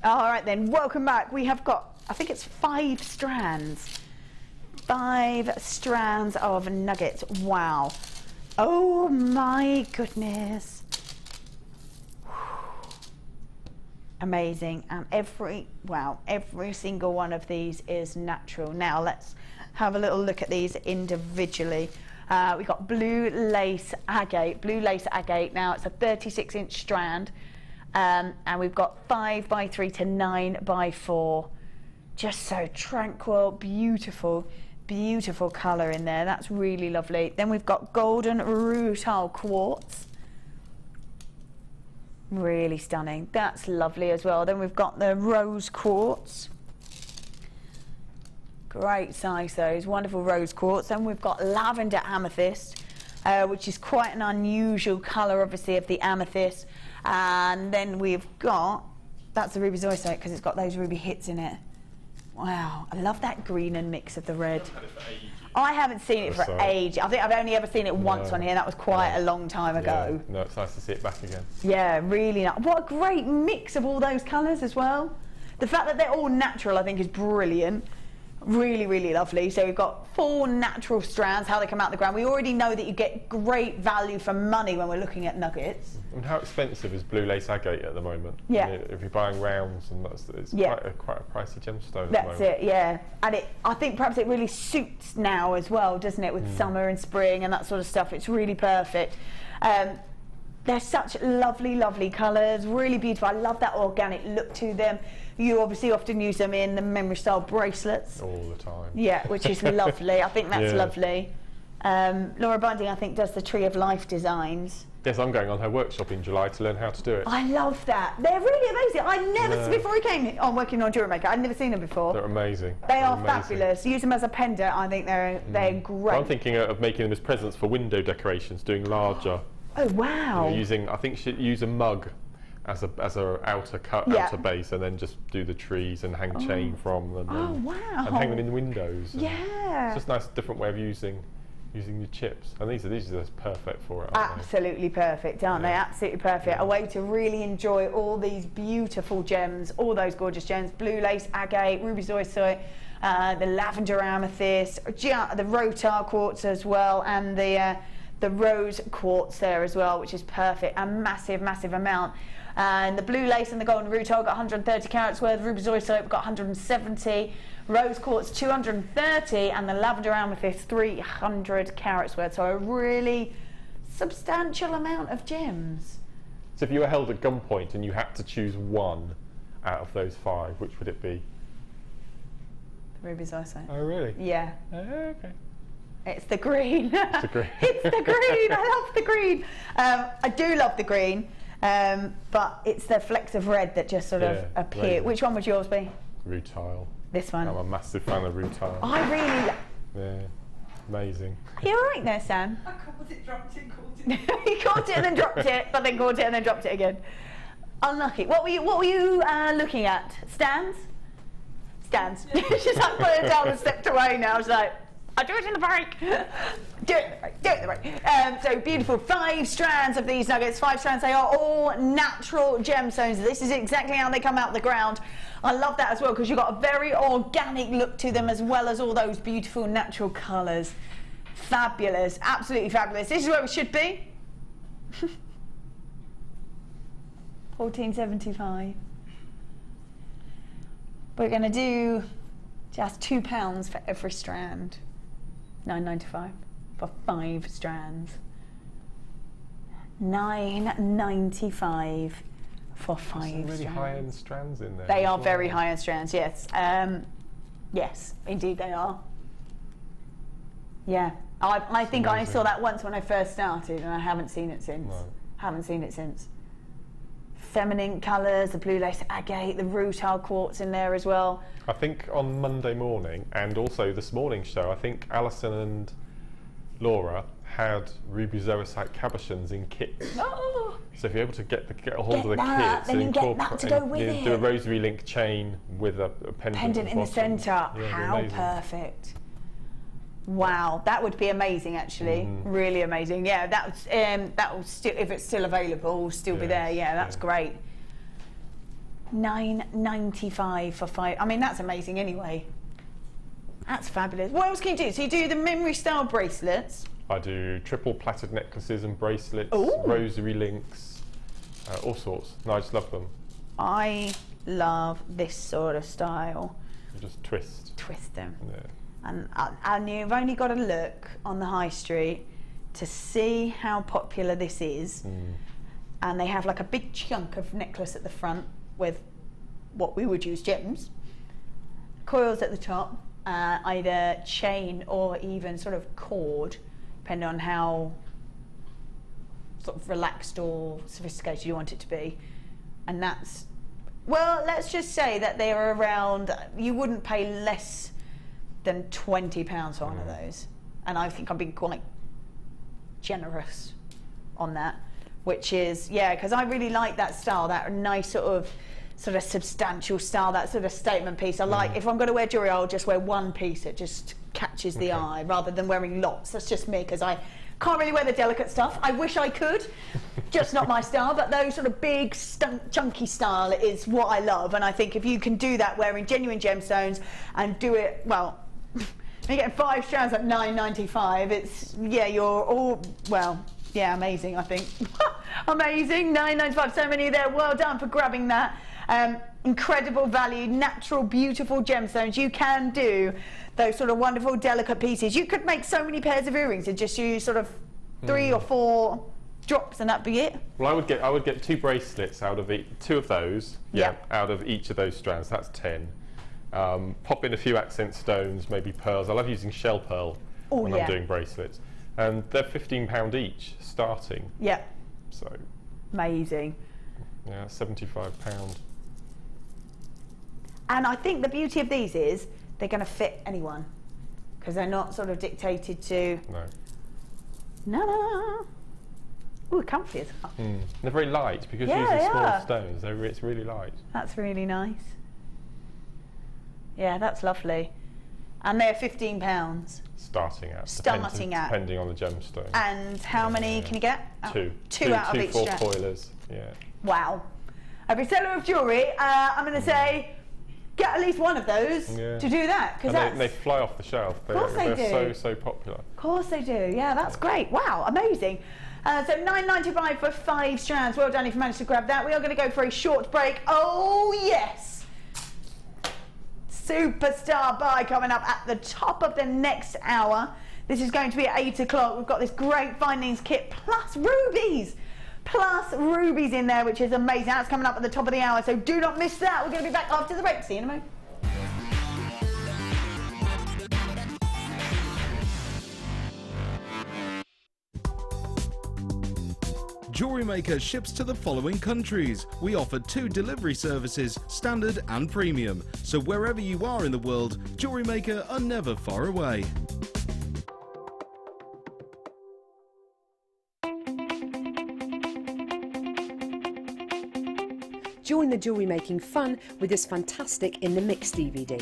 All right then, welcome back. We have got, I think it's 5 strands. 5 strands of nuggets. Wow. Oh my goodness. Amazing. And every single one of these is natural. Now let's have a little look at these individually. We've got blue lace agate. Now it's a 36-inch strand, and we've got 5x3 to 9x4. Just so tranquil, beautiful colour in there. That's really lovely. Then we've got golden rutile quartz. Really stunning. That's lovely as well. Then we've got the rose quartz. Great size those, wonderful rose quartz. Then we've got lavender amethyst, which is quite an unusual colour, obviously, of the amethyst. And then we've got, that's the ruby zoisite because it's got those ruby hits in it. Wow, I love that green and mix of the red. I haven't seen it for ages. I think I've only ever seen it once on here. That was quite a long time ago. No, it's nice to see it back again. Yeah, really nice. What a great mix of all those colours as well. The fact that they're all natural, I think, is brilliant. Really lovely. So we've got 4 natural strands, how they come out the ground. We already know that you get great value for money when we're looking at nuggets. And how expensive is blue lace agate at the moment? Yeah. I mean, if you're buying rounds, and it's quite a pricey gemstone at the moment. That's it, yeah. And I think perhaps it really suits now as well, doesn't it, with summer and spring and that sort of stuff. It's really perfect. They're such lovely colours, really beautiful. I love that organic look to them. You obviously often use them in the memory style bracelets. All the time. Yeah, which is lovely. I think that's lovely. Laura Binding, I think, does the Tree of Life designs. Yes, I'm going on her workshop in July to learn how to do it. I love that. They're really amazing. Before I came on working on Jewellery Maker, I'd never seen them before. They're amazing. They are fabulous. Use them as a pendant. I think they're great. Well, I'm thinking of making them as presents for window decorations, doing larger. Oh wow! I think she'd use a mug as a outer base, and then just do the trees and hang chain from them. And hang them in the windows. Yeah. It's just a nice, different way of using the chips, and these are just perfect for it. Absolutely perfect, aren't they? Absolutely perfect. A way to really enjoy all these beautiful gems, all those gorgeous gems: blue lace agate, ruby zoisite, the lavender amethyst, the rutile quartz as well, and the rose quartz there as well, which is perfect. A massive amount. And the blue lace and the golden rutile got 130 carats worth, ruby zoisite got 170, rose quartz 230, and the lavender amethyst 300 carats worth. So a really substantial amount of gems. So if you were held at gunpoint and you had to choose one out of those 5, which would it be? The ruby zoisite. Oh really? Yeah. Okay. It's the green. It's the green. It's the green. I love the green. I do love the green, but it's the flecks of red that just sort of appear. Amazing. Which one would yours be? Rutile. This one. I'm a massive fan of rutile. I really. Yeah, amazing. Are you all right there, Sam? I caught it, dropped it, caught it. He caught it and then dropped it, but then caught it and then dropped it again. Unlucky. What were you looking at? Stands? Stands. She's like put it down and stepped away now. She's like, I'll do it in the break. Do it in the break. So beautiful, 5 strands of these nuggets, 5 strands. They are all natural gemstones. This is exactly how they come out the ground. I love that as well, because you've got a very organic look to them, as well as all those beautiful natural colours. Fabulous, absolutely fabulous. This is where we should be. 14.75. We're going to do just £2 for every strand. £9.95 for 5 strands. £9.95 for 5 strands. Really high-end strands in there. They are very high-end strands, yes. Yes, indeed they are. Yeah, I think I saw that once when I first started, and I haven't seen it since. No. Haven't seen it since. Feminine colours, the blue lace agate, the rutile quartz in there as well. I think on Monday morning, and also this morning's show, I think Alison and Laura had ruby zoisite cabochons in kits. Oh. So if you're able to get a hold of the kits, then you get that to go with it. Do a rosary link chain with a pendant in the centre. Yeah, how perfect! Wow, that would be amazing. Actually, really amazing. Yeah, that will still, if it's still available, will still be there. Yeah, that's great. £9.95 for 5. I mean, that's amazing anyway. That's fabulous. What else can you do? So you do the memory style bracelets. I do triple plaited necklaces and bracelets, Ooh. rosary links, all sorts. No, I just love them. I love this sort of style. You just twist. Twist them. Yeah. And you've only got to look on the high street to see how popular this is. And they have like a big chunk of necklace at the front with what we would use gems, coils at the top, either chain or even sort of cord, depending on how sort of relaxed or sophisticated you want it to be. And that's, well, let's just say that they are around, you wouldn't pay less than £20 for one of those. And I think I'm being quite generous on that, which is, yeah, because I really like that style, that nice sort of substantial style, that sort of statement piece. I like, if I'm going to wear jewelry, I'll just wear one piece. It just catches the eye rather than wearing lots. That's just me, because I can't really wear the delicate stuff. I wish I could, just not my style, but those sort of big, chunky style is what I love. And I think if you can do that wearing genuine gemstones and do it, well, you're getting 5 strands at £9.95, it's, yeah, you're all, well, yeah, amazing, I think. Amazing, £9.95, so many there. Well done for grabbing that. Incredible value, natural, beautiful gemstones. You can do those sort of wonderful, delicate pieces. You could make so many pairs of earrings and just use sort of 3 or 4 drops, and that'd be it. Well, I would get 2 bracelets out of each, 2 of those, out of each of those strands. That's 10. Pop in a few accent stones, maybe pearls. I love using shell pearl when I'm doing bracelets, and they're £15 each starting. Yeah. So. Amazing. Yeah, £75. And I think the beauty of these is they're going to fit anyone, because they're not sort of dictated to. No. Ooh, comfy as well. They're very light because you're using small stones. It's really light. That's really nice. Yeah, that's lovely. And they're £15. Starting at. Depending on the gemstone. And how many can you get? 2. 2 out of each 4 strand. coilers. Yeah. Wow. Every seller of jewellery, I'm going to say, get at least one of those to do that, because they fly off the shelf. They're so popular. Of course they do. Yeah, that's great. Wow, amazing. So £9.95 for 5 strands. Well done if you managed to grab that. We are going to go for a short break. Oh yes, superstar buy coming up at the top of the next hour. This is going to be at 8 o'clock. We've got this great findings kit plus rubies. In there, which is amazing. That's coming up at the top of the hour, so do not miss that. We're going to be back after the break. See you in a moment. Jewellery Maker ships to the following countries. We offer 2 delivery services, standard and premium. So wherever you are in the world, Jewellery Maker are never far away. Join the jewellery making fun with this fantastic In the Mix DVD.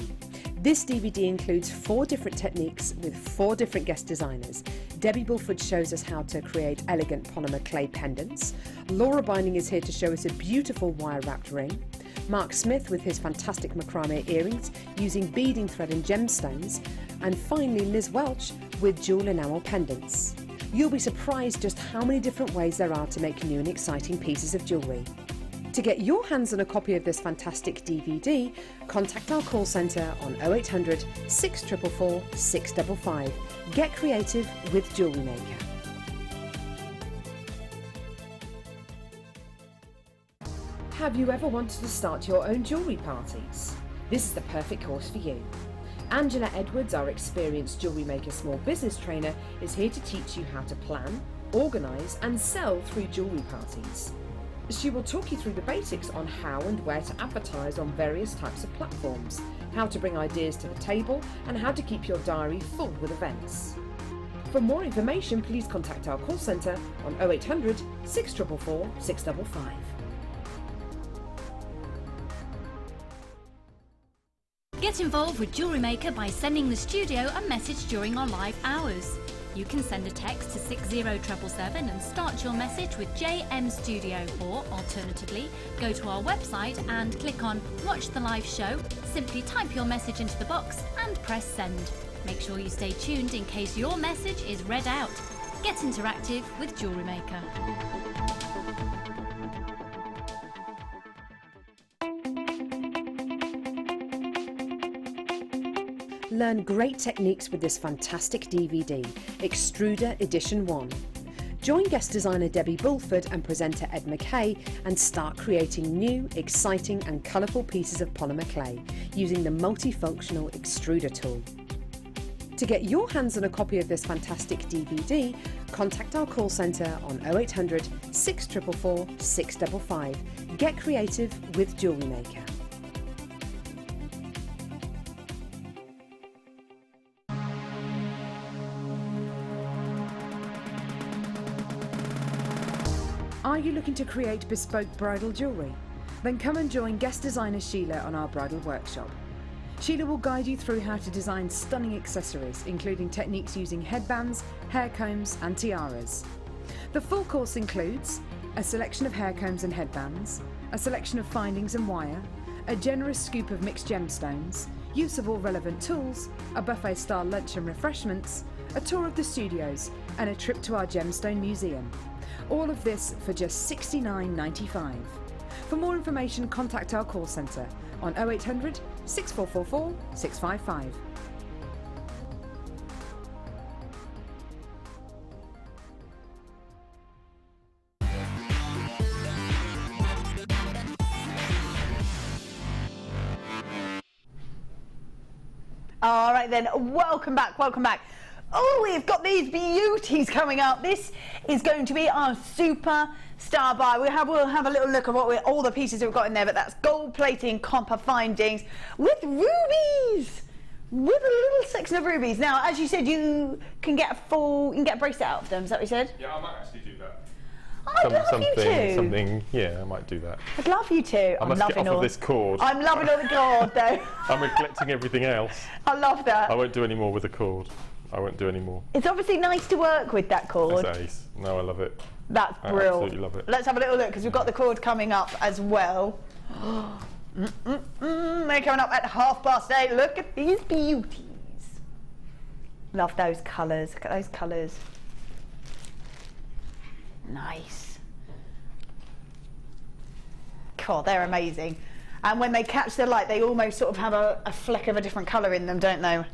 This DVD includes 4 different techniques with 4 different guest designers. Debbie Bulford shows us how to create elegant polymer clay pendants. Laura Binding is here to show us a beautiful wire-wrapped ring. Mark Smith with his fantastic macrame earrings using beading thread and gemstones. And finally Liz Welch with jewel enamel pendants. You'll be surprised just how many different ways there are to make new and exciting pieces of jewellery. To get your hands on a copy of this fantastic DVD, contact our call centre on 0800 644 655. Get creative with Jewellery Maker. Have you ever wanted to start your own jewellery parties? This is the perfect course for you. Angela Edwards, our experienced Jewellery Maker small business trainer, is here to teach you how to plan, organise and sell through jewellery parties. She will talk you through the basics on how and where to advertise on various types of platforms, how to bring ideas to the table, and how to keep your diary full with events. For more information, please contact our call centre on 0800 644 655. Get involved with Jewellery Maker by sending the studio a message during our live hours. You can send a text to 60777 and start your message with JM Studio, or alternatively, go to our website and click on Watch the Live Show, simply type your message into the box and press send. Make sure you stay tuned in case your message is read out. Get interactive with Jewellery Maker. learn great techniques with this fantastic DVD, Extruder Edition 1. Join guest designer Debbie Bulford and presenter Ed McKay and start creating new, exciting and colourful pieces of polymer clay using the multifunctional extruder tool. To get your hands on a copy of this fantastic DVD, contact our call centre on 0800 644 655. Get creative with Jewellery Maker. Are you looking to create bespoke bridal jewellery? Then come and join guest designer Sheila on our bridal workshop. Sheila will guide you through how to design stunning accessories, including techniques using headbands, hair combs and tiaras. The full course includes a selection of hair combs and headbands, a selection of findings and wire, a generous scoop of mixed gemstones, use of all relevant tools, a buffet-style lunch and refreshments, a tour of the studios and a trip to our gemstone museum. All of this for just $69.95. For more information, contact our call centre on 0800 6444 655. All right then, welcome back, welcome back. Oh, we've got these beauties coming up. This is going to be our super star buy. We'll have a little look at all the pieces we've got in there, but that's gold plating, copper findings with rubies. With a little section of rubies. Now, as you said, you can get a bracelet out of them. Is that what you said? Yeah, I might actually do that. I'd love you to. Yeah, I might do that. I'd love you to. I must get off of this cord. I'm loving all the cord, though. I'm neglecting everything else. I love that. I won't do any more with the cord. I won't do any more. It's obviously nice to work with that cord. It's ace. No, I love it. That's brilliant. I absolutely love it. Let's have a little look because we've got the cord coming up as well. They're coming up at 8:30. Look at these beauties. Love those colours. Look at those colours. Nice. God, they're amazing. And when they catch the light, they almost sort of have a fleck of a different colour in them, don't they?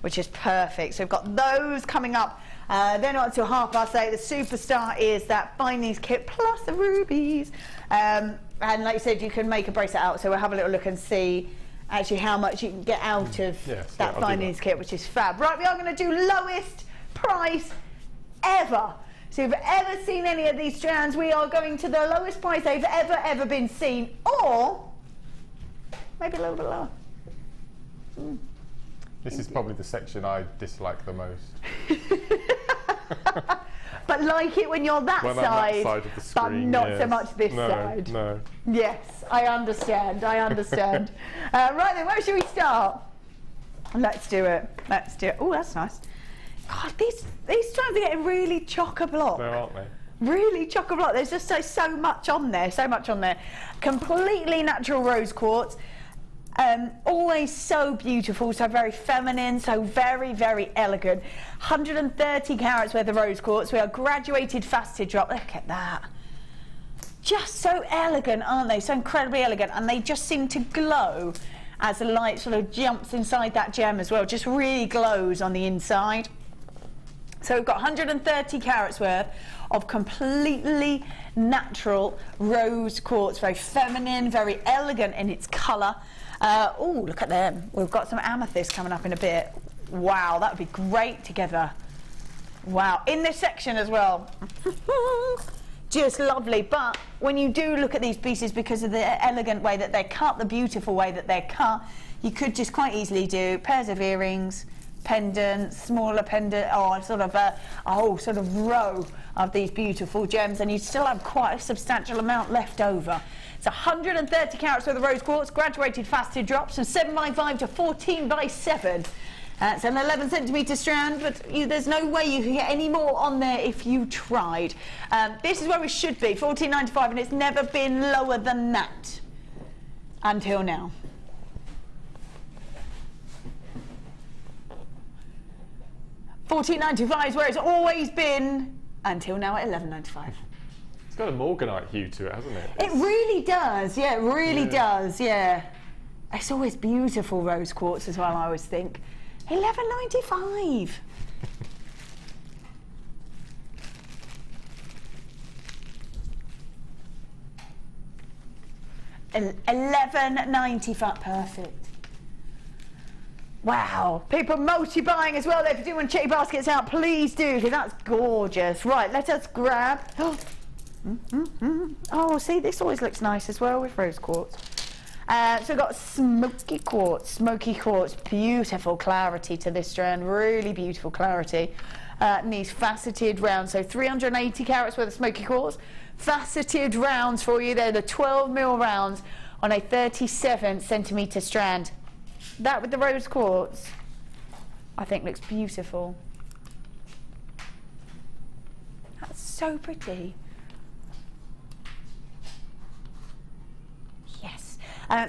Which is perfect. So we've got those coming up. They're not until 8:30. The superstar is that findings kit plus the rubies. And like you said, you can make a bracelet out. So we'll have a little look and see actually how much you can get out of that findings kit, which is fab. Right, we are going to do lowest price ever. So if you've ever seen any of these strands, we are going to the lowest price they've ever been seen, or maybe a little bit lower. This is probably the section I dislike the most. But like it when you're that side of the screen, but not so much this side. No. Yes, I understand. Right then, where should we start? Let's do it. Oh, that's nice. God, these strands are getting really chock-a-block. There, aren't they? Really chock-a-block. There's just so much on there. Completely natural rose quartz. Always so beautiful, so very feminine, so very, very elegant. 130 carats worth of rose quartz. We are graduated faceted drop. Look at that. Just so elegant, aren't they? So incredibly elegant, and they just seem to glow as the light sort of jumps inside that gem as well. Just really glows on the inside. So we've got 130 carats worth of completely natural rose quartz. Very feminine, very elegant in its colour. Oh, look at them. We've got some amethyst coming up in a bit. Wow, that would be great together. Wow, in this section as well. Just lovely. But when you do look at these pieces, because of the elegant way that they're cut, the beautiful way that they're cut, you could just quite easily do pairs of earrings, pendants, smaller pendant, or sort of a whole sort of row of these beautiful gems, and you still have quite a substantial amount left over. It's 130 carats worth of rose quartz, graduated faceted drops from 7x5 to 14x7. It's an 11 centimetre strand, but there's no way you can get any more on there if you tried. This is where we should be, $14.95, and it's never been lower than that until now. $14.95 is where it's always been until now at $11.95. It's got a morganite hue to it, hasn't it? It really does, yeah, it really does, yeah. It's always beautiful rose quartz as well, I always think. $11.95. $11.95. Perfect. Wow. People multi-buying as well. If you do want to check your baskets out, please do, because that's gorgeous. Right, let us grab. Oh, see, this always looks nice as well with rose quartz. So we've got smoky quartz, beautiful clarity to this strand, really beautiful clarity. And these faceted rounds, so 380 carats worth of smoky quartz, faceted rounds for you. They're the 12mm rounds on a 37cm strand. That with the rose quartz, I think looks beautiful. That's so pretty. Yes.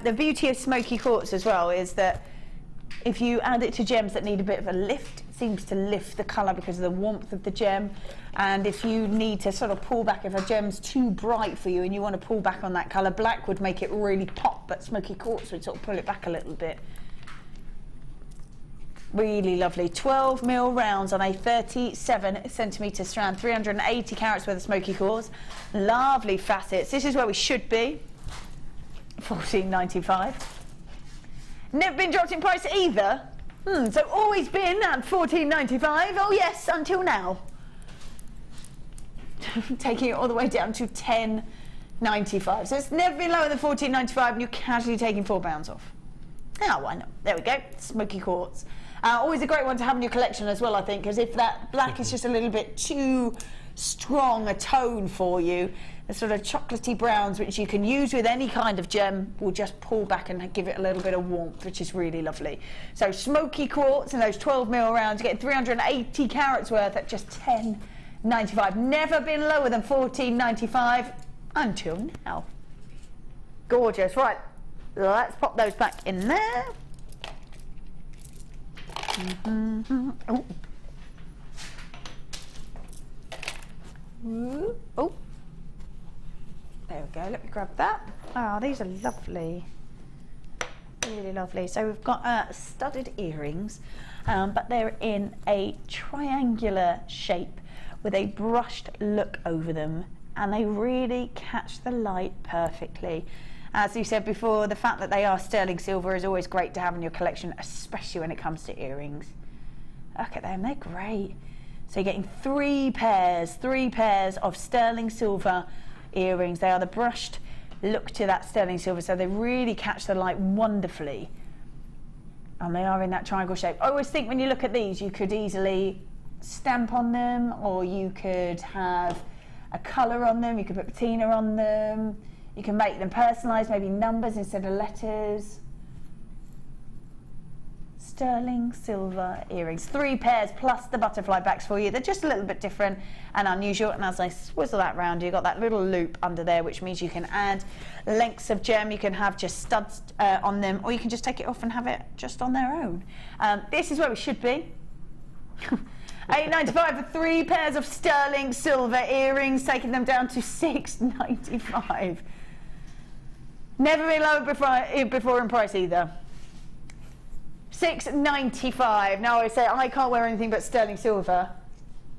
The beauty of smoky quartz as well is that if you add it to gems that need a bit of a lift, it seems to lift the colour because of the warmth of the gem. And if you need to sort of pull back, if a gem's too bright for you and you want to pull back on that colour, black would make it really pop, but smoky quartz would sort of pull it back a little bit. Really lovely. 12mm rounds on a 37cm strand, 380 carats worth of smoky quartz. Lovely facets. This is where we should be. $14.95. Never been dropped in price either. So always been at $14.95. Oh yes, until now. Taking it all the way down to $10.95. So it's never been lower than $14.95, and you're casually taking £4 off. Oh, why not? There we go. Smoky quartz. Always a great one to have in your collection as well, I think, because if that black is just a little bit too strong a tone for you, the sort of chocolatey browns, which you can use with any kind of gem, will just pull back and give it a little bit of warmth, which is really lovely. So smoky quartz in those 12mm rounds, you get 380 carats worth at just $10.95. Never been lower than $14.95 until now. Gorgeous. Right, let's pop those back in there. Oh. Oh. There we go. Let me grab that. Oh, these are lovely. Really lovely. So we've got studded earrings, but they're in a triangular shape with a brushed look over them, and they really catch the light perfectly. As you said before, the fact that they are sterling silver is always great to have in your collection, especially when it comes to earrings. Look at them, they're great. So you're getting three pairs of sterling silver earrings. They are the brushed look to that sterling silver, so they really catch the light wonderfully. And they are in that triangle shape. I always think when you look at these, you could easily stamp on them, or you could have a colour on them, you could put patina on them. You can make them personalised, maybe numbers instead of letters. Sterling silver earrings. 3 pairs plus the butterfly backs for you. They're just a little bit different and unusual. And as I swizzle that round, you've got that little loop under there, which means you can add lengths of gem. You can have just studs on them, or you can just take it off and have it just on their own. This is where we should be. $8.95 for 3 pairs of sterling silver earrings, taking them down to $6.95. Never been lower before in price either. $6.95. Now I say I can't wear anything but sterling silver,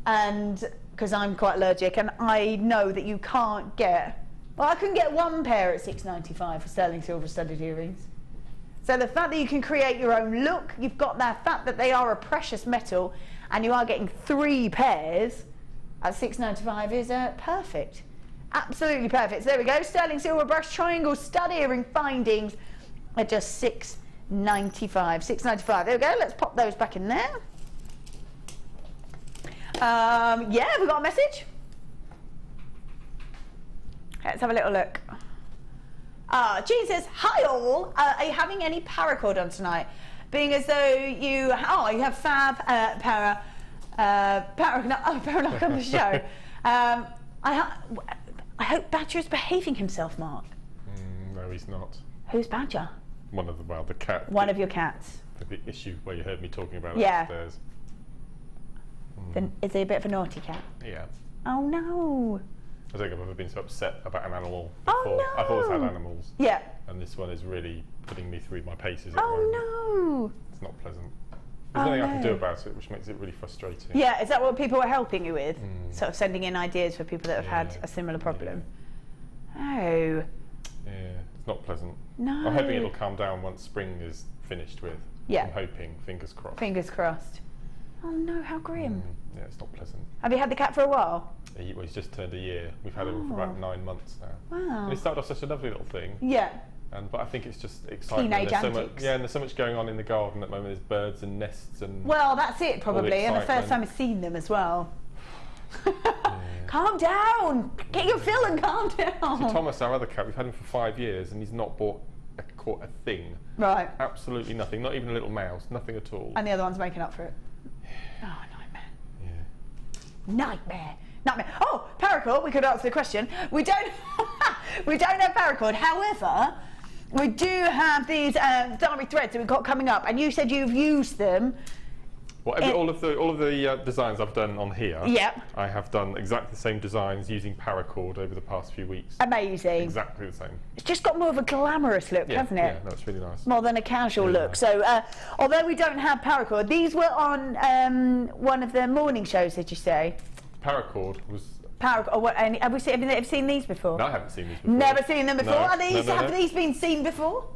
and because I'm quite allergic, and I know that you can't get. Well, I couldn't get 1 pair at $6.95 for sterling silver studded earrings. So the fact that you can create your own look, you've got that fact that they are a precious metal, and you are getting 3 pairs at $6.95 is perfect. Absolutely perfect. So there we go. Sterling silver brush triangle stud earring findings at just $6.95. $6.95. There we go. Let's pop those back in there. Yeah, we got a message. Let's have a little look. Jean says, "Hi all. Are you having any paracord on tonight? Being as though you have fab Paracord on the show. I hope Badger is behaving himself, Mark." No, he's not. Who's Badger? One of the cat. One of your cats. The issue where you heard me talking about upstairs. Then is he a bit of a naughty cat? Yeah. Oh no. I don't think I've ever been so upset about an animal before. Oh no. I've always had animals. Yeah. And this one is really putting me through my paces at the moment. Oh no. It's not pleasant. There's nothing I can do about it, which makes it really frustrating. Yeah, is that what people are helping you with? Sort of sending in ideas for people that have had a similar problem? Yeah. Oh. Yeah, it's not pleasant. No. I'm hoping it'll calm down once spring is finished with. Yeah. I'm hoping, fingers crossed. Fingers crossed. Oh no, how grim. Yeah, it's not pleasant. Have you had the cat for a while? Well, he's just turned a year. We've had him for about 9 months now. Wow. And he started off such a lovely little thing. Yeah. But I think it's just exciting. Teenage There's so much, antics. and there's so much going on in the garden at the moment. There's birds and nests and. Well, that's it probably, and the first excitement. time I've seen them as well. Calm down! Get your fill and calm down! So Thomas, our other cat, we've had him for 5 years and he's not caught a thing. Right. Absolutely nothing. Not even a little mouse. Nothing at all. And the other one's making up for it. Oh, nightmare. Yeah. Nightmare. Nightmare. Oh, paracord, we could answer the question. We don't we don't have paracord. However, we do have these diary threads that we've got coming up, and you said you've used them. Well, all of the designs I've done on here, I have done exactly the same designs using paracord over the past few weeks. Amazing. Exactly the same. It's just got more of a glamorous look, hasn't it? Yeah, that's really nice. More than a casual look. So, although we don't have paracord, these were on one of the morning shows, did you say? Paracord was. Have we seen these before? No, I haven't seen these before. Never seen them before. No, Are these, have these been seen before?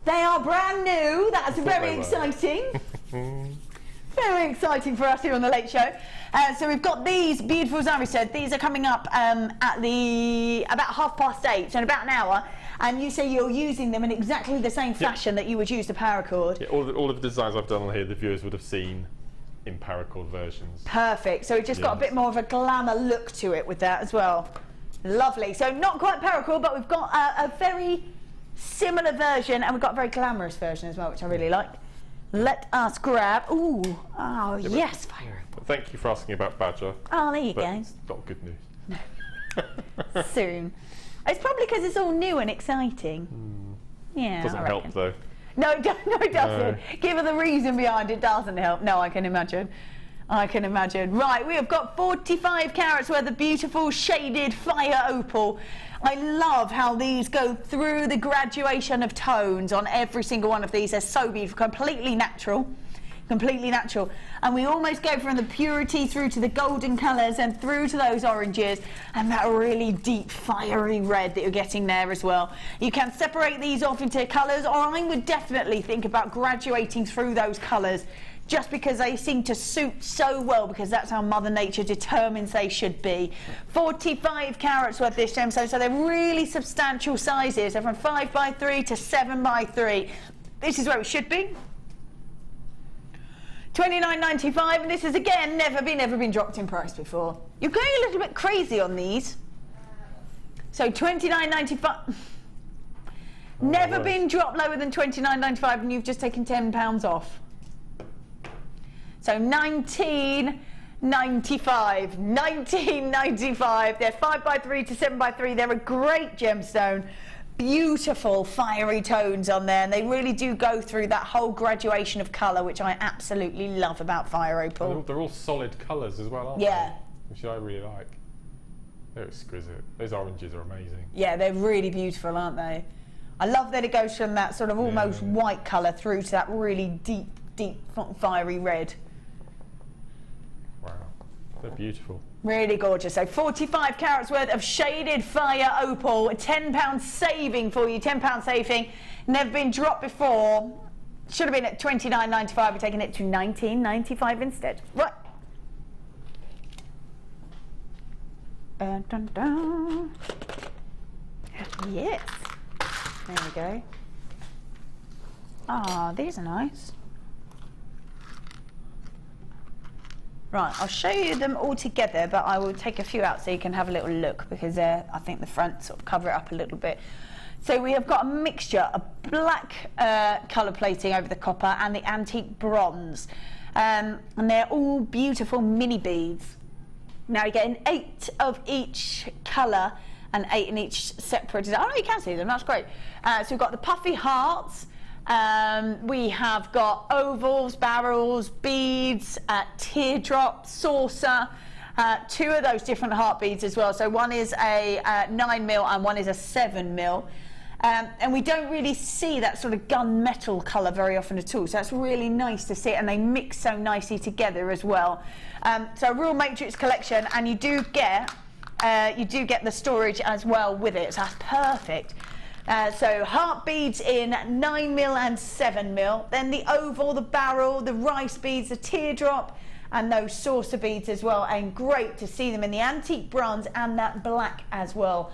They are brand new. That's very exciting. Very exciting for us here on the Late Show. So we've got these beautiful, as Ari said, these are coming up at about 8:30, so in about an hour. And you say you're using them in exactly the same fashion that you would use the paracord. Yeah, all of the designs I've done on here, the viewers would have seen in paracord versions. Perfect. So it just got a bit more of a glamour look to it with that as well. Lovely. So not quite paracord, but we've got a very similar version, and we've got a very glamorous version as well, which I really like. Let us grab. Ooh. Oh, yes, fire. Thank you for asking about Badger. Oh, there you but go. It's not good news. No. Soon. It's probably because it's all new and exciting. Yeah. Doesn't help though. No, it doesn't. No. Give her the reason behind it. Doesn't help. No, I can imagine. I can imagine. Right, we have got 45 carats worth of beautiful shaded fire opal. I love how these go through the graduation of tones on every single one of these. They're so beautiful, completely natural. Completely natural. And we almost go from the purity through to the golden colours and through to those oranges and that really deep fiery red that you're getting there as well. You can separate these off into colours, or I would definitely think about graduating through those colours, just because they seem to suit so well, because that's how Mother Nature determines they should be. 45 carats worth this gemstone, so they're really substantial sizes. They're from 5x3 to 7x3. This is where it should be. $29.95, and this has again never been dropped in price before. You're going a little bit crazy on these. So $29.95. Never been dropped lower than $29.95, and you've just taken £10 off. So $19.95. $19.95. They're 5x3 to 7x3. They're a great gemstone. Beautiful fiery tones on there, and they really do go through that whole graduation of colour, which I absolutely love about fire opal. They're all solid colours as well, aren't they? Which I really like. They're exquisite. Those oranges are amazing. Yeah, they're really beautiful, aren't they? I love that it goes from that sort of almost white colour through to that really deep fiery red. Wow, they're beautiful. Really gorgeous. So 45 carats worth of shaded fire opal, £10 saving for you, £10 saving. Never been dropped before. Should have been at $29.95. We're taking it to $19.95 instead. Right. Dun, dun, dun. Yes. There we go. Ah, these are nice. Right, I'll show you them all together, but I will take a few out so you can have a little look, because I think the front sort of cover it up a little bit. So we have got a mixture of black colour plating over the copper and the antique bronze. And they're all beautiful mini beads. Now you're getting 8 of each colour and 8 in each separate design. Oh, no, you can see them, that's great. So we've got the puffy hearts. We have got ovals, barrels, beads, teardrop, saucer, 2 of those different heart beads as well. So one is a 9mm and one is a 7mm. And we don't really see that sort of gunmetal colour very often at all, so that's really nice to see, and they mix so nicely together as well. So a real matrix collection, and you do get the storage as well with it, so that's perfect. So heart beads in 9mm and 7mm, then the oval, the barrel, the rice beads, the teardrop, and those saucer beads as well, and great to see them in the antique bronze and that black as well.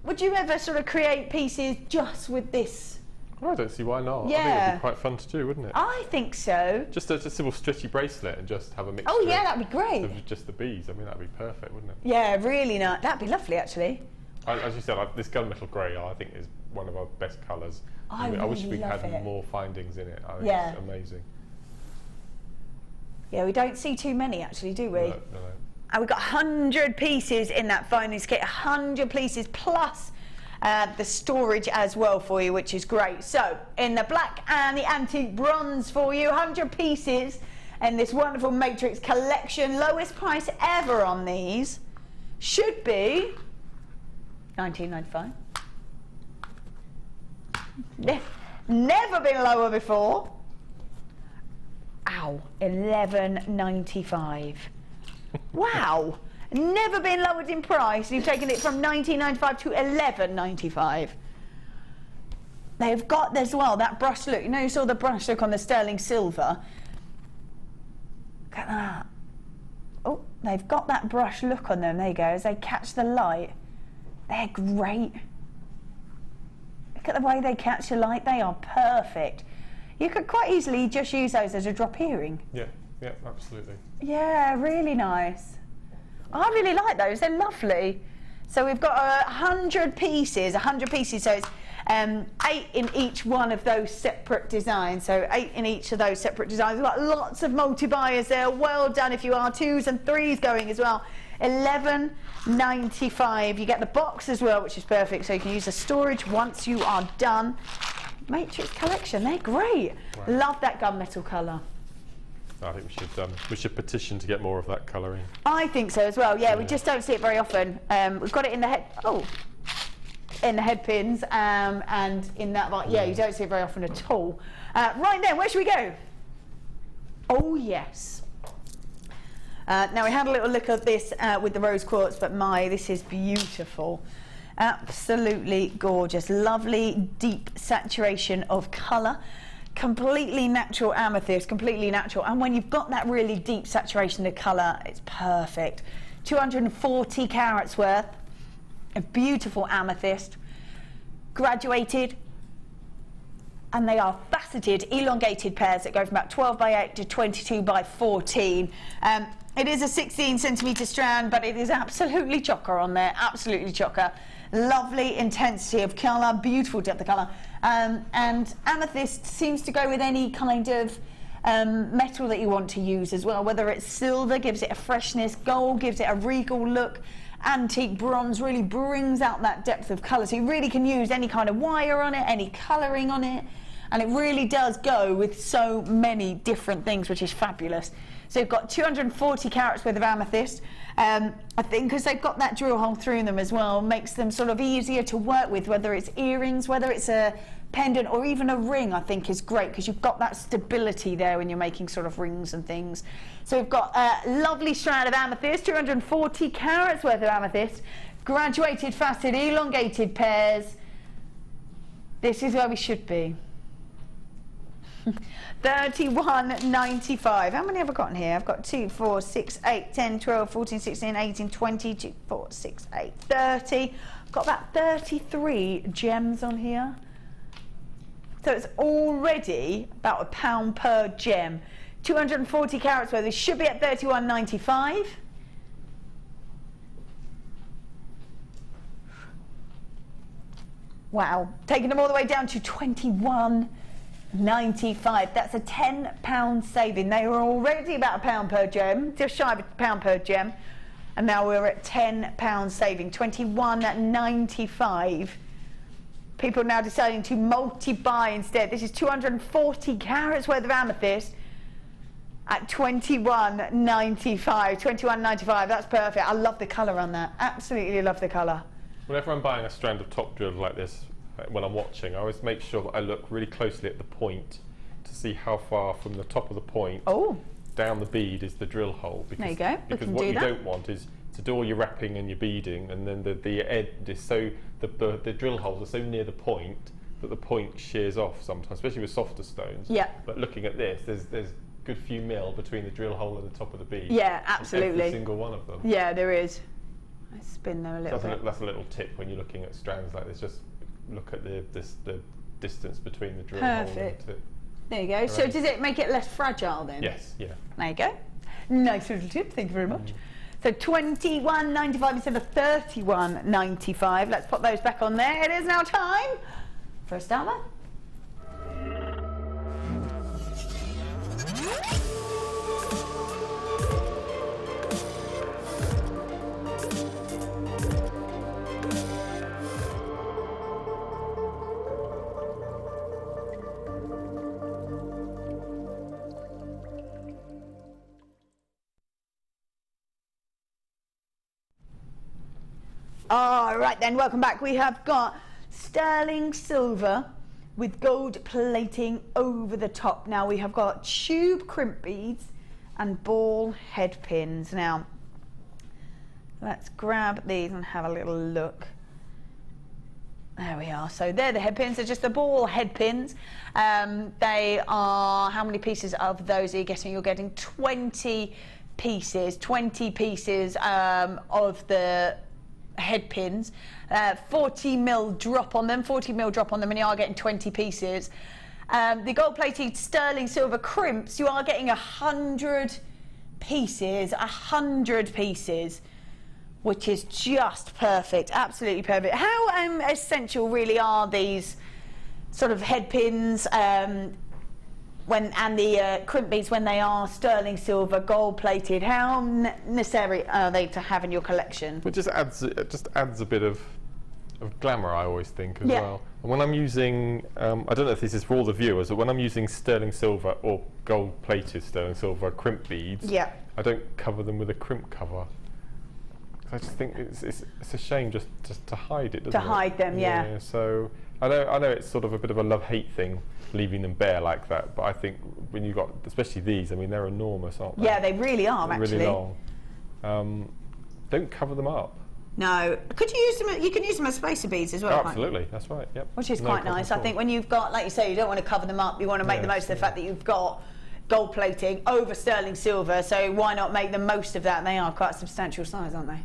Would you ever sort of create pieces just with this? Oh, I don't see why not. Yeah. I think it'd be quite fun to do, wouldn't it? I think so. Just a simple stretchy bracelet and just have a mixture. Oh yeah, that'd be great. Of just the beads. I mean, that'd be perfect, wouldn't it? Yeah, really nice. That'd be lovely, actually. As you said, this gunmetal grey, I think, is one of our best colours. I wish we had more findings in it. I think it's amazing. Yeah, we don't see too many, actually, do we? No. And we've got 100 pieces in that findings kit, 100 pieces plus the storage as well for you, which is great. So, in the black and the antique bronze for you, 100 pieces in this wonderful matrix collection. Lowest price ever on these should be $19.95. Never been lower before. Ow, $11.95. Wow, never been lowered in price. You've taken it from $19.95 to $11.95. They've got as well that brush look. You know, you saw the brush look on the sterling silver. Look at that. Oh, they've got that brush look on them. There you go. As they catch the light, they're great. Look at the way they catch the light. They are perfect. You could quite easily just use those as a drop earring. Yeah, absolutely. Yeah, really nice. I really like those. They're lovely. So we've got 100 pieces, so it's 8 in each one of those separate designs. So 8 in each of those separate designs. We've got lots of multi-buyers there. Well done if you are 2s and 3s going as well. $11.95. You get the box as well, which is perfect. So you can use the storage once you are done. Matrix collection, they're great. Wow. Love that gunmetal colour. I think we should petition to get more of that colouring. I think so as well. Yeah, we just don't see it very often. We've got it in the head. In the head pins and in that. Yeah, you don't see it very often at all. Right then, where should we go? Oh yes. Now we had a little look at this with the rose quartz, but this is beautiful. Absolutely gorgeous. Lovely deep saturation of colour. Completely natural amethyst, completely natural. And when you've got that really deep saturation of colour, it's perfect. 240 carats worth of beautiful amethyst, graduated, and they are faceted, elongated pairs that go from about 12 by 8 to 22 by 14. It is a 16 centimetre strand, but it is absolutely chocker on there, absolutely chocker. Lovely intensity of colour, beautiful depth of colour. And amethyst seems to go with any kind of metal that you want to use as well, whether it's silver, gives it a freshness, gold gives it a regal look, antique bronze really brings out that depth of colour. So you really can use any kind of wire on it, any colouring on it, and it really does go with so many different things, which is fabulous. So you've got 240 carats worth of amethyst. I think because they've got that drill hole through them as well, makes them sort of easier to work with, whether it's earrings, whether it's a pendant or even a ring, I think is great because you've got that stability there when you're making sort of rings and things. So we've got a lovely strand of amethyst, 240 carats worth of amethyst, graduated, faceted, elongated pairs. This is where we should be. $31.95. How many have I got in here? I've got 2, 4, 6, 8, 10, 12, 14, 16, 18, 20, 2, 4, 6, 8, 30. I've got about 33 gems on here. So it's already about £1 per gem. 240 carats worth. This should be at $31.95. Wow. Taking them all the way down to $21.95. That's a £10 saving. They were already about £1 per gem, just shy of £1 per gem, and now we're at £10 saving, $21.95. People are now deciding to multi-buy instead. This is 240 carats worth of amethyst at $21.95. $21.95. That's perfect. I love the colour on that. Absolutely love the colour. Whenever I'm buying a strand of top drill like this, when I'm watching, I always make sure that I look really closely at the point to see how far from the top of the point down the bead is the drill hole. Because, there you go. Because what you don't want is to do all your wrapping and your beading, and then the end is so the drill holes are so near the point that the point shears off sometimes, especially with softer stones. Yeah. But looking at this, there's good few mil between the drill hole and the top of the bead. Yeah, absolutely. Every single one of them. Yeah, there is. I spin them a little bit. That's a little tip when you're looking at strands like this. Just look at the distance between the drill hole and the tip. There you go. So does it make it less fragile then? Yes, yeah. There you go. Nice little tip, thank you very much. So £21.95 instead of £31.95. Let's put those back on there. It is now time for a starter. All right then, welcome back. We have got sterling silver with gold plating over the top. Now we have got tube crimp beads and ball head pins. Now let's grab these and have a little look. There we are. So they're the head pins. They're just the ball head pins. They are, how many pieces of those are you getting? You're getting 20 pieces. 20 pieces of the head pins, 40 mil drop on them, and you are getting 20 pieces. The gold plated sterling silver crimps, you are getting 100 pieces, which is just perfect, absolutely perfect. How essential really are these sort of head pins and the crimp beads when they are sterling silver, gold plated? How necessary are they to have in your collection? It just adds a bit of glamour, I always think, as well. And when I'm using, I don't know if this is for all the viewers, but when I'm using sterling silver or gold plated sterling silver crimp beads, I don't cover them with a crimp cover. I just think it's a shame just to hide it, doesn't it? To hide them, yeah. So I know it's sort of a bit of a love-hate thing, leaving them bare like that, but I think when you've got, especially these, I mean, they're enormous, aren't they? Yeah, they really are, they're actually. Really long. Don't cover them up. No. Could you use them? You can use them as spacer beads as well. Oh, absolutely, that's right. Yep. Which is quite nice. I think when you've got, like you say, you don't want to cover them up. You want to make the most of the fact that you've got gold plating over sterling silver. So why not make the most of that? And they are quite a substantial size, aren't they?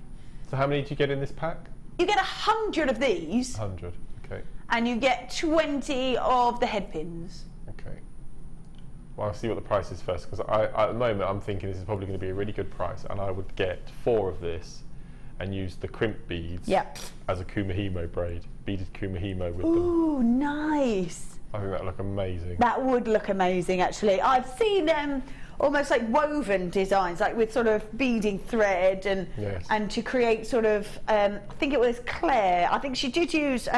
So how many do you get in this pack? You get 100 of these. 100. Okay. And you get 20 of the head pins. Okay. Well, I'll see what the price is first, because at the moment I'm thinking this is probably going to be a really good price, and I would get 4 of this and use the crimp beads as a kumihimo braid, beaded kumihimo with them. Ooh, nice. I think that would look amazing. That would look amazing, actually. I've seen almost like woven designs, like with sort of beading thread and to create sort of, I think it was Claire, I think she did use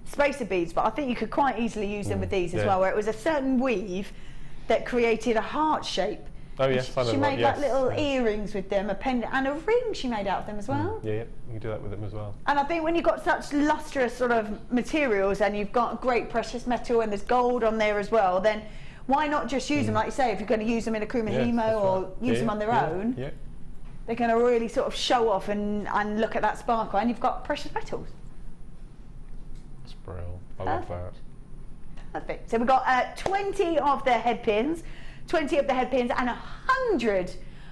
spacer beads, but I think you could quite easily use them with these as well, where it was a certain weave that created a heart shape. Oh yes, I know. She made like little earrings with them, a pendant and a ring she made out of them as well. Yeah, you can do that with them as well. And I think when you've got such lustrous sort of materials and you've got great precious metal and there's gold on there as well, then why not just use them, like you say, if you're going to use them in a kumihimo or use them on their own, they're going to really sort of show off and look at that sparkle, and you've got precious metals. That's brilliant. I love that. Perfect. So we've got 20 of the head pins, 20 of the head pins, and 100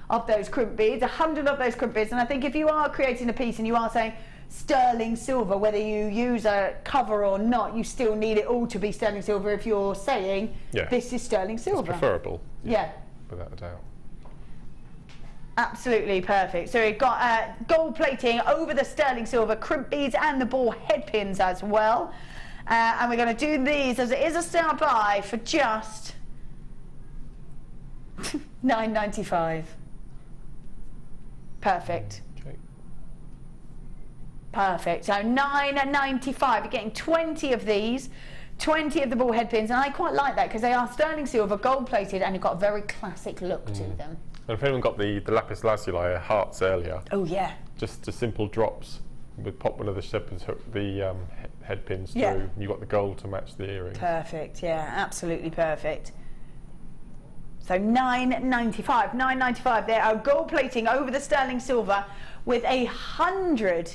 of those crimp beads, 100 of those crimp beads. And I think if you are creating a piece and you are saying sterling silver, whether you use a cover or not, you still need it all to be sterling silver if you're saying this is sterling silver. It's preferable. Yeah. Without a doubt. Absolutely perfect. So we've got gold plating over the sterling silver crimp beads and the ball head pins as well. And we're going to do these as it is a start buy for just $9.95. Perfect. Okay. Perfect. So $9.95. You're getting 20 of these, 20 of the ball head pins, and I quite like that because they are sterling silver, gold plated, and you've got a very classic look to them. And if anyone got the lapis lazuli hearts earlier, oh yeah, just simple drops We'd pop one of the shepherd's hook, the head pins through, Yeah. and you've got the gold to match the earring. Perfect, yeah, absolutely perfect. So £9.95, £9.95 there. Our gold plating over the sterling silver with 100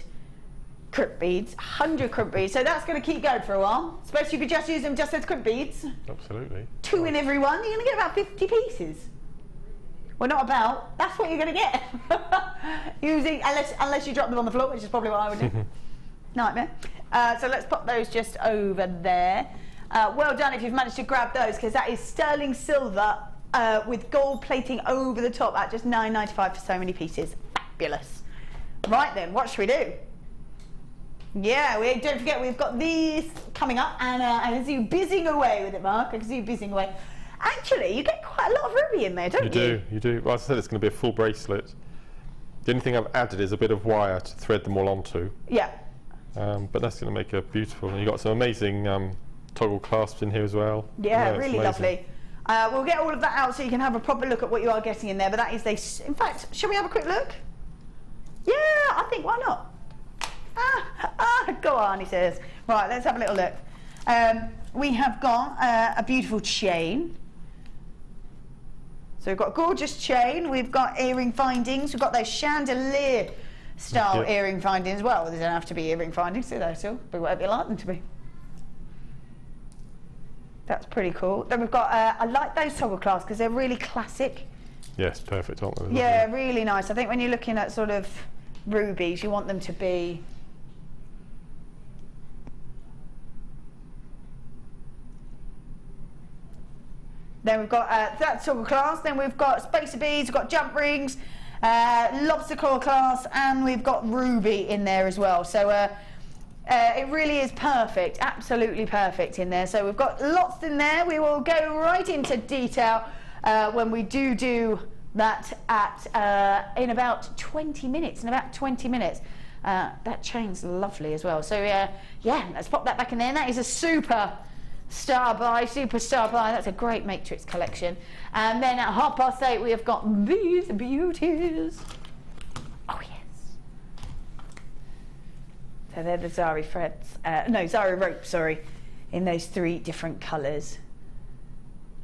crimp beads, 100 crimp beads. So that's going to keep going for a while. Suppose you could just use them just as crimp beads. Absolutely. 2 in every one. You're going to get about 50 pieces. Well, not about. That's what you're going to get. Using, unless you drop them on the floor, which is probably what I would do. Nightmare. So let's pop those just over there. Well done if you've managed to grab those, because that is sterling silver with gold plating over the top at just £9.95 for so many pieces. Fabulous. Right then, what should we do? Yeah, don't forget we've got these coming up, and I can see you busying away with it, Mark. I can see you busying away. Actually, you get quite a lot of ruby in there, don't you? You do. Well, as I said, it's going to be a full bracelet. The only thing I've added is a bit of wire to thread them all onto. Yeah. But that's going to make a beautiful, and you've got some amazing toggle clasps in here as well. Yeah, it's really amazing. lovely. We'll get all of that out so you can have a proper look at what you are getting in there, but that is in fact, shall we have a quick look? Yeah, I think, why not? Go on, he says. Right, let's have a little look. We have got a beautiful chain. So we've got a gorgeous chain, we've got earring findings, we've got those chandelier style earring findings. Well, they don't have to be earring findings, do they? Still, be whatever you like them to be. That's pretty cool. Then we've got, I like those toggle clasps because they're really classic. Yes, perfect, aren't they? Yeah, really nice. I think when you're looking at sort of rubies, you want them to be then we've got that toggle clasp, then we've got spacer beads, we've got jump rings, lobster claw clasp, and we've got ruby in there as well. So it really is perfect, absolutely perfect in there. So we've got lots in there. We will go right into detail when we do that at in about 20 minutes. That chain's lovely as well. So yeah, let's pop that back in there. And that is a superstar buy. That's a great matrix collection. And then at 8:30 we have got these beauties. Oh yes. So they're the Zari threads. Zari ropes, sorry, in those 3 different colours.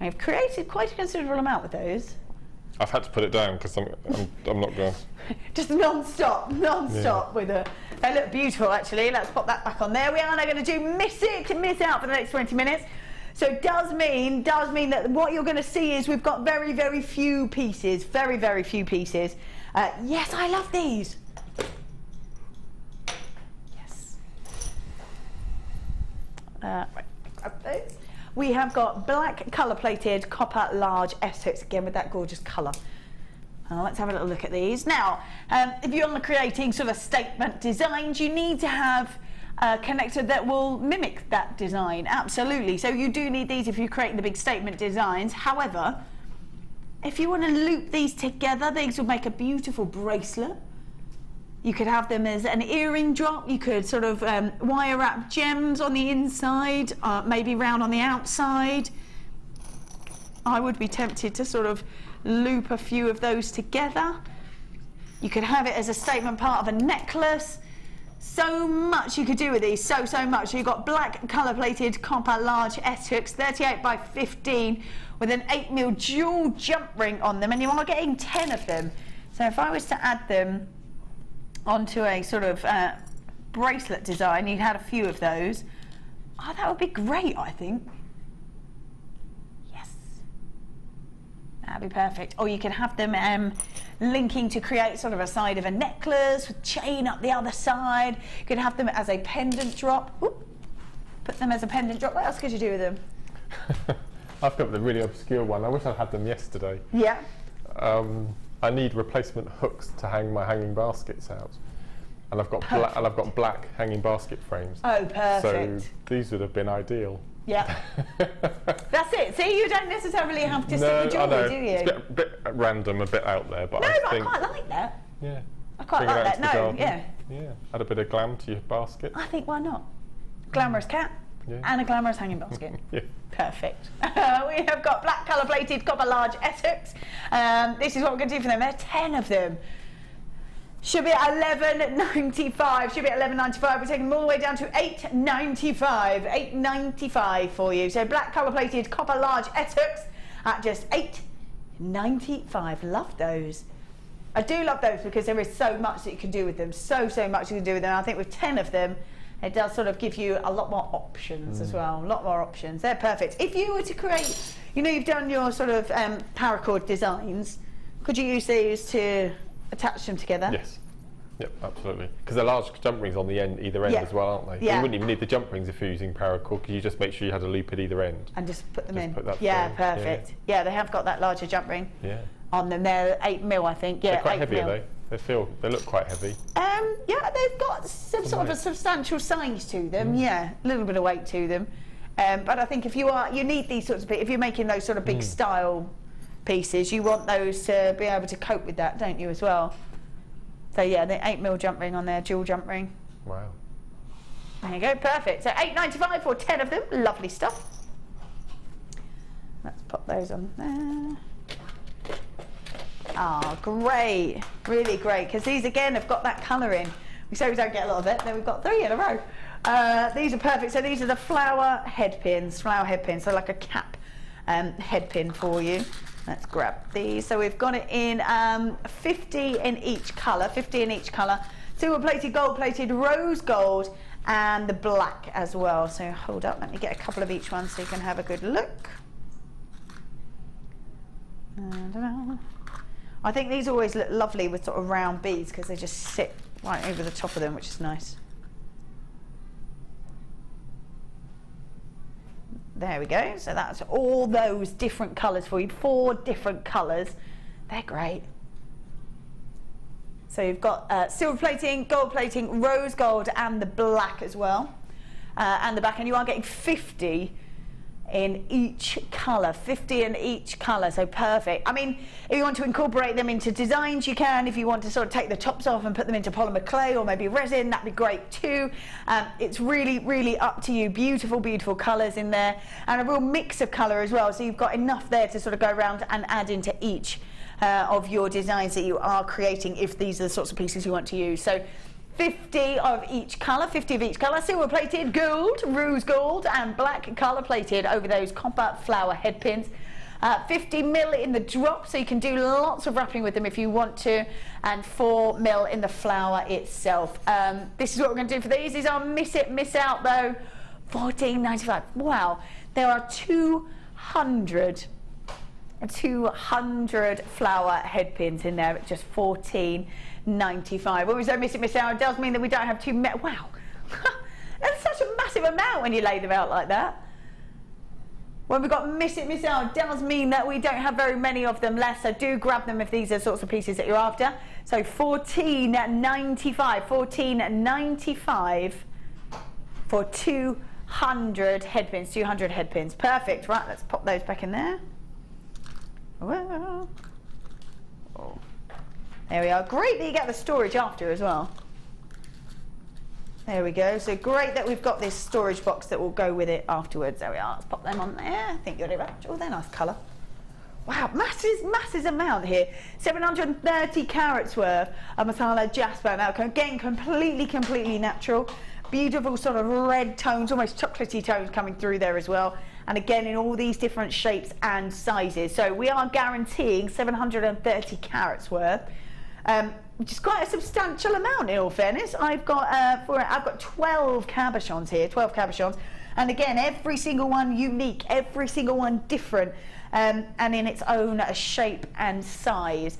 I've created quite a considerable amount with those. I've had to put it down because I'm not going. Just non-stop with it. They look beautiful actually. Let's pop that back on there. We are now going to do miss out for the next 20 minutes. So it does mean that what you're going to see is we've got very, very few pieces. Very, very few pieces. Yes, I love these. Yes. Right, grab those. We have got black colour-plated copper large S-hooks, again with that gorgeous colour. Let's have a little look at these. Now, if you're creating sort of statement designs, you need to have a connector that will mimic that design, absolutely. So you do need these if you're creating the big statement designs. However, if you want to loop these together, these will make a beautiful bracelet. You could have them as an earring drop. You could sort of wire wrap gems on the inside, maybe round on the outside. I would be tempted to sort of loop a few of those together. You could have it as a statement part of a necklace. So much you could do with these, so much. You've got black colour-plated copper large S-hooks, 38 by 15, with an 8mm jewel jump ring on them, and you are getting 10 of them. So if I was to add them onto a sort of bracelet design, you had a few of those. Oh, that would be great, I think. Yes. That'd be perfect. Or you could have them linking to create sort of a side of a necklace with chain up the other side. You could have them as a pendant drop. Oop. Put them as a pendant drop. What else could you do with them? I've got the really obscure one. I wish I'd had them yesterday. Yeah. I need replacement hooks to hang my hanging baskets out, and I've got black hanging basket frames. Oh, perfect. So these would have been ideal. Yeah. That's it. See, you don't necessarily have to stick with jewellery, do you? It's a bit random, a bit out there, but no, I but think, I quite like that. Yeah. I quite Bring it like out that. to the No, garden. yeah. Yeah. Add a bit of glam to your basket. I think why not? Glamorous cat and a glamorous hanging basket. Yeah. Perfect. We have got black colour-plated copper large S-hooks. This is what we're going to do for them. There are 10 of them. Should be at $11.95. Should be at $11.95. We're taking them all the way down to $8.95. $8.95 for you. So black colour plated copper large S-hooks at just $8.95. Love those. I do love those because there is so much that you can do with them. So much you can do with them. I think with 10 of them, it does sort of give you a lot more options as well. A lot more options. They're perfect. If you were to create, you know, you've done your sort of paracord designs, could you use these to attach them together? Yes. Yep, absolutely. Because they're large jump rings on the end, either end as well, aren't they? Yeah. You wouldn't even need the jump rings if you're using paracord, because you just make sure you had a loop at either end. And just put them in. Put that yeah, through. perfect. Yeah, they have got that larger jump ring on them. They're 8mm, I think. Yeah, they're quite 8 heavy, mil. are they? They look quite heavy. Yeah, they've got some sort of a substantial size to them. Yeah, a little bit of weight to them. But I think if you need these sorts of, if you're making those sort of big style pieces, you want those to be able to cope with that, don't you, as well? So yeah, the 8mm jump ring on there, dual jump ring. Wow. There you go, perfect. So $8.95 for 10 of them. Lovely stuff. Let's pop those on there. Ah, great. Really great, because these again have got that colour in. We say we don't get a lot of it, then we've got 3 in a row. These are perfect. So these are the flower head pins, so like a cap head pin for you. Let's grab these. So we've got it in 50 in each colour, silver plated, gold plated, rose gold, and the black as well. So hold up, let me get a couple of each one so you can have a good look. I think these always look lovely with sort of round beads because they just sit right over the top of them, which is nice. There we go. So that's all those different colours for you. 4 different colours. They're great. So you've got silver plating, gold plating, rose gold, and the black as well. And the back. And you are getting 50 in each colour. 50 in each colour. So perfect. I mean, if you want to incorporate them into designs, you can. If you want to sort of take the tops off and put them into polymer clay or maybe resin, that'd be great too. It's really up to you. Beautiful colours in there, and a real mix of colour as well. So you've got enough there to sort of go around and add into each of your designs that you are creating, if these are the sorts of pieces you want to use. So 50 of each colour, silver plated, gold, rose gold, and black colour plated over those copper flower head pins. 50mm in the drop, so you can do lots of wrapping with them if you want to, and 4mm in the flower itself. This is what we're going to do for these. These are miss it, miss out though, $14.95. Wow, there are 200 flower head pins in there at just $14.95. When we say miss it, miss out, it does mean that we don't have wow, that's such a massive amount when you lay them out like that. When we've got miss it, miss out, it does mean that we don't have very many of them left, so do grab them if these are sorts of pieces that you're after. So $14.95 for 200 head pins, 200 head pins. Perfect. Right, let's pop those back in there. Well, oh. There we are. Great that you get the storage after as well. There we go. So great that we've got this storage box that will go with it afterwards. There we are. Let's pop them on there. I think you're right. Oh, they're nice colour. Wow, massive amount here. 730 carats worth of masala jasper. Now, again, completely natural. Beautiful sort of red tones, almost chocolatey tones coming through there as well. And again, in all these different shapes and sizes. So we are guaranteeing 730 carats worth. Which is quite a substantial amount in all fairness. I've got 12 cabochons here, 12 cabochons, and again every single one unique, every single one different, and in its own shape and size.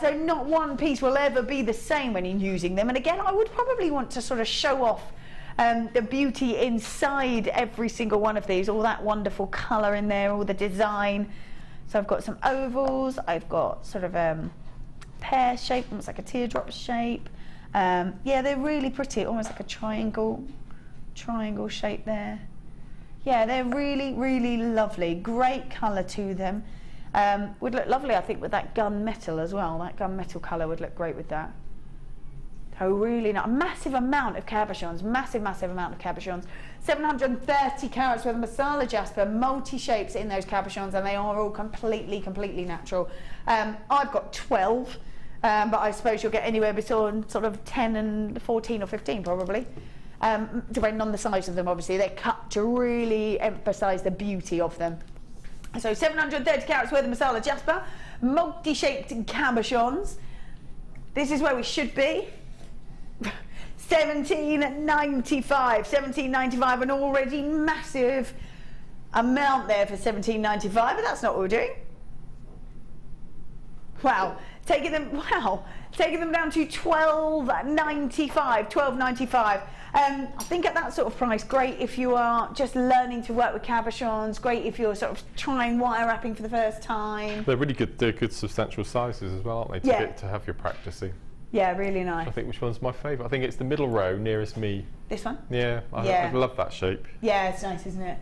So not one piece will ever be the same when you're using them. And again, I would probably want to sort of show off the beauty inside every single one of these, all that wonderful colour in there, all the design. So I've got some ovals, I've got sort of pear shape, almost like a teardrop shape. Yeah, they're really pretty, almost like a triangle shape there. Yeah, they're really lovely. Great colour to them. Would look lovely, I think, with that gunmetal as well. That gunmetal colour would look great with that. So really not a massive amount of cabochons, massive amount of cabochons. 730 carats worth of masala jasper, multi shapes in those cabochons, and they are all completely natural. I've got 12 but I suppose you'll get anywhere between sort of 10 and 14 or 15 probably, depending on the size of them. Obviously they're cut to really emphasise the beauty of them. So 730 carats worth of masala jasper, multi-shaped cabochons. This is where we should be. 17.95, an already massive amount there for 17.95, but that's not what we're doing. Wow, taking them down to 12.95. I think at that sort of price, great if you are just learning to work with cabochons, great if you're sort of trying wire wrapping for the first time. They're really good. They're good substantial sizes as well, aren't they? To have your practicing. Yeah, really nice. I think which one's my favourite? I think it's the middle row nearest me. This one? Yeah, I love that shape. Yeah, it's nice, isn't it?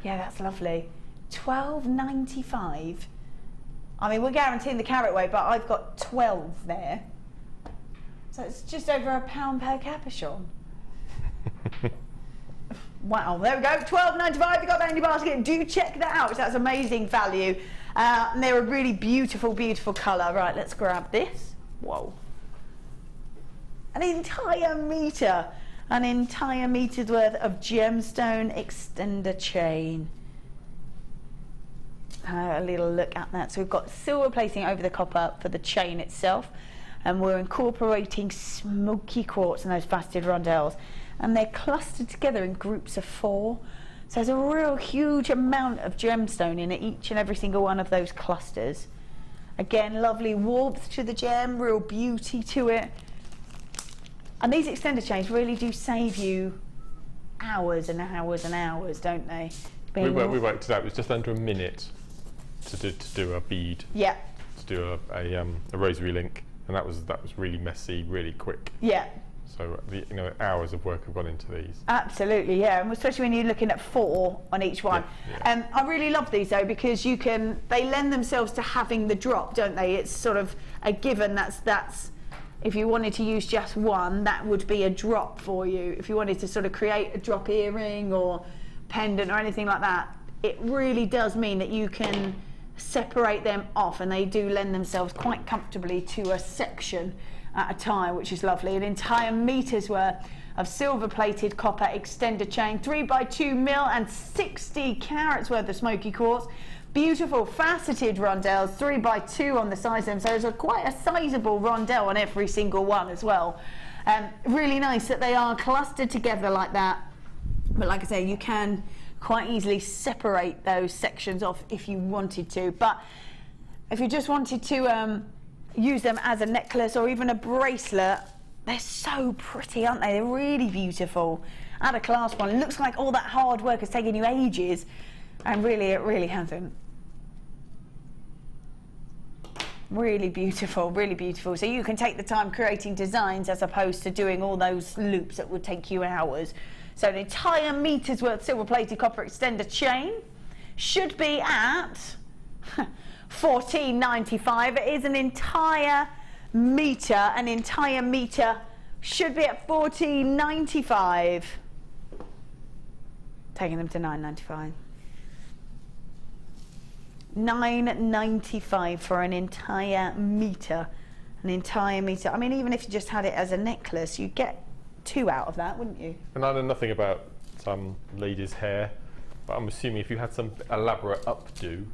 Yeah, that's lovely. 12.95. I mean, we're guaranteeing the carat weight, but I've got 12 there. So it's just over £1 per cabochon. Wow, there we go. 12.95. You got that in your basket. Do check that out. That's amazing value. And they're a really beautiful, beautiful colour. Right, let's grab this. Whoa. An entire meter's worth of gemstone extender chain. A little look at that. So we've got silver plating over the copper for the chain itself, and we're incorporating smoky quartz in those faceted rondelles, and they're clustered together in groups of 4. So there's a real huge amount of gemstone in each and every single one of those clusters. Again, lovely warmth to the gem, real beauty to it. And these extender chains really do save you hours and hours and hours, don't they? We worked it out. It was just under a minute to do a bead. Yeah. To do a rosary link, and that was really messy, really quick. Yeah. So hours of work have gone into these. Absolutely, yeah, and especially when you're looking at 4 on each one. Yeah. I really love these though, because they lend themselves to having the drop, don't they? It's sort of a given. That's if you wanted to use just one, that would be a drop for you. If you wanted to sort of create a drop earring or pendant or anything like that, it really does mean that you can separate them off, and they do lend themselves quite comfortably to a section at a time, which is lovely. An entire meter's worth of silver plated copper extender chain, 3x2 mil and 60 carats worth of smoky quartz. Beautiful faceted rondelles, 3x2 on the size of them, so there's quite a sizable rondelle on every single one as well. Really nice that they are clustered together like that, but like I say, you can quite easily separate those sections off if you wanted to. But if you just wanted to use them as a necklace or even a bracelet, they're so pretty, aren't they? They're really beautiful. At a class one, it looks like all that hard work has taken you ages, and really it really hasn't. Really beautiful, really beautiful. So you can take the time creating designs as opposed to doing all those loops that would take you hours. So an entire meter's worth silver plated copper extender chain should be at $14.95. It is an entire meter. An entire meter should be at $14.95. Taking them to $9.95. $9.95 for an entire meter. An entire meter. I mean, even if you just had it as a necklace, you'd get 2 out of that, wouldn't you? And I know nothing about some ladies' hair, but I'm assuming if you had some elaborate updo,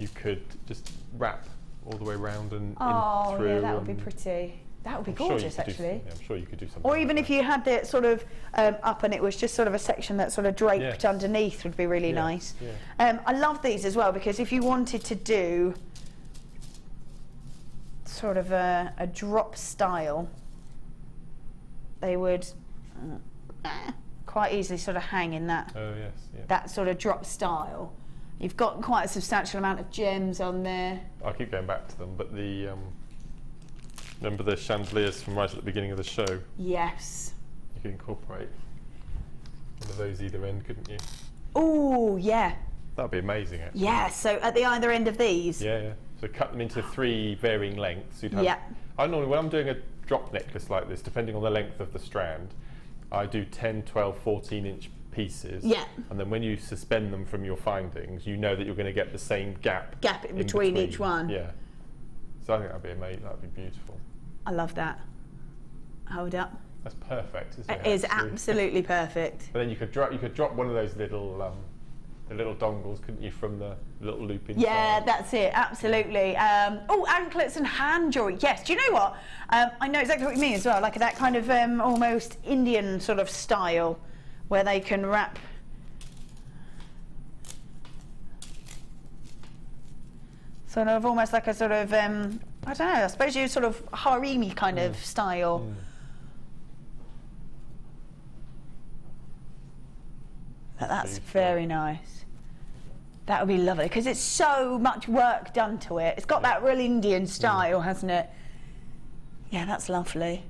you could just wrap all the way around and in through. Yeah, that would be pretty. That would be gorgeous, actually. I'm sure you could do something. Or even if you had it sort of up and it was just sort of a section that sort of draped underneath, would be really nice. Yeah. I love these as well, because if you wanted to do sort of a drop style, they would quite easily sort of hang in that, that sort of drop style. You've got quite a substantial amount of gems on there. I keep going back to them, but the remember the chandeliers from right at the beginning of the show? Yes. You could incorporate one of those either end, couldn't you? Oh, yeah. That would be amazing, actually. Yeah, so at the either end of these. Yeah. So cut them into 3 varying lengths. You'd have, I normally, when I'm doing a drop necklace like this, depending on the length of the strand, I do 10, 12, 14-inch pieces. Yeah. And then when you suspend them from your findings, you know that you're going to get the same gap in between each one. Yeah. So I think that'd be amazing. That'd be beautiful. I love that. Hold up. That's perfect, isn't it? It is absolutely perfect. But then you could drop one of those little the little dongles, couldn't you, from the little loop inside? Yeah, that's it, absolutely. Oh, anklets and hand jewelry. Yes, do you know what? I know exactly what you mean as well, like that kind of almost Indian sort of style where they can wrap. Sort of almost like a sort of, I don't know, I suppose you sort of harem-y kind of style. But that's very nice. That would be lovely because it's so much work done to it. It's got that real Indian style, hasn't it? Yeah, that's lovely.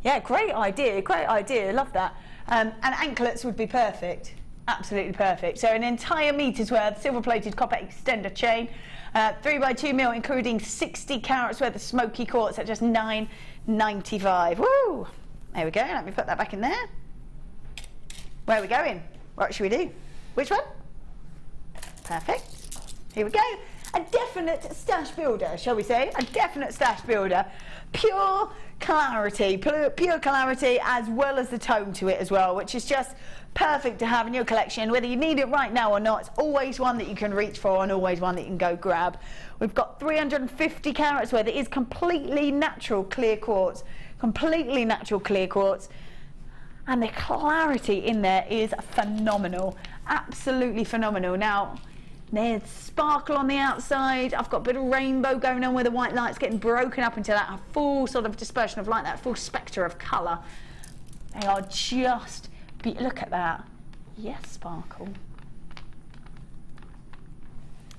Yeah, great idea, great idea. Love that. And anklets would be perfect. Absolutely perfect. So an entire meter's worth silver-plated copper extender chain, 3x2 mm, including 60 carats worth of smoky quartz at just $9.95. Woo! There we go. Let me put that back in there. Where are we going? What should we do? Which one? Perfect. Here we go. A definite stash builder, shall we say? A definite stash builder. Pure clarity, pure clarity, as well as the tone to it as well, which is just perfect to have in your collection. Whether you need it right now or not, it's always one that you can reach for and always one that you can go grab. We've got 350 carats worth. It is completely natural clear quartz. Completely natural clear quartz. And the clarity in there is phenomenal, absolutely phenomenal. Now, there's sparkle on the outside. I've got a bit of rainbow going on where the white light's getting broken up into that full sort of dispersion of light, that full spectre of colour. They are just, look at that. Yes, sparkle.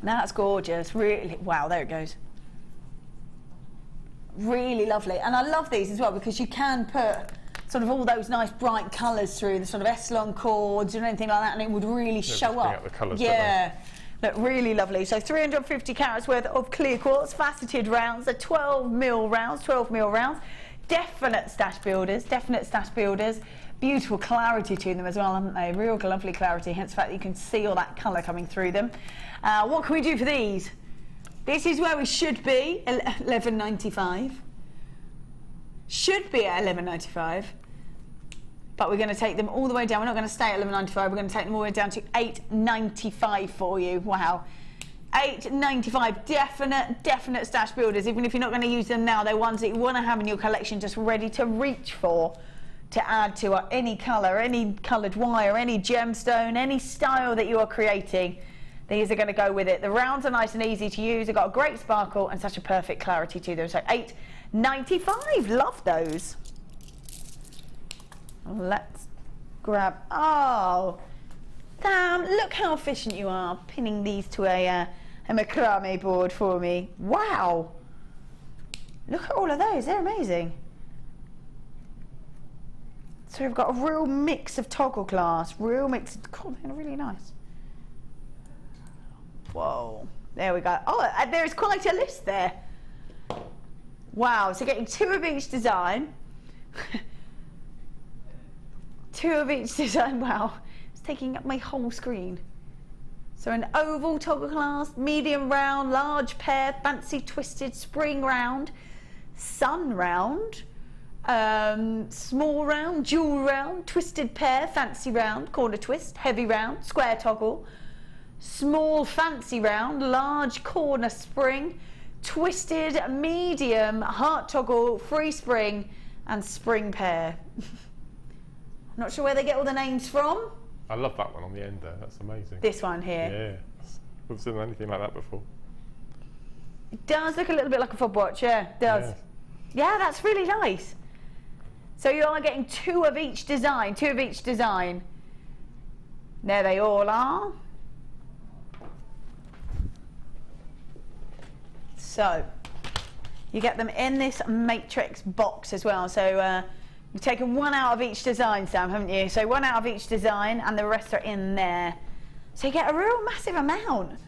That's gorgeous, really. Wow, there it goes. Really lovely. And I love these as well because you can put sort of all those nice bright colours through the sort of Echelon cords or anything like that, and it would really show up. The colours, yeah, look really lovely. So 350 carats worth of clear quartz, faceted rounds, the 12mm rounds. Definite stash builders, Beautiful clarity to them as well, haven't they? Real lovely clarity, hence the fact that you can see all that colour coming through them. What can we do for these? This is where we should be, $11.95. Should be at $11.95, but we're going to take them all the way down. We're not going to stay at $11.95. We're going to take them all the way down to $8.95 for you. Wow, $8.95. Definite stash builders. Even if you're not going to use them now, they're ones that you want to have in your collection, just ready to reach for, to add to any colour, any coloured wire, any gemstone, any style that you are creating. These are going to go with it. The rounds are nice and easy to use. They've got a great sparkle and such a perfect clarity to them. So $8.95. Love those. Let's grab. Oh, Sam, look how efficient you are pinning these to a macrame board for me. Wow. Look at all of those. They're amazing. So we've got a real mix of toggle glass. Real mix. God, they're really nice. Whoa. There we go. Oh, there's quite a list there. Wow, so getting 2 of each design. 2 of each design, wow. It's taking up my whole screen. So an oval toggle glass, medium round, large pair, fancy twisted spring round, sun round, small round, jewel round, twisted pair, fancy round, corner twist, heavy round, square toggle, small fancy round, large corner spring, twisted, medium, heart toggle, free spring, and spring pair. I'm not sure where they get all the names from. I love that one on the end there. That's amazing. This one here. Yeah. I've seen anything like that before. It does look a little bit like a fob watch, yeah, it does. Yes. Yeah, that's really nice. So you are getting 2 of each design, 2 of each design. There they all are. So you get them in this matrix box as well. So you've taken 1 out of each design, Sam, haven't you? So 1 out of each design and the rest are in there. So you get a real massive amount.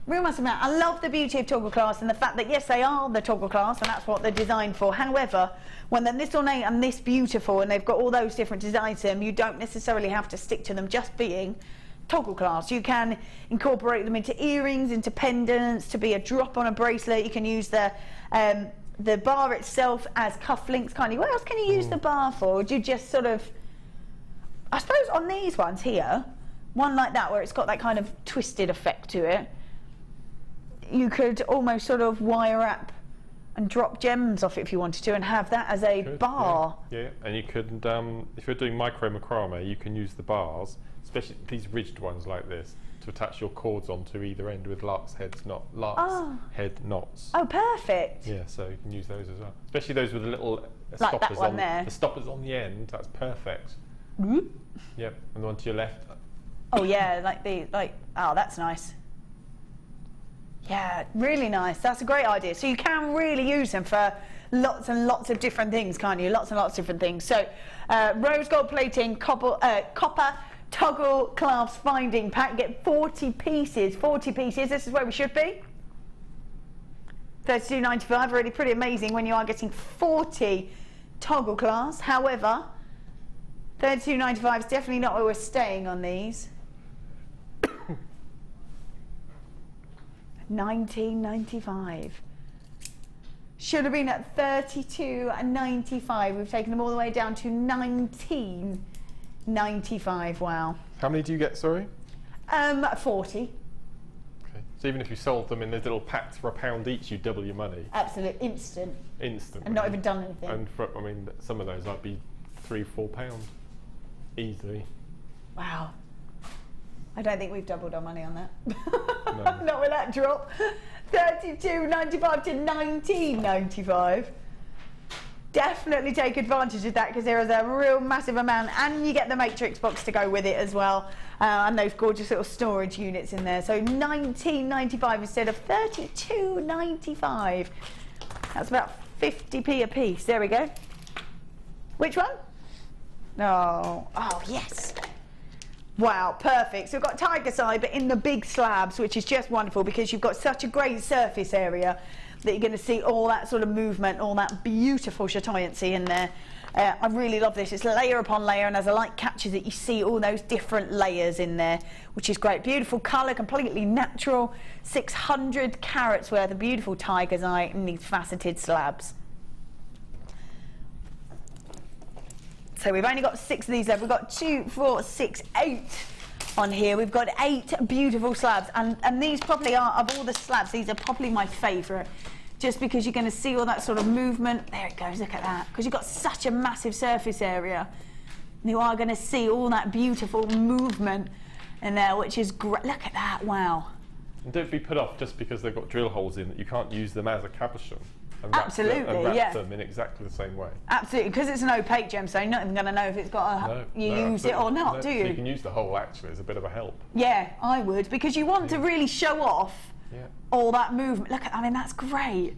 Real massive amount. I love the beauty of toggle glass and the fact that, yes, they are the toggle glass and that's what they're designed for. However, when they're this ornate and this beautiful and they've got all those different designs in them, you don't necessarily have to stick to them just being toggle clasp. You can incorporate them into earrings, into pendants, to be a drop on a bracelet. You can use the bar itself as cufflinks, can't you? What else can you use the bar for? Do you just sort of, I suppose on these ones here, one like that where it's got that kind of twisted effect to it, you could almost sort of wire wrap and drop gems off it if you wanted to, and have that as a bar. Yeah, and you could, if you're doing micro macrame, you can use the bars, especially these ridged ones like this, to attach your cords onto either end with lark's head knots. Oh, perfect. Yeah, so you can use those as well, especially those with the little like stoppers that one on there. The stoppers on the end. That's perfect. Yep, and the one to your left. Oh yeah, oh, that's nice. Yeah, really nice. That's a great idea. So you can really use them for lots and lots of different things, can't you? Lots and lots of different things. So rose gold plating, copper toggle clasp finding pack. Get 40 pieces. 40 pieces. This is where we should be. $32.95. Already pretty amazing when you are getting 40 toggle clasps. However, $32.95 is definitely not where we're staying on these. $19.95. Should have been at $32.95. We've taken them all the way down to $19.95. Wow. How many do you get, sorry? 40. Okay. So even if you sold them in those little packs for £1 each, you double your money. Absolute instant. Instantly. And not even done anything. And I mean, some of those might be £3-4 easily. Wow. I don't think we've doubled our money on that. No. Not with that drop. $32.95 to $19.95. Definitely take advantage of that, because there is a real massive amount, and you get the matrix box to go with it as well, and those gorgeous little storage units in there. So $19.95 instead of $32.95. That's about 50p a piece. There we go. Which one? Oh, yes. Wow, perfect. So we've got tiger's eye, but in the big slabs, which is just wonderful because you've got such a great surface area that you're going to see all that sort of movement, all that beautiful chatoyancy in there. I really love this. It's layer upon layer, and as the light catches it, you see all those different layers in there, which is great. Beautiful colour, completely natural. 600 carats worth of beautiful tiger's eye in these faceted slabs. So we've only got 6 of these left. We've got 2, 4, 6, 8 on here. We've got 8 beautiful slabs, and these probably are, of all the slabs, these are probably my favourite, just because you're going to see all that sort of movement. There it goes, look at that. Because you've got such a massive surface area, you are going to see all that beautiful movement in there, which is great. Look at that, wow. And don't be put off just because they've got drill holes in that you can't use them as a cabochon. Absolutely, wrap them in exactly the same way. Absolutely, because it's an opaque gemstone, you're not even going to know if it's got a, use it or not, do you? So you can use the hole actually as a bit of a help. Yeah, I would, because you want to really show off all that movement. Look at, I mean, that's great.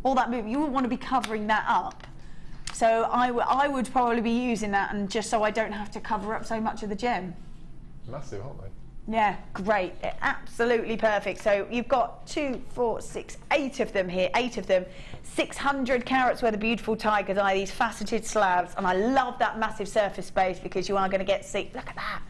All that movement, you wouldn't want to be covering that up. So I would probably be using that, and just so I don't have to cover up so much of the gem. Massive, aren't they? Yeah, great. Absolutely perfect. So you've got 2, 4, 6, 8 of them here, 8 of them. 600 carats worth of beautiful tiger's eye, these faceted slabs, and I love that massive surface space because you are going to get to see, look at that,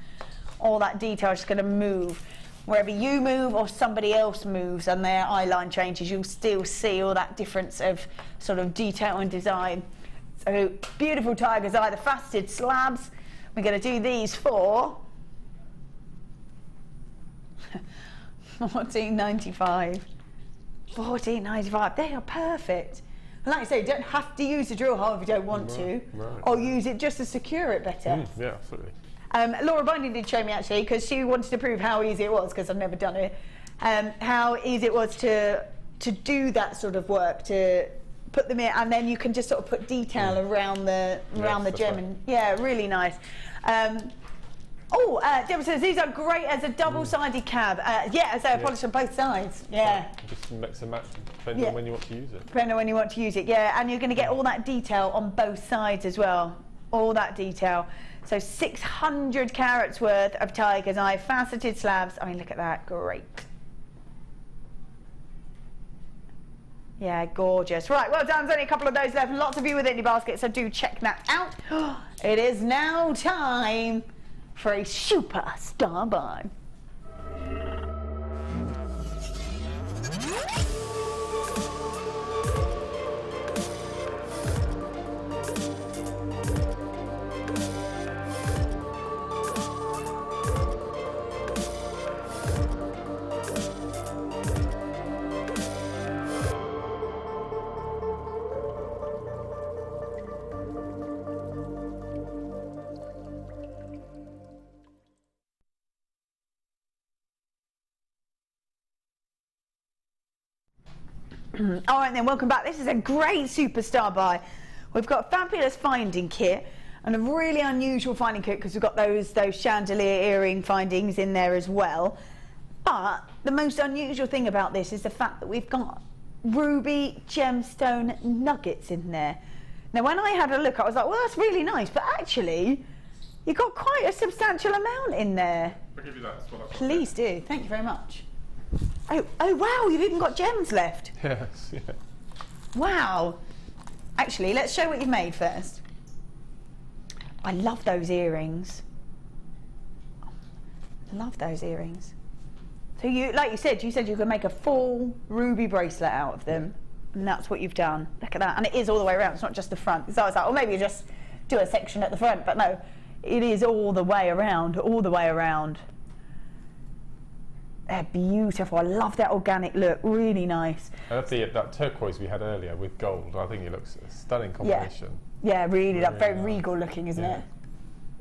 all that detail is just going to move. Wherever you move or somebody else moves and their eye line changes, you'll still see all that difference of sort of detail and design. So beautiful tiger's eye, the faceted slabs. We're going to do these for $14.95. $14.95. They are perfect. Like I say, you don't have to use the drill hole if you don't want to, or use it just to secure it better. Yeah, absolutely. Laura Binding did show me actually, because she wanted to prove how easy it was, because I've never done it. How easy it was to do that sort of work, to put them in, and then you can just sort of put detail around the gem, and yeah, really nice. Deborah says these are great as a double-sided cab. Yeah, as they're polished on both sides. Yeah. Just mix and match, depending on when you want to use it. Depending on when you want to use it, yeah. And you're going to get all that detail on both sides as well. All that detail. So 600 carats worth of tiger's eye, faceted slabs. I mean, look at that. Great. Yeah, gorgeous. Right, well done. There's only a couple of those left. Lots of you within your basket, so do check that out. It is now time for a super star buy. All right then, welcome back. This is a great superstar buy. We've got a fabulous finding kit and a really unusual finding kit because we've got those chandelier earring findings in there as well. But the most unusual thing about this is the fact that we've got ruby gemstone nuggets in there. Now when I had a look, I was like, well, that's really nice, but actually you've got quite a substantial amount in there. I'll give you that. That's what I've got. Please do. Thank you very much. Oh wow, you've even got gems left. Yes, yeah. Wow. Actually, let's show what you've made first. I love those earrings. Love those earrings. So you, like you said you could make a full ruby bracelet out of them. Yeah. And that's what you've done. Look at that. And it is all the way around, it's not just the front. So I was like, well, maybe you just do a section at the front, but no, it is all the way around, all the way around. They're beautiful. I love that organic look. Really nice. I love that turquoise we had earlier with gold. I think it looks a stunning combination. Yeah, really. Really Very nice. regal looking, isn't it?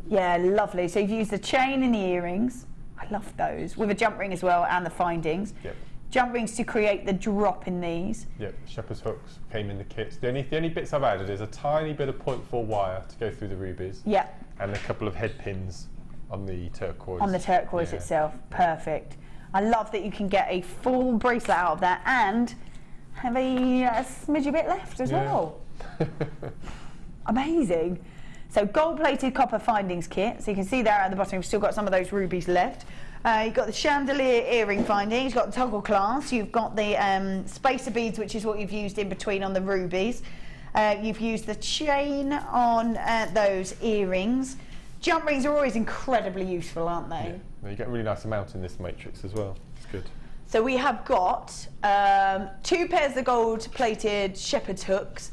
Yeah, lovely. So you've used the chain and the earrings. I love those. With a jump ring as well and the findings. Yep. Jump rings to create the drop in these. Yep. Shepherd's hooks came in the kits. The only bits I've added is a tiny bit of 0.4 wire to go through the rubies. Yeah. And a couple of head pins on the turquoise. On the turquoise itself. Perfect. I love that you can get a full bracelet out of that and have a smidgy bit left as well. Amazing. So gold-plated copper findings kit. So you can see there at the bottom we've still got some of those rubies left. You've got the chandelier earring findings, you've got the toggle clasp, you've got the spacer beads, which is what you've used in between on the rubies. You've used the chain on those earrings. Jump rings are always incredibly useful, aren't they? Yeah. You get a really nice amount in this matrix as well. It's good. So we have got 2 pairs of gold-plated shepherd's hooks,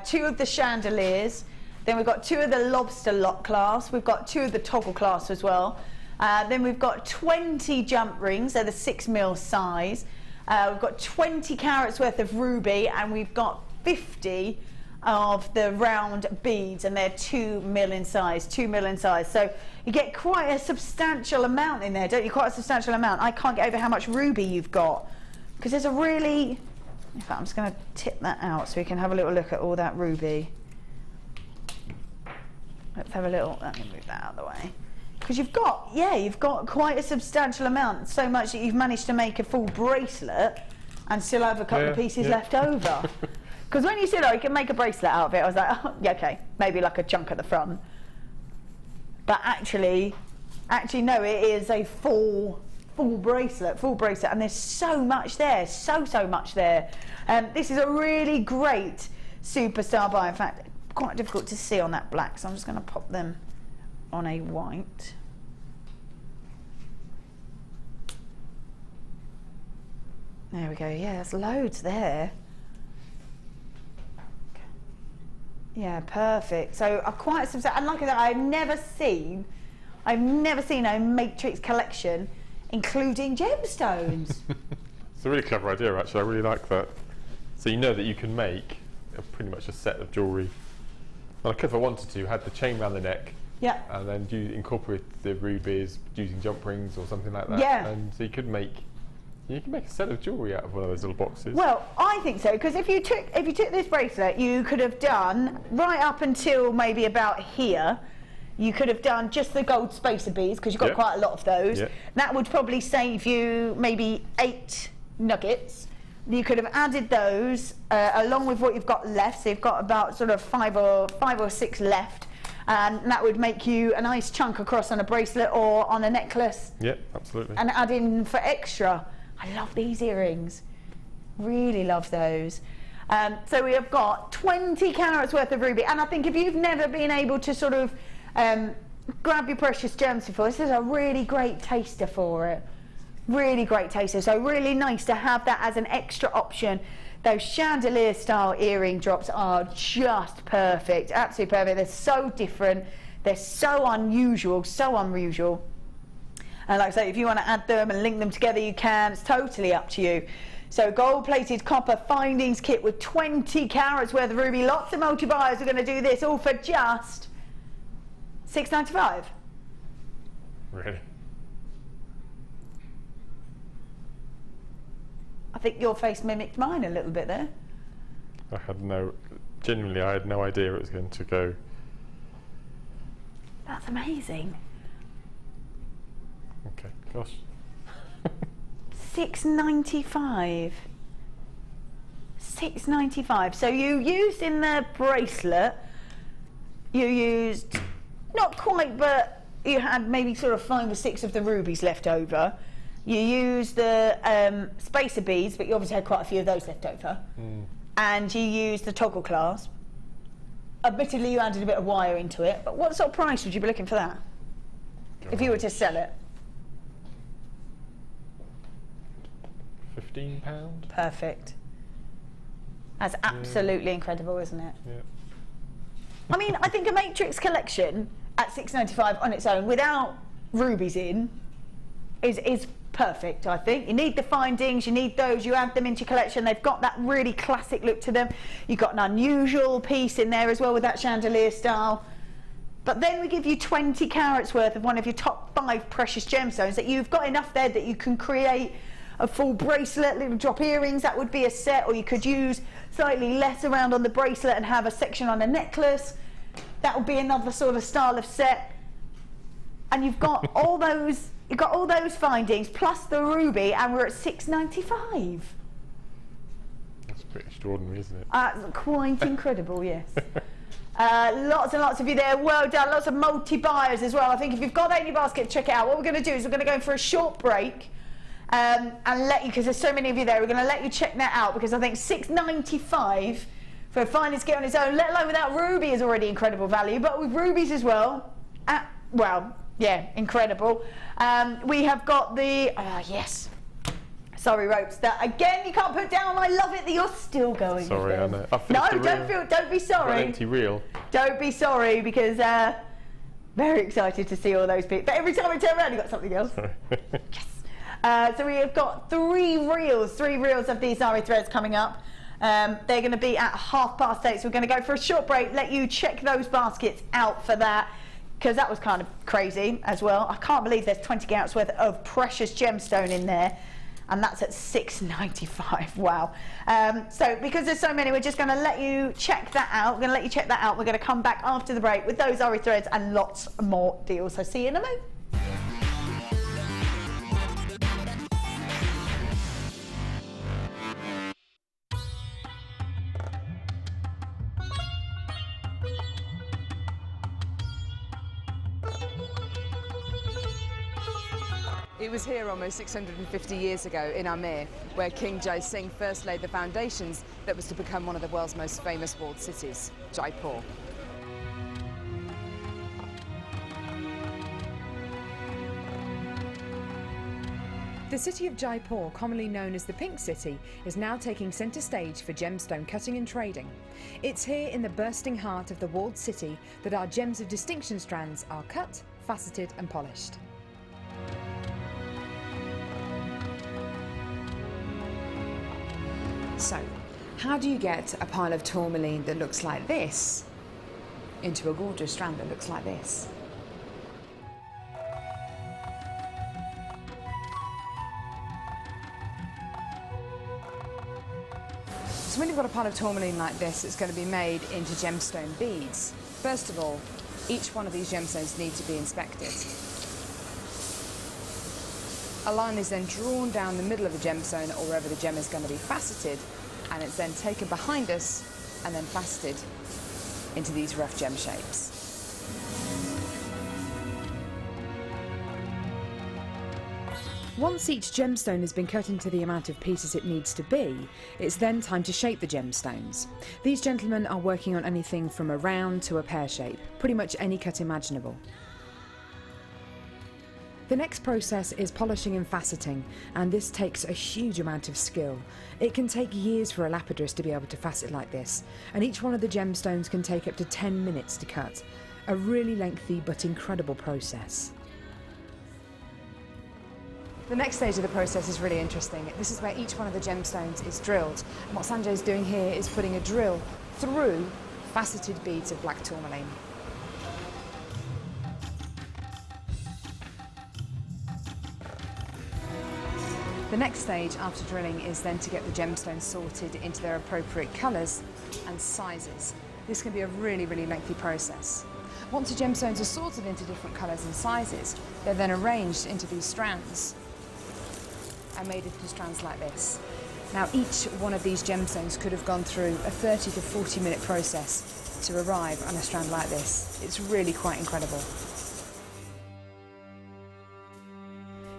2 of the chandeliers, then we've got 2 of the lobster lock clasps, we've got 2 of the toggle clasps as well, then we've got 20 jump rings, they're the 6mm size, we've got 20 carats worth of ruby, and we've got 50 of the round beads, and they're 2mm in size, 2mm in size. So you get quite a substantial amount in there, don't you? Quite a substantial amount. I can't get over how much ruby you've got, because there's a really, in fact I'm just going to tip that out so we can have a little look at all that ruby. Let's have a little, let me move that out of the way. Because you've got, yeah, you've got quite a substantial amount, so much that you've managed to make a full bracelet and still have a couple of pieces left over. Because when you said, oh, you can make a bracelet out of it, I was like, oh, yeah, okay, maybe like a chunk at the front. But actually no, it is a full bracelet, and there's so much there, so much there. This is a really great superstar buy. In fact, quite difficult to see on that black, so I'm just going to pop them on a white. There we go. Yeah, there's loads there. Yeah, perfect. So quite a substantial, and like I said, I've never seen a matrix collection including gemstones. It's a really clever idea, actually. I really like that. So you know that you can make pretty much a set of jewellery. Well, I could, if I wanted to, had the chain around the neck. Yeah. And then you incorporate the rubies using jump rings or something like that. Yeah. And so you can make a set of jewellery out of one of those little boxes. Well, I think so, because if you took this bracelet, you could have done right up until maybe about here. You could have done just the gold spacer beads, because you've got quite a lot of those. Yep. That would probably save you maybe 8 nuggets. You could have added those along with what you've got left. So you've got about sort of 5 or 6 left, and that would make you a nice chunk across on a bracelet or on a necklace. Yep, absolutely. And add in for extra. I love these earrings. Really love those. So we have got 20 carats worth of ruby, and I think if you've never been able to sort of grab your precious gems before. This is a really great taster for it. Really great taster. So really nice to have that as an extra option. Those chandelier style earring drops are just perfect. Absolutely perfect. They're so different. They're so unusual, so unusual. And like I say, if you want to add them and link them together, you can. It's totally up to you. So gold-plated copper findings kit with 20 carats worth of ruby. Lots of multi-buyers are going to do this all for just $6.95. Really? I think your face mimicked mine a little bit there. Genuinely, I had no idea it was going to go. That's amazing. Okay, gosh. $6.95. $6.95. So you used in the bracelet, you used, not quite, but you had maybe sort of 5 or 6 of the rubies left over. You used the spacer beads, but you obviously had quite a few of those left over. And you used the toggle clasp. Admittedly, you added a bit of wire into it, but what sort of price would you be looking for that? If you were to sell it? £15? Perfect. That's absolutely incredible, isn't it? Yeah. I mean, I think a matrix collection at $6.95 on its own, without rubies in, is perfect, I think. You need the findings, you need those, you add them into your collection. They've got that really classic look to them. You've got an unusual piece in there as well with that chandelier style. But then we give you 20 carats worth of one of your top 5 precious gemstones that you've got enough there that you can create a full bracelet, little drop earrings, that would be a set, or you could use slightly less around on the bracelet and have a section on a necklace. That would be another sort of style of set. And you've got all those, findings plus the ruby, and we're at $6.95. That's pretty extraordinary, isn't it? Quite incredible, yes. Lots and lots of you there, well done. Lots of multi-buyers as well. I think if you've got that in your basket, check it out. What we're going to do is we're going to go for a short break. And let you, because there's so many of you there, we're going to let you check that out, because I think $6.95 for a finest kit on its own, let alone without ruby, is already incredible value, but with rubies as well, well, yeah, incredible. We have got the, yes, sorry ropes, that again you can't put down. I love it that you're still going. Sorry, I know. No, don't be sorry. Got an empty reel. Don't be sorry, because very excited to see all those people. But every time I turn around, you've got something else. Yes. So we have got 3 reels of these Zari threads coming up. They're going to be at 8:30, so we're going to go for a short break, let you check those baskets out for that, because that was kind of crazy as well. I can't believe there's 20 carats worth of precious gemstone in there, and that's at $6.95. Wow. So because there's so many, we're just going to let you check that out. We're going to come back after the break with those Zari threads and lots more deals. So see you in a moment. It was here almost 650 years ago in Amir, where King Jai Singh first laid the foundations that was to become one of the world's most famous walled cities, Jaipur. The city of Jaipur, commonly known as the Pink City, is now taking centre stage for gemstone cutting and trading. It's here in the bursting heart of the walled city that our gems of distinction strands are cut, faceted and polished. So, how do you get a pile of tourmaline that looks like this into a gorgeous strand that looks like this? So when you've got a pile of tourmaline like this, it's going to be made into gemstone beads. First of all, each one of these gemstones needs to be inspected. A line is then drawn down the middle of the gemstone, or wherever the gem is going to be faceted, and it's then taken behind us and then faceted into these rough gem shapes. Once each gemstone has been cut into the amount of pieces it needs to be, it's then time to shape the gemstones. These gentlemen are working on anything from a round to a pear shape, pretty much any cut imaginable. The next process is polishing and faceting, and this takes a huge amount of skill. It can take years for a lapidus to be able to facet like this, and each one of the gemstones can take up to 10 minutes to cut. A really lengthy but incredible process. The next stage of the process is really interesting. This is where each one of the gemstones is drilled. And what Sanjay's doing here is putting a drill through faceted beads of black tourmaline. The next stage after drilling is then to get the gemstones sorted into their appropriate colours and sizes. This can be a really, really lengthy process. Once the gemstones are sorted into different colours and sizes, they're then arranged into these strands and made into strands like this. Now, each one of these gemstones could have gone through a 30 to 40 minute process to arrive on a strand like this. It's really quite incredible.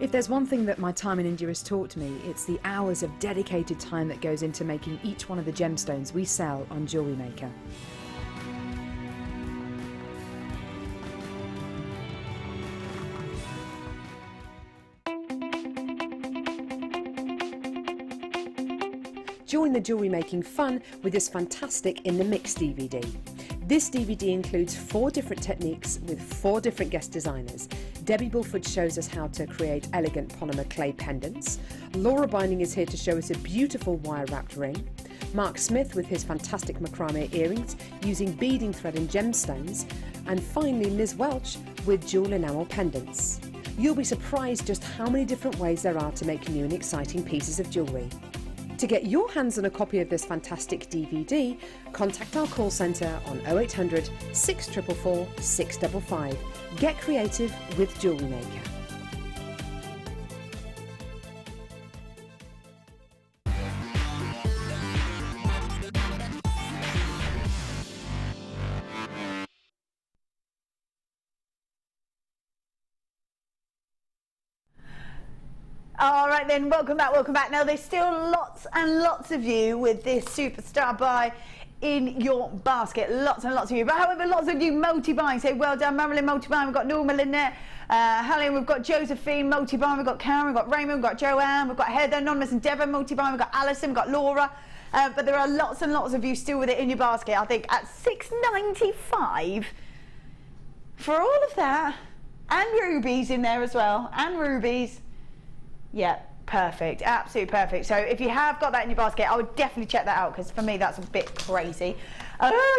If there's one thing that my time in India has taught me, it's the hours of dedicated time that goes into making each one of the gemstones we sell on Jewellery Maker. Join the jewellery making fun with this fantastic In the Mix DVD. This DVD includes 4 different techniques with 4 different guest designers. Debbie Bulford shows us how to create elegant polymer clay pendants. Laura Binding is here to show us a beautiful wire-wrapped ring. Mark Smith with his fantastic macrame earrings using beading thread and gemstones. And finally Liz Welch with jewel enamel pendants. You'll be surprised just how many different ways there are to make new and exciting pieces of jewellery. To get your hands on a copy of this fantastic DVD, contact our call centre on 0800 644 655. Get creative with Jewellery Maker. All right then, welcome back, welcome back. Now there's still lots and lots of you with this superstar buy in your basket, lots and lots of you. But however, lots of you multi-buying, say well done Marilyn, multi-buying. We've got Norma Lynette, Helen, we've got Josephine, multi-buying, we've got Karen, we've got Raymond, we've got Joanne, we've got Heather, Anonymous and Devon, multi-buying, we've got Alison, we've got Laura. But there are lots and lots of you still with it in your basket. I think at $6.95 for all of that, and rubies in there as well, and rubies. Yeah, perfect, absolutely perfect. So if you have got that in your basket, I would definitely check that out, because for me that's a bit crazy.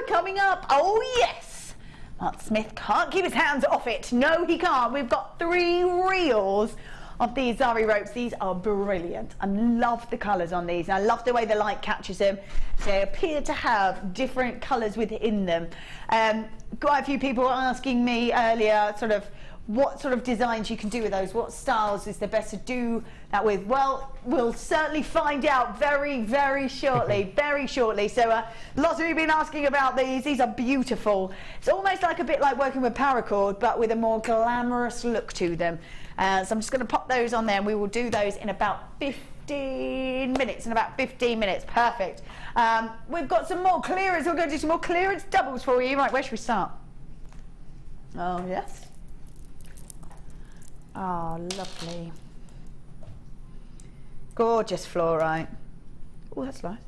Coming up, oh yes, Mark Smith can't keep his hands off it. No, he can't. We've got 3 reels of these Zari ropes. These are brilliant. I love the colours on these. I love the way the light catches them. They appear to have different colours within them. Quite a few people were asking me earlier sort of what sort of designs you can do with those, what styles is the best to do that with. Well, we'll certainly find out very, very shortly, very shortly. So lots of you have been asking about these. These are beautiful. It's almost like a bit like working with paracord, but with a more glamorous look to them. So I'm just going to pop those on there, and we will do those in about 15 minutes. Perfect. We've got some more clearance. We're going to do some more clearance doubles for you. Right, where should we start? Oh, yes. Oh, lovely. Gorgeous fluorite. Oh, that's nice.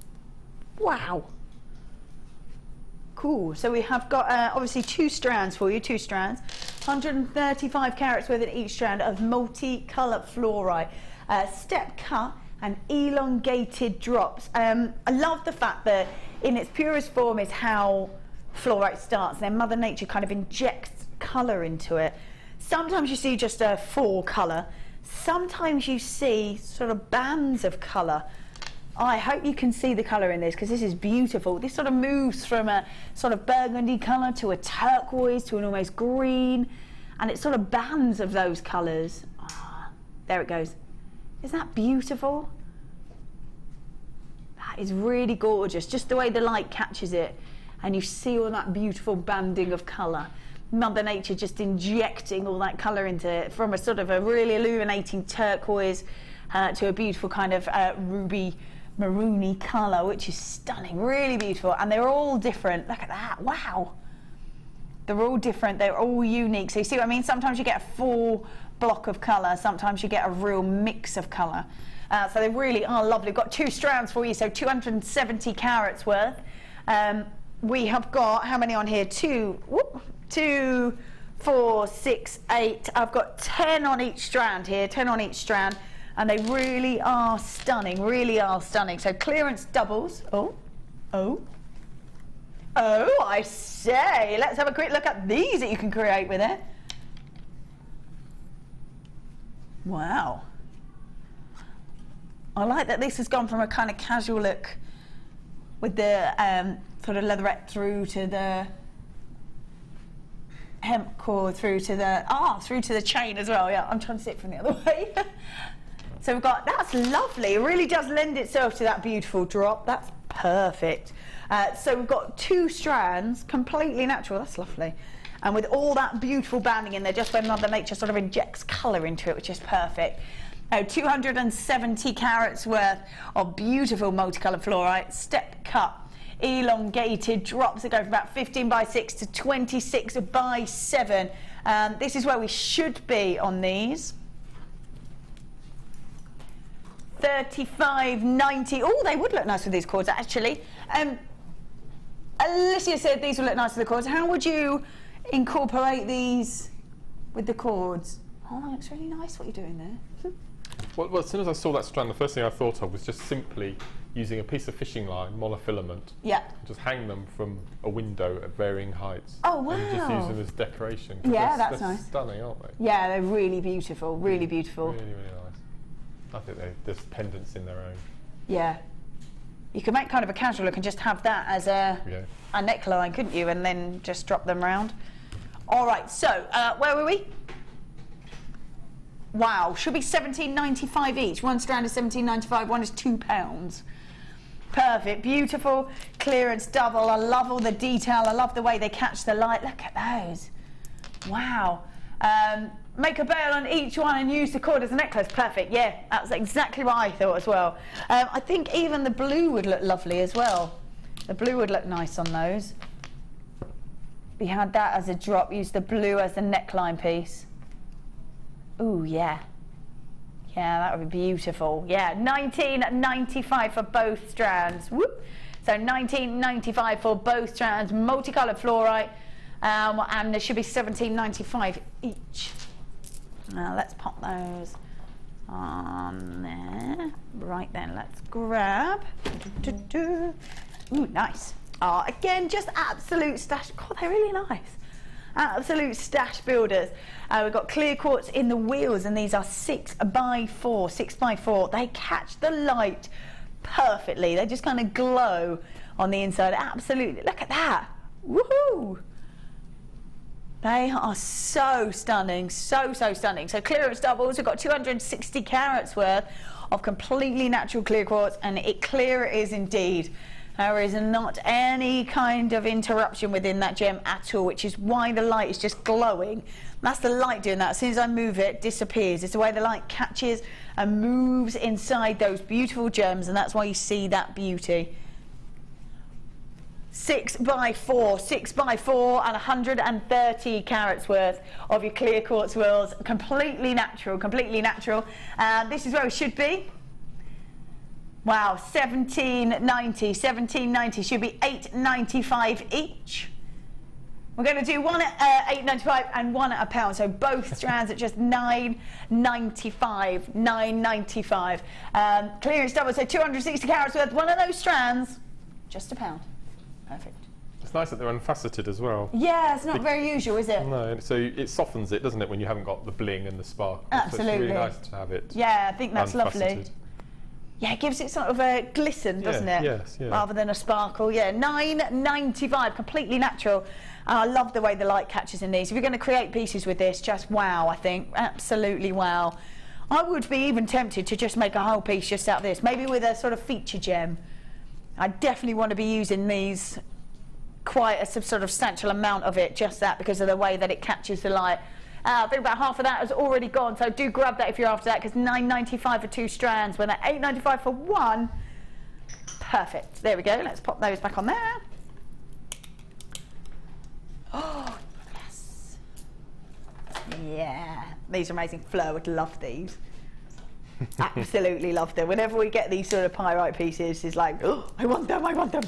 Wow. Cool. So we have got obviously 2 strands for you, 2 strands. 135 carats worth in each strand of multi-colour fluorite. Step cut and elongated drops. I love the fact that in its purest form is how fluorite starts. Then Mother Nature kind of injects colour into it. Sometimes you see just a full colour. Sometimes you see sort of bands of colour. I hope you can see the colour in this, because this is beautiful. This sort of moves from a sort of burgundy colour to a turquoise to an almost green, and it's sort of bands of those colours. Ah, there it goes. Isn't that beautiful? That is really gorgeous, just the way the light catches it, and you see all that beautiful banding of colour. Mother Nature just injecting all that colour into it, from a sort of a really illuminating turquoise to a beautiful kind of ruby maroony colour, which is stunning, really beautiful. And they're all different. Look at that, wow. They're all different, they're all unique. So you see what I mean? Sometimes you get a full block of colour, sometimes you get a real mix of colour. So they really are lovely. We've got 2 strands for you, so 270 carats worth. We have got, how many on here? 2, 4, 6, 8. I've got 10 on each strand here, 10 on each strand. And they really are stunning, really are stunning. So clearance doubles. Oh, I say. Let's have a quick look at these that you can create with it. Wow. I like that this has gone from a kind of casual look with the sort of leatherette through to the hemp cord, through to the chain as well. Yeah, I'm trying to see it from the other way. So we've got, that's lovely. It really does lend itself to that beautiful drop. That's perfect. So we've got 2 strands, completely natural. That's lovely. And with all that beautiful banding in there, just when Mother Nature sort of injects colour into it, which is perfect. 270 carats worth of beautiful multicoloured fluorite, step cut, elongated drops that go from about 15 by 6 to 26 by 7. This is where we should be on these. 35.90. Oh, they would look nice with these cords, actually. Alicia said these would look nice with the cords. How would you incorporate these with the cords? Oh, that looks really nice what you're doing there. Well, as soon as I saw that strand, the first thing I thought of was just simply using a piece of fishing line, monofilament, just hang them from a window at varying heights. Oh, wow. And just use them as decoration. Yeah, that's they're nice. Stunning, aren't they? Yeah, they're really beautiful, really beautiful. Really, really nice. I think there's pendants in their own. Yeah. You could make kind of a casual look and just have that as a neckline, couldn't you? And then just drop them around. All right, so where were we? Wow, should be £17.95 each. One strand is £17.95, one is £2. Perfect, beautiful clearance double. I love all the detail. I love the way they catch the light. Look at those. Wow. Make a bail on each one and use the cord as a necklace. Perfect, yeah, that's exactly what I thought as well. I think even the blue would look lovely as well. The blue would look nice on those. We had that as a drop, use the blue as the neckline piece. Ooh, yeah. Yeah, that would be beautiful. Yeah, £19.95 for both strands. Whoop. So £19.95 for both strands, multicoloured fluorite, and there should be £17.95 each. Now let's pop those on there. Right then, let's grab. Ooh, nice. Again, just absolute stash. God, they're really nice. Absolute stash builders. We've got clear quartz in the wheels, and these are 6 by 4. 6 by 4. They catch the light perfectly. They just kind of glow on the inside. Absolutely. Look at that. Woohoo! They are so stunning, so stunning. So clearance doubles, we've got 260 carats worth of completely natural clear quartz, and clear it is indeed. There is not any kind of interruption within that gem at all, which is why the light is just glowing. That's the light doing that. As soon as I move it, it disappears. It's the way the light catches and moves inside those beautiful gems, and that's why you see that beauty. 6 by 4, 6 by 4, and 130 carats worth of your clear quartz wheels. Completely natural, completely natural. This is where we should be. Wow, £17.90 should be £8.95 each. We're going to do one at £8.95 and one at £1, so both strands at just £9.95. £9.95. Clearance double, so 260 carats worth. One of those strands, just £1. Perfect. It's nice that they're unfaceted as well. Yeah, it's not very usual, is it? No, so it softens it, doesn't it, when you haven't got the bling and the sparkle. Absolutely. So it's really nice to have it. Yeah, I think that's lovely. Unfaceted. Yeah, it gives it sort of a glisten, doesn't it? Yes, yeah. Rather than a sparkle. Yeah, £9.95, completely natural. I love the way the light catches in these. If you're going to create pieces with this, just wow, I think. Absolutely wow. I would be even tempted to just make a whole piece just out of this, maybe with a sort of feature gem. I definitely want to be using these quite a sort of substantial amount of it, just that, because of the way that it catches the light. I think about half of that has already gone, so do grab that if you're after that, because £9.95 for 2 strands, when they're £8.95 for 1. Perfect. There we go. Let's pop those back on there. Oh, yes. Yeah, these are amazing. Fleur would love these. Absolutely love them. Whenever we get these sort of pyrite pieces, she's like, oh, I want them, I want them.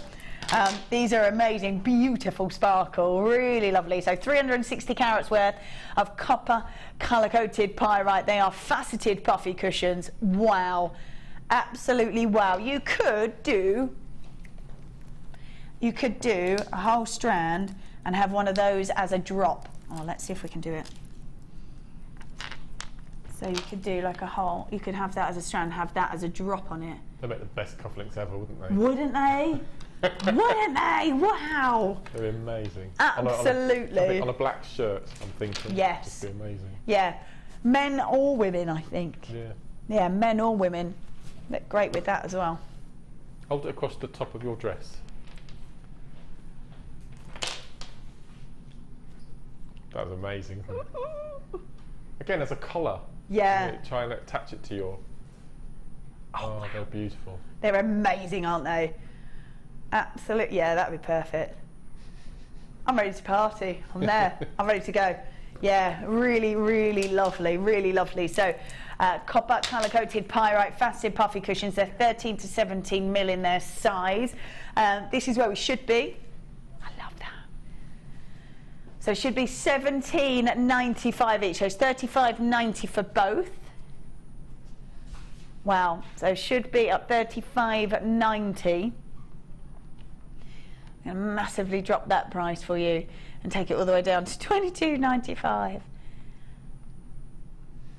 These are amazing, beautiful sparkle, really lovely. So 360 carats worth of copper colour-coated pyrite. They are faceted puffy cushions. Wow, absolutely wow. You could do a whole strand and have one of those as a drop. Oh, let's see if we can do it. So you could do like a whole, you could have that as a strand, have that as a drop on it. They'd make the best cufflinks ever, wouldn't they? Wouldn't they? Wouldn't they? Wow. They're amazing. Absolutely. On a black shirt, I'm thinking. Yes. It'd be amazing. Yeah. Men or women, I think. Yeah. Yeah, men or women. Look great with that as well. Hold it across the top of your dress. That was amazing. Again, as a collar. Yeah. Try and attach it to your... Oh, wow. They're beautiful. They're amazing, aren't they? Absolutely. Yeah, that'd be perfect. I'm ready to party. I'm there. I'm ready to go. Yeah, really, really lovely. Really lovely. So, copper colour-coated pyrite faceted puffy cushions. They're 13 to 17 mil in their size. This is where we should be. I love that. So it should be $17.95 each. So it's $35.90 for both. Wow. So it should be up $35.90. I'm going to massively drop that price for you and take it all the way down to $22.95.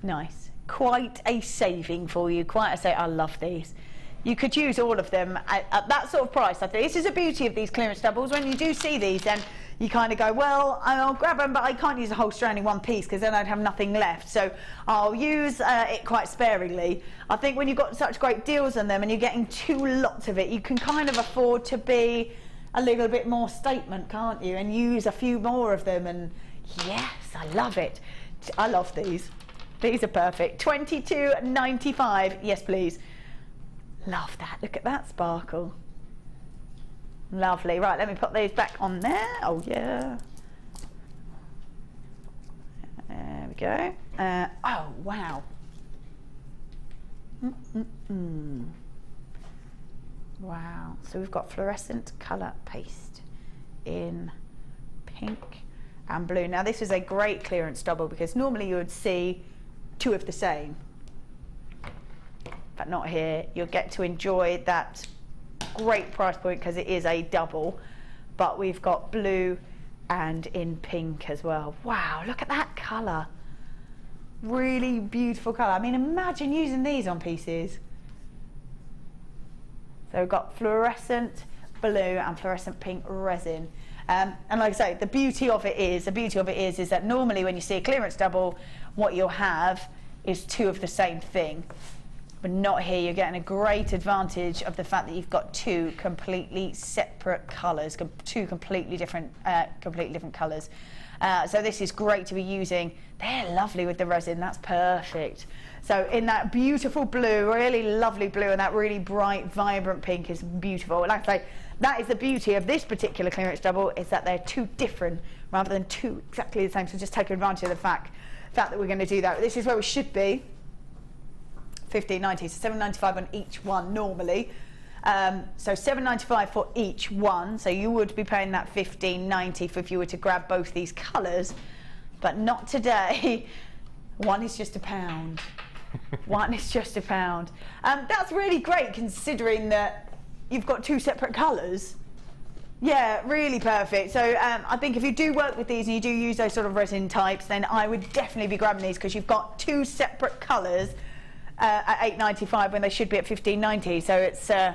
Nice. Quite a saving for you. Quite a saving. I love these. You could use all of them at that sort of price. I think this is the beauty of these clearance doubles. When you do see these, then you kind of go, well, I'll grab them, but I can't use a whole strand in one piece because then I'd have nothing left. So I'll use it quite sparingly. I think when you've got such great deals on them and you're getting 2 lots of it, you can kind of afford to be a little bit more statement, can't you? And use a few more of them. And yes, I love it. I love these. These are perfect. $22.95. Yes, please. Love that. Look at that sparkle. Lovely. Right, let me put these back on there. Oh, yeah. There we go. Oh, wow. Wow. So we've got fluorescent colour paste in pink and blue. Now, this is a great clearance double because normally you would see 2 of the same. But not here. You'll get to enjoy that great price point because it is a double, but we've got blue and in pink as well. Wow, look at that colour. Really beautiful colour. I mean, imagine using these on pieces. So we've got fluorescent blue and fluorescent pink resin. And like I say, the beauty of it is that normally when you see a clearance double, what you'll have is 2 of the same thing. But not here. You're getting a great advantage of the fact that you've got 2 completely separate colours, 2 completely different colours. So this is great to be using. They're lovely with the resin. That's perfect. So in that beautiful blue, really lovely blue, and that really bright, vibrant pink is beautiful. Like I say, that is the beauty of this particular clearance double, is that they're 2 different rather than 2 exactly the same. So just take advantage of the fact that we're going to do that. This is where we should be. $15.90, so $7.95 on each one normally. So $7.95 for each one. So you would be paying that $15.90 if you were to grab both these colours, but not today. One is just £1. One is just £1. That's really great considering that you've got 2 separate colours. Yeah, really perfect. So I think if you do work with these and you do use those sort of resin types, then I would definitely be grabbing these because you've got 2 separate colours at $8.95 when they should be at $15.90. So it's yeah,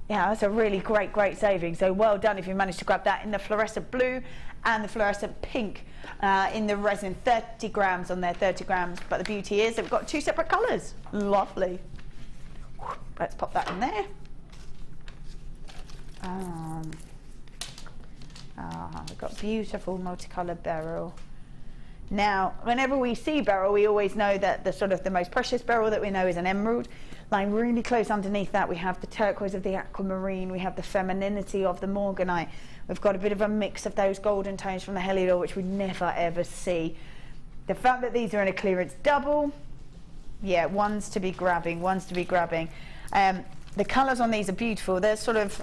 that's a really great saving. So well done if you managed to grab that in the fluorescent blue and the fluorescent pink in the resin. 30 grams on there, 30 grams. But the beauty is that we've got 2 separate colours. Lovely. Let's pop that in there. We've got beautiful multicoloured beryl. Now, whenever we see beryl, we always know that the most precious beryl that we know is an emerald. Lying really close underneath that, we have the turquoise of the aquamarine, we have the femininity of the morganite. We've got a bit of a mix of those golden tones from the heliodor, which we never ever see The fact that these are in a clearance double, yeah, one's to be grabbing, one's to be grabbing. The colours on these are beautiful. They're sort of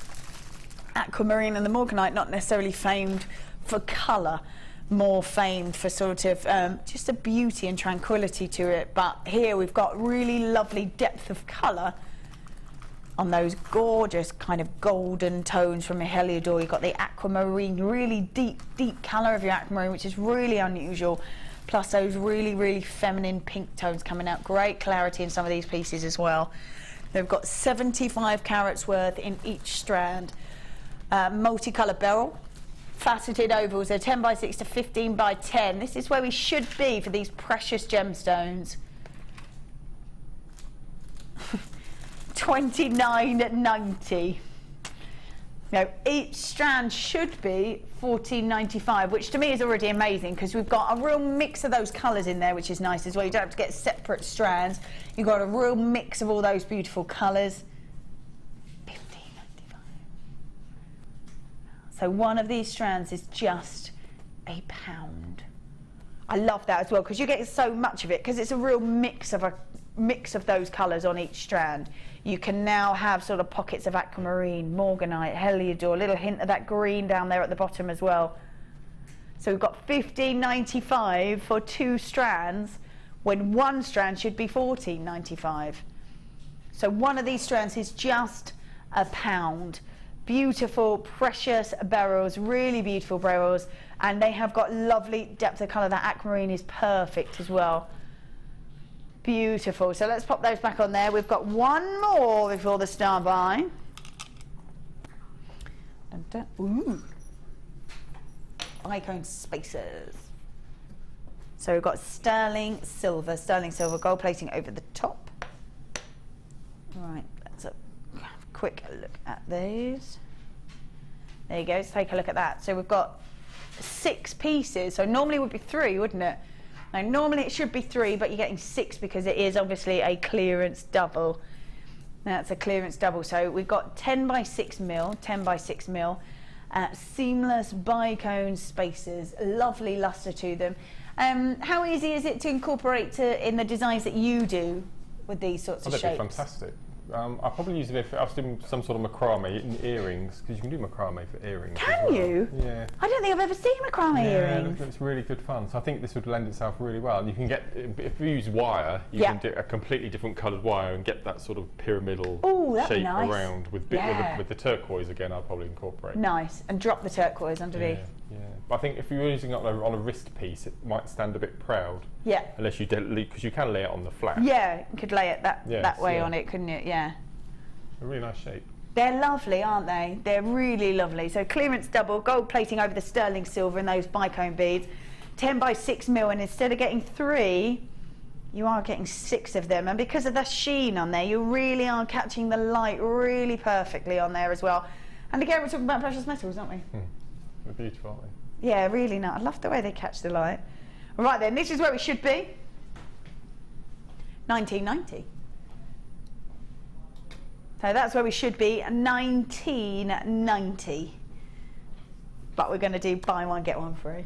aquamarine and the morganite, not necessarily famed for colour, more famed for sort of just a beauty and tranquility to it. But here we've got really lovely depth of colour on those gorgeous kind of golden tones from a Heliodor. You've got the aquamarine, really deep colour of your aquamarine, which is really unusual, plus those really feminine pink tones coming out. Great clarity in some of these pieces as well. They've got 75 carats worth in each strand. Multicolour beryl, faceted ovals. They're 10 by 6 to 15 by 10. This is where we should be for these precious gemstones. $29.90. Now each strand should be $14.95, which to me is already amazing because we've got a real mix of those colours in there, which is nice as well. You don't have to get separate strands. You've got a real mix of all those beautiful colours. $15.95. So one of these strands is just £1. I love that as well because you get so much of it because it's a real mix of those colours on each strand. You can now have sort of pockets of aquamarine, morganite, Heliodor, a little hint of that green down there at the bottom as well. So we've got $15.95 for 2 strands when one strand should be $14.95. So one of these strands is just £1. Beautiful, precious beryls, really beautiful beryls, and they have got lovely depth of colour. That aquamarine is perfect as well. Beautiful. So let's pop those back on there. We've got one more before the star by. Dun, dun. Ooh. Icon spacers. So we've got sterling silver gold plating over the top. Right, let's have a quick look at these. There you go, let's take a look at that. So we've got 6 pieces. So normally it would be 3, wouldn't it? Now, normally it should be 3, but you're getting 6 because it is obviously a clearance double. That's a clearance double. So we've got 10 by 6 mil, seamless bicone spacers, lovely luster to them. How easy is it to incorporate in the designs that you do with these sorts of shapes? That'd be fantastic. I probably use it if I was doing some sort of macrame in earrings, because you can do macrame for earrings. Can you? Yeah. I don't think I've ever seen macrame earrings. It's really good fun. So I think this would lend itself really well. And you can get, if you use wire, you can do a completely different coloured wire and get that sort of pyramidal shape around with the turquoise again. I'd probably incorporate. Nice, and drop the turquoise underneath. Yeah. But I think if you're using it on a wrist piece, it might stand a bit proud. Yeah. Unless you because you can lay it on the flat. Yeah, you could lay it that way on it, couldn't it? Yeah. A really nice shape. They're lovely, aren't they? They're really lovely. So clearance double, gold plating over the sterling silver and those bicone beads. 10 by 6 mil, and instead of getting 3, you are getting 6 of them. And because of the sheen on there, you really are catching the light really perfectly on there as well. And again, we're talking about precious metals, aren't we? They're beautiful, aren't they? Yeah, really nice. I love the way they catch the light. Right then, this is where we should be. $19.90. So that's where we should be, $19.90. But we're going to do buy one, get one free.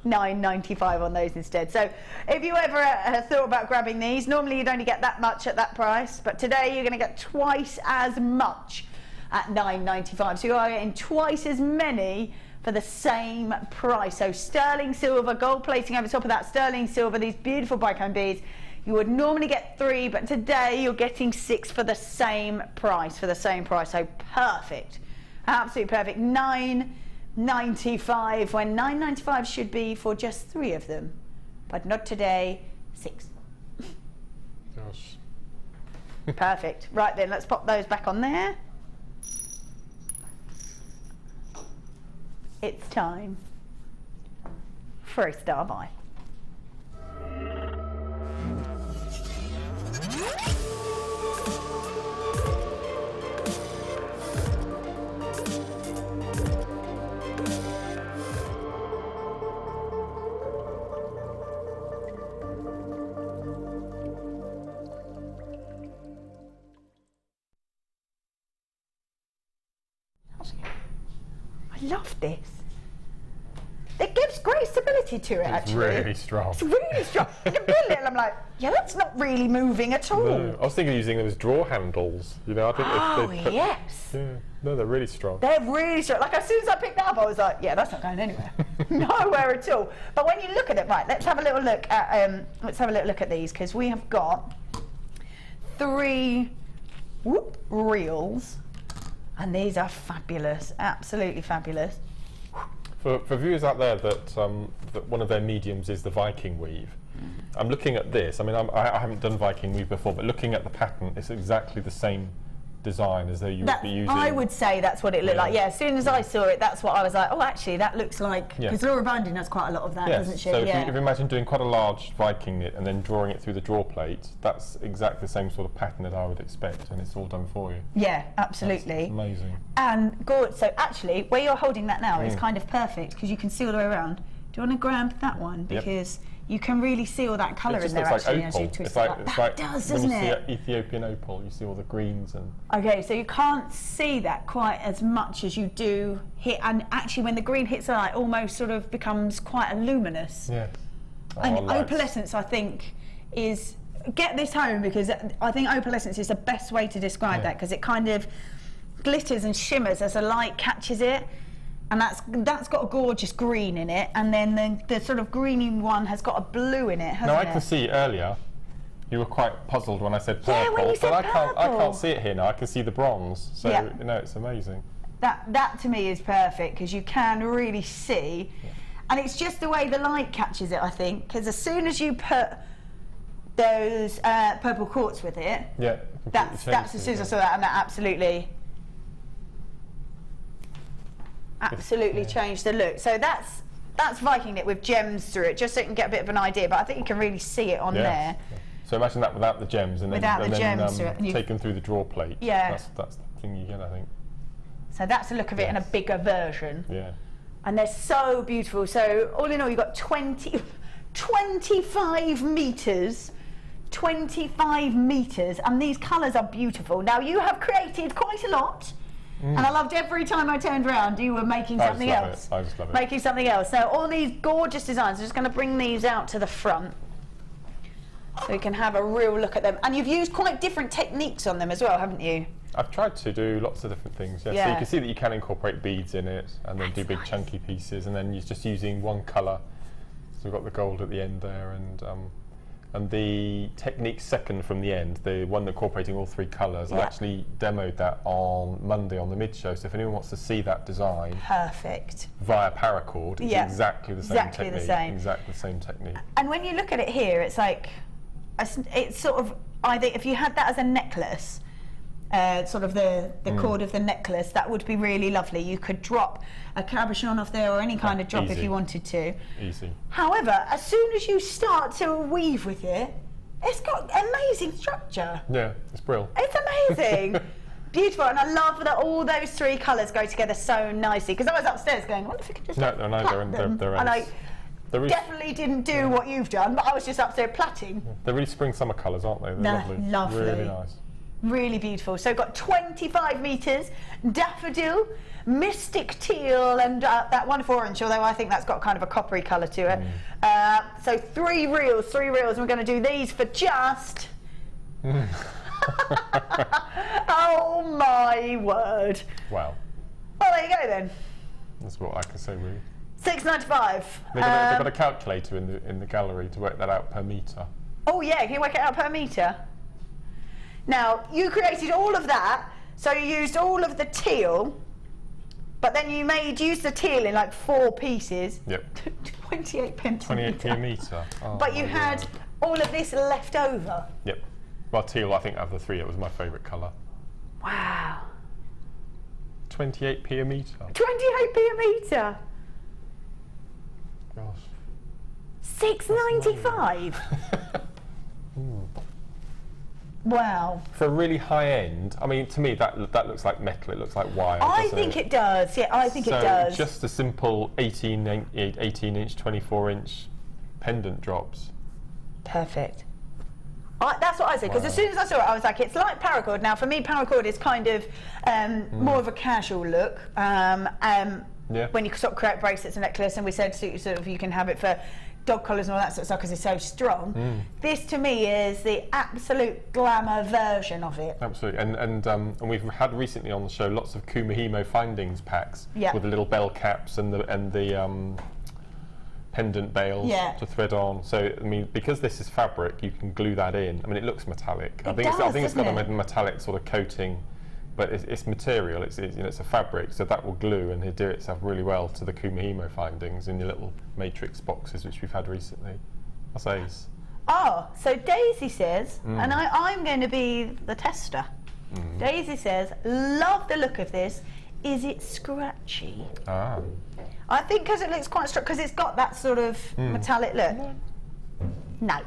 $9.95 on those instead. So if you ever thought about grabbing these, normally you'd only get that much at that price, but today you're going to get twice as much at $9.95. So you are getting twice as many for the same price. So sterling silver, gold plating over top of that sterling silver, these beautiful bicone beads. You would normally get 3, but today you're getting 6 for the same price. So perfect, absolutely perfect. $9.95 when $9.95 should be for just 3 of them, but not today. 6. Gosh. Perfect. Right then, let's pop those back on there. It's time for a star buy. I love this. it gives great stability to it, actually. It's really strong. It's really strong. In a billet, I'm like, yeah, that's not really moving at all. No, I was thinking of using them as draw handles. You know, I think they put, yes. Yeah, no, they're really strong. They're really strong. Like, as soon as I picked that up, I was like, yeah, that's not going anywhere. Nowhere at all. But when you look at it, right, let's have a little look at these, because we have got 3 reels, and these are fabulous, absolutely fabulous. For viewers out there that one of their mediums is the Viking weave, I'm looking at this. I mean, I haven't done Viking weave before, but looking at the pattern, it's exactly the same design as though you would be using. I would say that's what it looked like. Yeah, as soon as I saw it, that's what I was like. Oh, actually, that looks like, because Laura Binding does quite a lot of that, doesn't she? So if you imagine doing quite a large Viking knit and then drawing it through the draw plate, that's exactly the same sort of pattern that I would expect, and it's all done for you. Yeah, absolutely. That's amazing. And good. So actually, where you're holding that now is kind of perfect, because you can see all the way around. Do you want to grab that one, because you can really see all that colour in there, actually, as you twist it. It does, doesn't it? See Ethiopian opal, you see all the greens and. Okay, so you can't see that quite as much as you do here, and actually, when the green hits the light, almost sort of becomes quite luminous. Yeah. And opalescence, I think, is get this home, because I think opalescence is the best way to describe that, because it kind of glitters and shimmers as the light catches it. And that's got a gorgeous green in it, and then the sort of greeny one has got a blue in it, hasn't it? Now I can see earlier you were quite puzzled when I said purple, yeah, when you said but purple. I can't see it here now. I can see the bronze, so you know, it's amazing. That to me is perfect, because you can really see, and it's just the way the light catches it, I think, because as soon as you put those purple quartz with it, that's as soon as I saw that, and that absolutely changed the look. So that's Viking knit with gems through it, just so you can get a bit of an idea, but I think you can really see it on there. So imagine that without the gems, and then taken through the draw plate. Yeah. That's the thing you get, I think. So that's the look of it in a bigger version. Yeah. And they're so beautiful. So all in all, you've got 25 metres. 25 metres, and these colours are beautiful. Now, you have created quite a lot. And I loved every time I turned around, you were making something else. I just love it. Making something else. So all these gorgeous designs, I'm just going to bring these out to the front so you can have a real look at them. And you've used quite different techniques on them as well, haven't you? I've tried to do lots of different things. So you can see that you can incorporate beads in it, and then do big chunky pieces, and then you're just using one colour. So we've got the gold at the end there, and the technique second from the end, the one incorporating all 3 colours, I actually demoed that on Monday on the mid-show, so if anyone wants to see that design via paracord, it's exactly the same technique. Exactly the same technique. And when you look at it here, it's like, it's sort of, either if you had that as a necklace, sort of the cord of the necklace, that would be really lovely. You could drop a cabochon off there, or any kind of drop if you wanted to. Easy. However, as soon as you start to weave with it, it's got amazing structure. Yeah, it's brilliant. It's amazing. Beautiful, and I love that all those 3 colours go together so nicely, because I was upstairs going, I wonder if we could just they're and I definitely didn't do what you've done, but I was just upstairs plaiting. They're really spring-summer colours, aren't they? They're lovely. Really nice. Really beautiful. So got 25 metres, daffodil, mystic teal, and that wonderful orange, although I think that's got kind of a coppery colour to it. So 3 reels, and we're going to do these for just... oh my word. Wow. Well, there you go then. That's what I can say, really. £6.95. They've got a calculator in the gallery to work that out per metre. Oh yeah, can you work it out per metre? Now, you created all of that, so you used all of the teal, but then you used the teal in like 4 pieces. Yep. 28 pence 28p a metre. Oh, but you had all of this left over. Yep. Well, teal, I think, out of the 3, it was my favourite colour. Wow. 28p a metre. 28p a metre. Gosh. £6.95. Wow. For a really high end, I mean, to me that looks like metal. It looks like wire. I think it does. Yeah, I think it does. Just a simple 18-inch, 24-inch pendant drops. Perfect. That's what I said, because as soon as I saw it, I was like, it's like paracord. Now, for me, paracord is kind of more of a casual look. When you sort of create bracelets and necklace, and we said sort of you can have it for dog collars and all that sort of stuff because it's so strong. This, to me, is the absolute glamour version of it. Absolutely, and we've had recently on the show lots of Kumihimo findings packs with the little bell caps and the pendant bails to thread on. So I mean, because this is fabric, you can glue that in. I mean, it looks metallic. I think it's got a metallic sort of coating, but it's material. It's you know, it's a fabric, so that will glue and adhere itself really well to the Kumihimo findings in your little matrix boxes, which we've had recently. That's ace. Oh, so Daisy says, and I'm going to be the tester. Daisy says, love the look of this. Is it scratchy? I think because it looks quite strong, because it's got that sort of metallic look. No.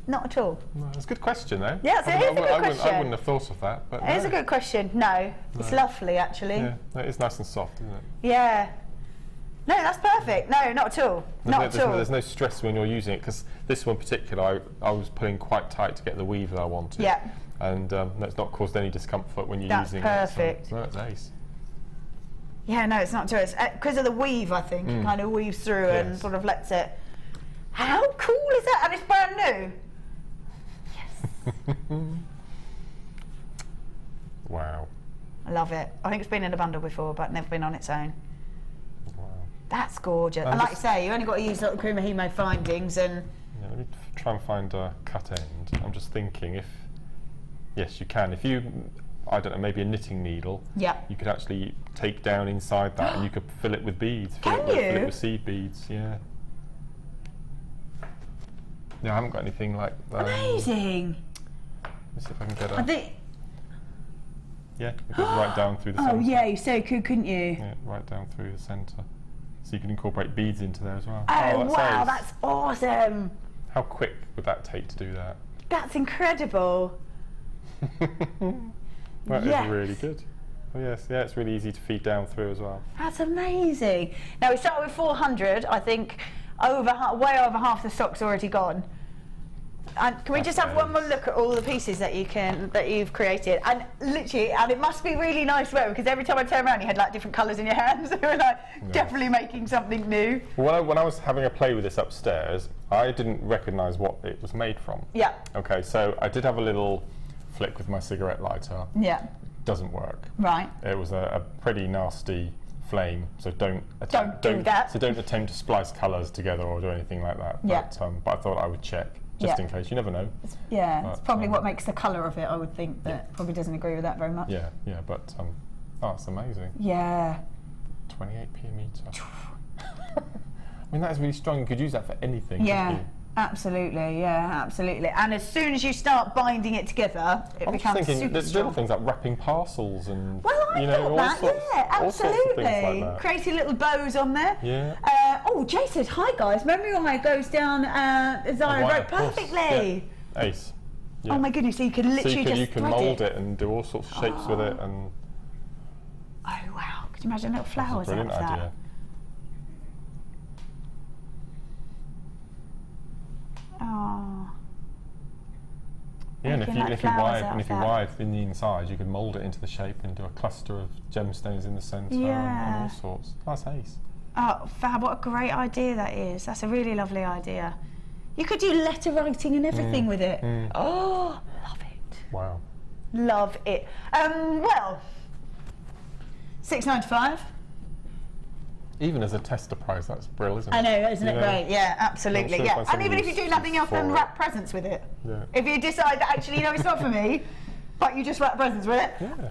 Not at all. No, it's a good question, though. Yes, it is a good question. I wouldn't have thought of that. But it is a good question. No, it's lovely, actually. Yeah, it is nice and soft, isn't it? Yeah. No, that's perfect. No, not at all. There's no stress when you're using it, because this one in particular, I was pulling quite tight to get the weave that I wanted. Yeah. And it's not caused any discomfort when you're using perfect. it. So, no, it's ace. Yeah, no, it's not too. It's because of the weave, I think. It kind of weaves through and sort of lets it. How cool is that? And it's brand new. Wow. I love it. I think it's been in a bundle before, but never been on its own. Wow. That's gorgeous. And like you say, you only got to use little Kumihimo findings and... Yeah, let me try and find a cut end. I'm just thinking if... Yes, you can. If you, I don't know, maybe a knitting needle, you could actually take down inside that and you could fill it with beads. Fill it with seed beads, yeah. Yeah, I haven't got anything like that. Amazing. Let's see if I can get a... Yeah, it goes right down through the centre. Oh yeah, you so could, couldn't you? Yeah, right down through the centre. So you can incorporate beads into there as well. Oh wow, that's awesome. How quick would that take to do that? That's incredible. That is really good. Oh yes, yeah, it's really easy to feed down through as well. That's amazing. Now we started with 400. I think way over half the stock's already gone. And can we just have one more look at all the pieces that you've created? And literally, and it must be really nice wear, because every time I turn around, you had like different colours in your hands. So we're like definitely making something new. Well, when I was having a play with this upstairs, I didn't recognise what it was made from. Yeah. Okay, so I did have a little flick with my cigarette lighter. Yeah. Doesn't work. Right. It was a pretty nasty flame, so don't do that. So don't attempt to splice colours together or do anything like that. Yeah. But I thought I would check. Just in case, you never know. It's probably what makes the colour of it, I would think, that probably doesn't agree with that very much. Yeah, but it's amazing. Yeah. 28p a metre. I mean, that is really strong. You could use that for anything. Yeah, absolutely, And as soon as you start binding it together, it becomes super strong. There's little things like wrapping parcels and, absolutely. All sorts of things like that. Creating little bows on there. Yeah. Jay said, hi guys, remember your eye goes down Zara rope perfectly. Yeah. Ace. Yeah. Oh my goodness, so you can literally you can mould it and do all sorts of shapes with it. And oh wow, could you imagine little flowers out of that? Idea. Oh. Yeah, and if you wide in the inside, you could mould it into the shape and do a cluster of gemstones in the centre and all sorts. That's ace. Oh, fab, what a great idea that is. That's a really lovely idea. You could do letter writing and everything with it. Oh, love it. Wow. Love it. Well, $6.95. Even as a tester price, that's brilliant, isn't it? I know, isn't it great? Yeah, absolutely. Yeah, and even if you do nothing else than wrap presents with it. Yeah. If you decide that actually, it's not for me, but you just wrap presents with it. Yeah.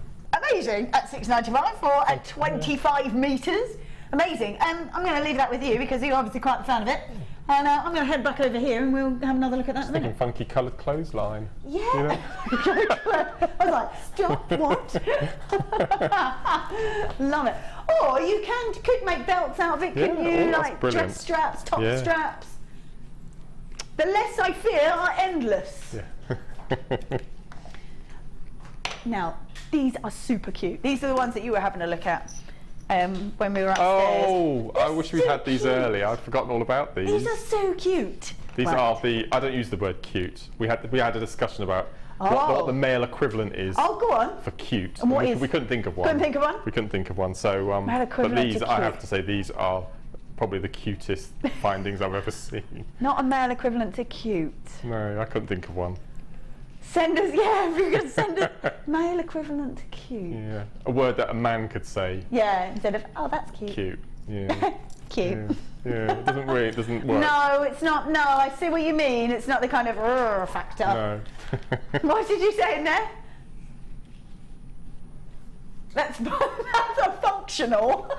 Amazing. At $6.95 for 25 metres. Amazing. I'm going to leave that with you because you're obviously quite a fan of it. And I'm going to head back over here and we'll have another look at that in a minute. Funky coloured clothesline. Yeah. I was like, stop, what? Love it. Or you could make belts out of it, couldn't you? Like dress straps, top straps. The less I fear are endless. Yeah. Now, these are super cute. These are the ones that you were having a look at. When we were upstairs. Oh, I wish we'd had these earlier. I'd forgotten all about these. These are so cute. These are the, I don't use the word cute. We had a discussion about what the male equivalent is go on. for cute. And we couldn't think of one. Couldn't think of one? We couldn't think of one. So, but these, I have to say, these are probably the cutest findings I've ever seen. Not a male equivalent to cute. No, I couldn't think of one. Send us, yeah, if you could send us male equivalent to cute. Yeah, a word that a man could say. Yeah, instead of, oh, that's cute. Cute, yeah. Cute. Yeah, it doesn't work. No, it's not, no, I see what you mean. It's not the kind of factor. No. What did you say in there? That's a functional.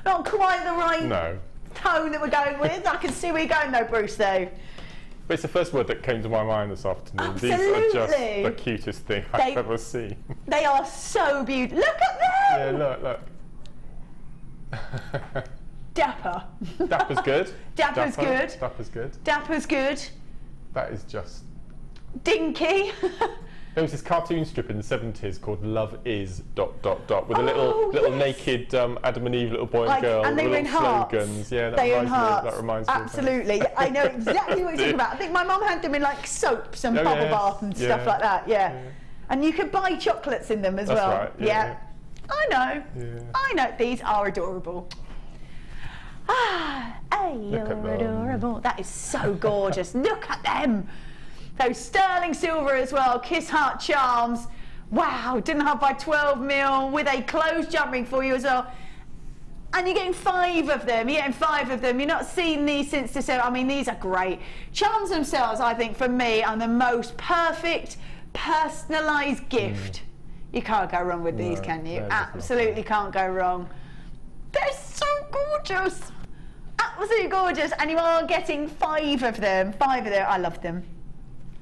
Not quite the right tone that we're going with. I can see where you're going though, Bruce, though. But it's the first word that came to my mind this afternoon. Absolutely. These are just the cutest thing I've ever seen. They are so beautiful. Look at them! Yeah, look. Dapper. Dapper's good. Dapper's good. Dapper's good. Dapper's good. That is just... Dinky. There was this cartoon strip in the 70s called Love Is ... with a little naked Adam and Eve little boy and girl and with they were in slogans. Yeah, that reminds me. Absolutely. I know exactly what you're talking about. I think my mum had them in like soaps and bubble bath and stuff like that. Yeah. And you could buy chocolates in them as well. Right. Yeah. I know. Yeah. I know. These are adorable. You're adorable. That is so gorgeous. Look at them. Those sterling silver as well, Kiss Heart charms. Wow, didn't have by 12mm with a closed jump ring for you as well. And you're getting 5 of them. You're getting 5 of them. You're not seeing these since December. I mean, these are great. Charms themselves, I think, for me, are the most perfect, personalised gift. You can't go wrong with these, can you? Absolutely can't go wrong. They're so gorgeous. Absolutely gorgeous. And you are getting 5 of them. 5 of them. I love them.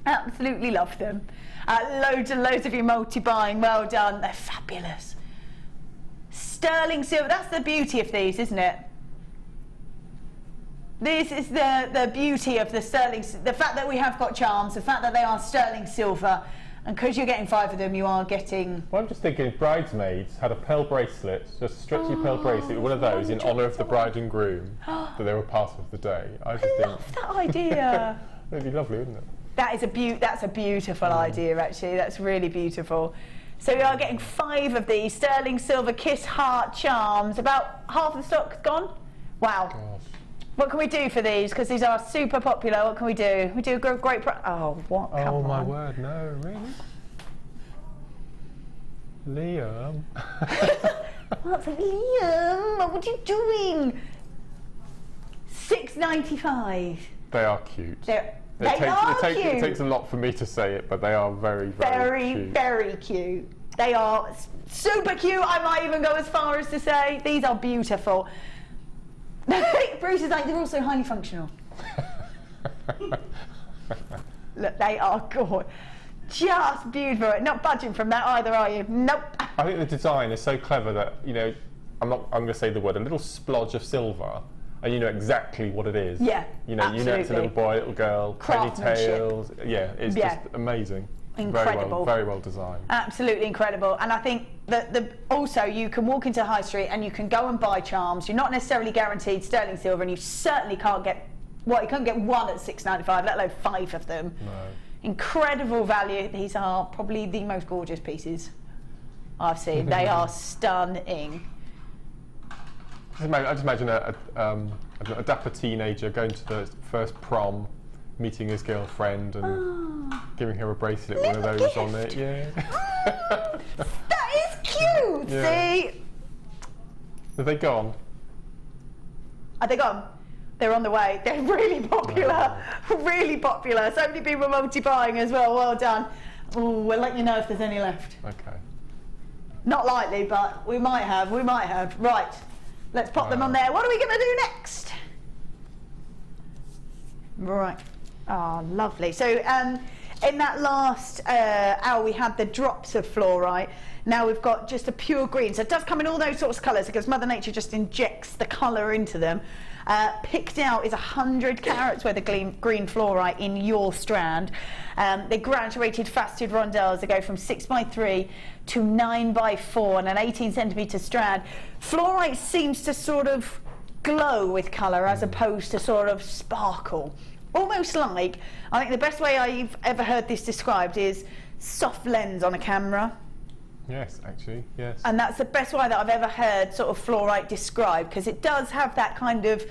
Absolutely love them. Loads and loads of you multi-buying. Well done. They're fabulous. Sterling silver. That's the beauty of these, isn't it? This is the beauty of the sterling. The fact that we have got charms. The fact that they are sterling silver. And because you're getting 5 of them, you are getting... Well, I'm just thinking if bridesmaids had a pearl bracelet, just a stretchy pearl bracelet, one of those in honour of the bride and groom, that they were part of the day. I love that idea. It'd be lovely, wouldn't it? That's a beautiful idea, actually. That's really beautiful. So we are getting 5 of these sterling silver Kiss Heart charms. About half of the stock's gone. Wow. Gosh. What can we do for these? Because these are super popular. What can we do? We do a great oh, what? Come oh, my on. word, no, really? Liam. What's Liam? What are you doing? $6.95. They are cute. It takes a lot for me to say it, but they are very, very cute. Very cute. They are super cute. I might even go as far as to say these are beautiful. Bruce is like, they're also highly functional. Look, they are good. Just beautiful. Not budging from that either, are you? Nope. I think the design is so clever that, you know, I'm going to say the word, a little splodge of silver, and you know exactly what it is. Yeah, you know it's a little boy, little girl, ponytails. Yeah, it's just amazing. Incredible. Very well designed. Absolutely incredible. And I think that also you can walk into High Street and you can go and buy charms. You're not necessarily guaranteed sterling silver, and you certainly can't get, well, you can't get one at $6.95, let alone 5 of them. No. Incredible value. These are probably the most gorgeous pieces I've seen. They are stunning. I just imagine a dapper teenager going to the first prom, meeting his girlfriend and giving her a bracelet, one of those on it. Yeah. That is cute. Yeah. See? Have they gone? Are they gone? They're on the way. They're really popular. Really popular. So many people multi-buying as well. Well done. Ooh, we'll let you know if there's any left. Okay. Not likely, but we might have. We might have. Right. Let's pop them on there. What are we going to do next? Right. Oh, lovely. So in that last hour, we had the drops of fluorite. Now we've got just a pure green. So it does come in all those sorts of colours because Mother Nature just injects the colour into them. Picked out is 100 carats worth of green fluorite in your strand. They're graduated faceted rondelles. They go from 6x3 to 9x4 and an 18cm strand. Fluorite seems to sort of glow with colour as opposed to sort of sparkle. almost like, I think the best way I've ever heard this described is soft lens on a camera. Yes, actually, yes. And that's the best way that I've ever heard sort of fluorite described, because it does have that kind of,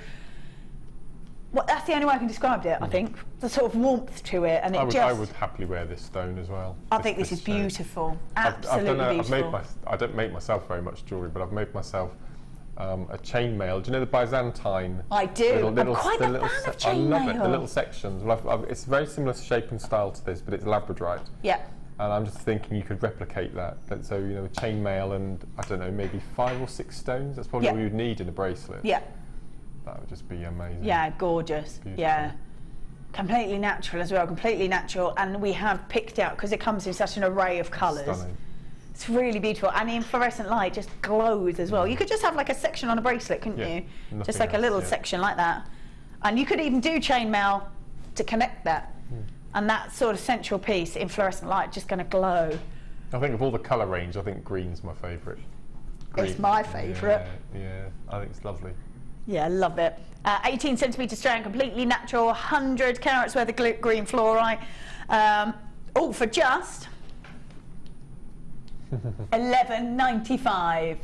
well, that's the only way I can describe it, I think. The sort of warmth to it, and I would happily wear this stone as well. I think this is beautiful. Absolutely beautiful. I don't make myself very much jewellery, but I've made myself a chainmail. Do you know the Byzantine? I do. I'm quite a fan of chainmail. I love it, the little sections. Well, it's very similar shape and style to this, but it's labradorite. Yeah. And I'm just thinking you could replicate that. So, you know, a chainmail and, I don't know, maybe 5 or 6 stones. That's probably all you'd need in a bracelet. Yeah. That would just be amazing. Yeah, gorgeous. Beautiful. Yeah. Completely natural as well, completely natural. And we have picked out, because it comes in such an array of colours. Stunning. It's really beautiful. And the fluorescent light just glows as well. You could just have like a section on a bracelet, couldn't you? Just like a little section like that. And you could even do chainmail to connect that. And that sort of central piece in fluorescent light just going to glow. I think of all the colour range, I think green's my favourite. It's my favourite. Yeah, I think it's lovely. Yeah, love it. 18 centimetre strand, completely natural, 100 carats worth of green fluorite. All for just $11.95.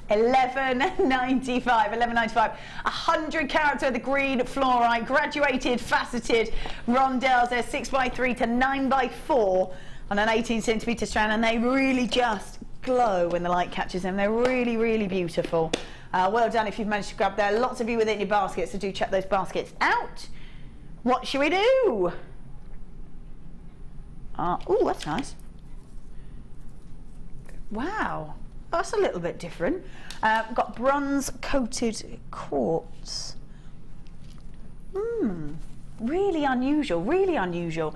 $11.95. 100 carats worth of green fluorite, graduated, faceted rondelles. They're 6x3 to 9x4 on an 18 centimetre strand, and they really just glow when the light catches them. They're really, really beautiful. Well done if you've managed to grab there. Lots of you with it in your baskets, so do check those baskets out. What should we do? Oh, that's nice. Wow, that's a little bit different. We've got bronze coated quartz. Really unusual, really unusual.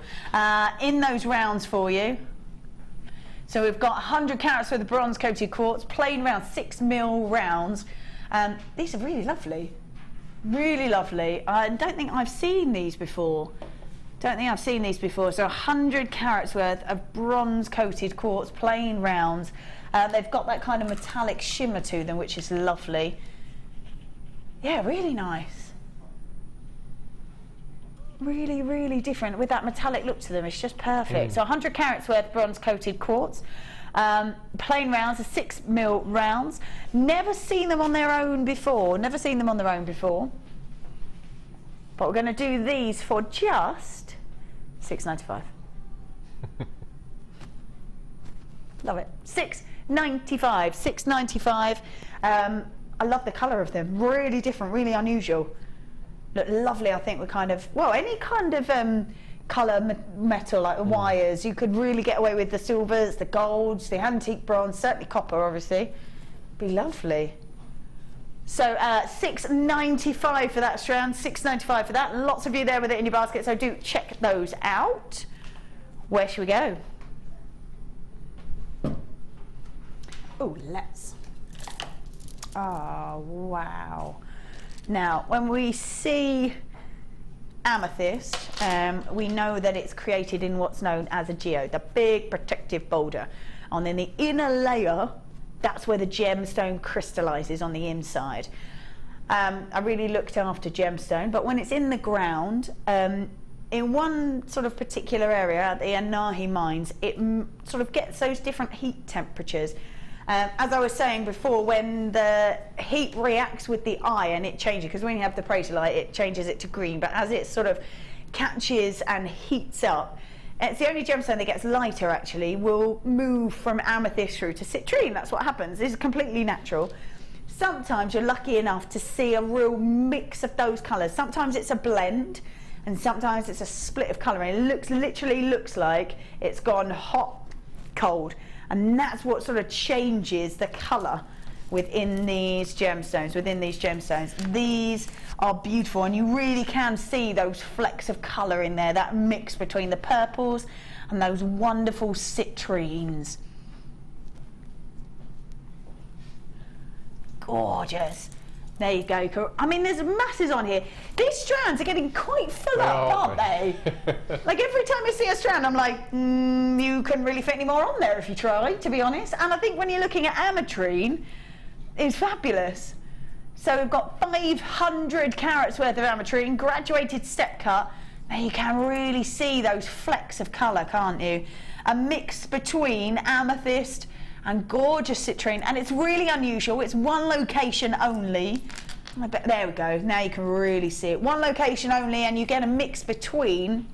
In those rounds for you. So we've got 100 carats worth of bronze coated quartz, plain round 6mm rounds. These are really lovely, really lovely. I don't think I've seen these before. So 100 carats worth of bronze coated quartz, plain rounds. They've got that kind of metallic shimmer to them, which is lovely. Yeah, really nice. Really, really different with that metallic look to them. It's just perfect. So 100 carats worth bronze coated quartz. Plain rounds are 6mm rounds. Never seen them on their own before. But we're going to do these for just $6.95. Love it. $6.95. I love the colour of them. Really different, really unusual. Look lovely, I think, with kind of, well, any kind of colour metal, like the wires. You could really get away with the silvers, the golds, the antique bronze, certainly copper, obviously. Be lovely. So $6.95 for that strand, $6.95 for that. Lots of you there with it in your basket, so do check those out. Where should we go? Oh, let's. Oh, wow. Now, when we see amethyst, we know that it's created in what's known as a geo, the big protective boulder. And then the inner layer, that's where the gemstone crystallizes on the inside. I really looked after gemstone, but when it's in the ground, in one sort of particular area at the Anahi mines, it sort of gets those different heat temperatures. As I was saying before, when the heat reacts with the iron, it changes, because when you have the praetorite, it changes it to green, but as it sort of catches and heats up, it's the only gemstone that gets lighter, actually, will move from amethyst through to citrine. That's what happens. This is completely natural. Sometimes you're lucky enough to see a real mix of those colours. Sometimes it's a blend, and sometimes it's a split of colour, and it literally looks like it's gone hot, cold. And that's what sort of changes the colour within these gemstones, These are beautiful, and you really can see those flecks of colour in there, that mix between the purples and those wonderful citrines. Gorgeous. There you go. I mean, there's masses on here. These strands are getting quite full up, aren't they? Like, every time I see a strand, I'm like, you couldn't really fit any more on there if you tried, to be honest. And I think when you're looking at ametrine, it's fabulous. So we've got 500 carats worth of ametrine, graduated step cut. Now you can really see those flecks of colour, can't you? A mix between amethyst and gorgeous citrine, and it's really unusual. It's one location only. There we go, now you can really see it. One location only, and you get a mix between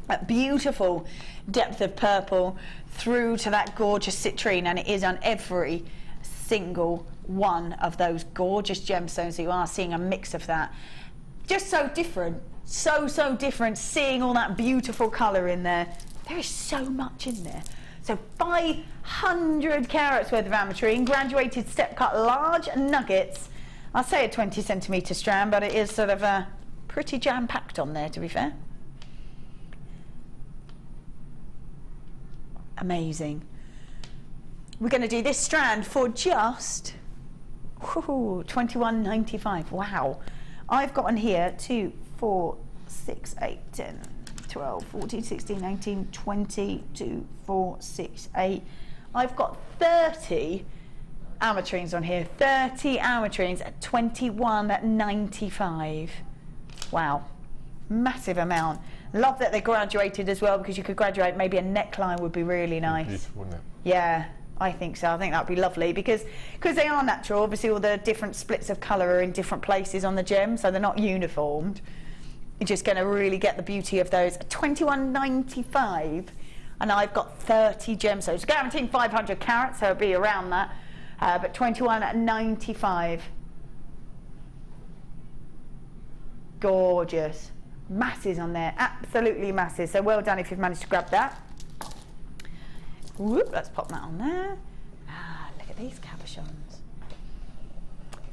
that beautiful depth of purple through to that gorgeous citrine, and it is on every single one of those gorgeous gemstones. You are seeing a mix of that. Just so different, so different, seeing all that beautiful colour in there. There is so much in there. So 500 carats worth of ametrine, graduated step cut large nuggets. I'll say a 20 centimetre strand, but it is sort of pretty jam packed on there, to be fair. Amazing. We're going to do this strand for just $21.95. Wow. I've got on here 2, 4, 6, 8, 10, 12, 14, 16, 19, 20, 2, 4, 6, 8. I've got 30 ametrines on here. 30 ametrines at $21.95. Wow. Massive amount. Love that they're graduated as well, because you could graduate, maybe a neckline would be really nice. Beautiful, wouldn't it? Yeah, I think so. I think that would be lovely, because they are natural. Obviously all the different splits of colour are in different places on the gem, so they're not uniformed. You're just going to really get the beauty of those. $21.95, and I've got 30 gemstones. Guaranteeing 500 carats, so it'll be around that. But $21.95. Gorgeous. Masses on there, absolutely masses. So well done if you've managed to grab that. Whoop, let's pop that on there. Ah, look at these cabochons.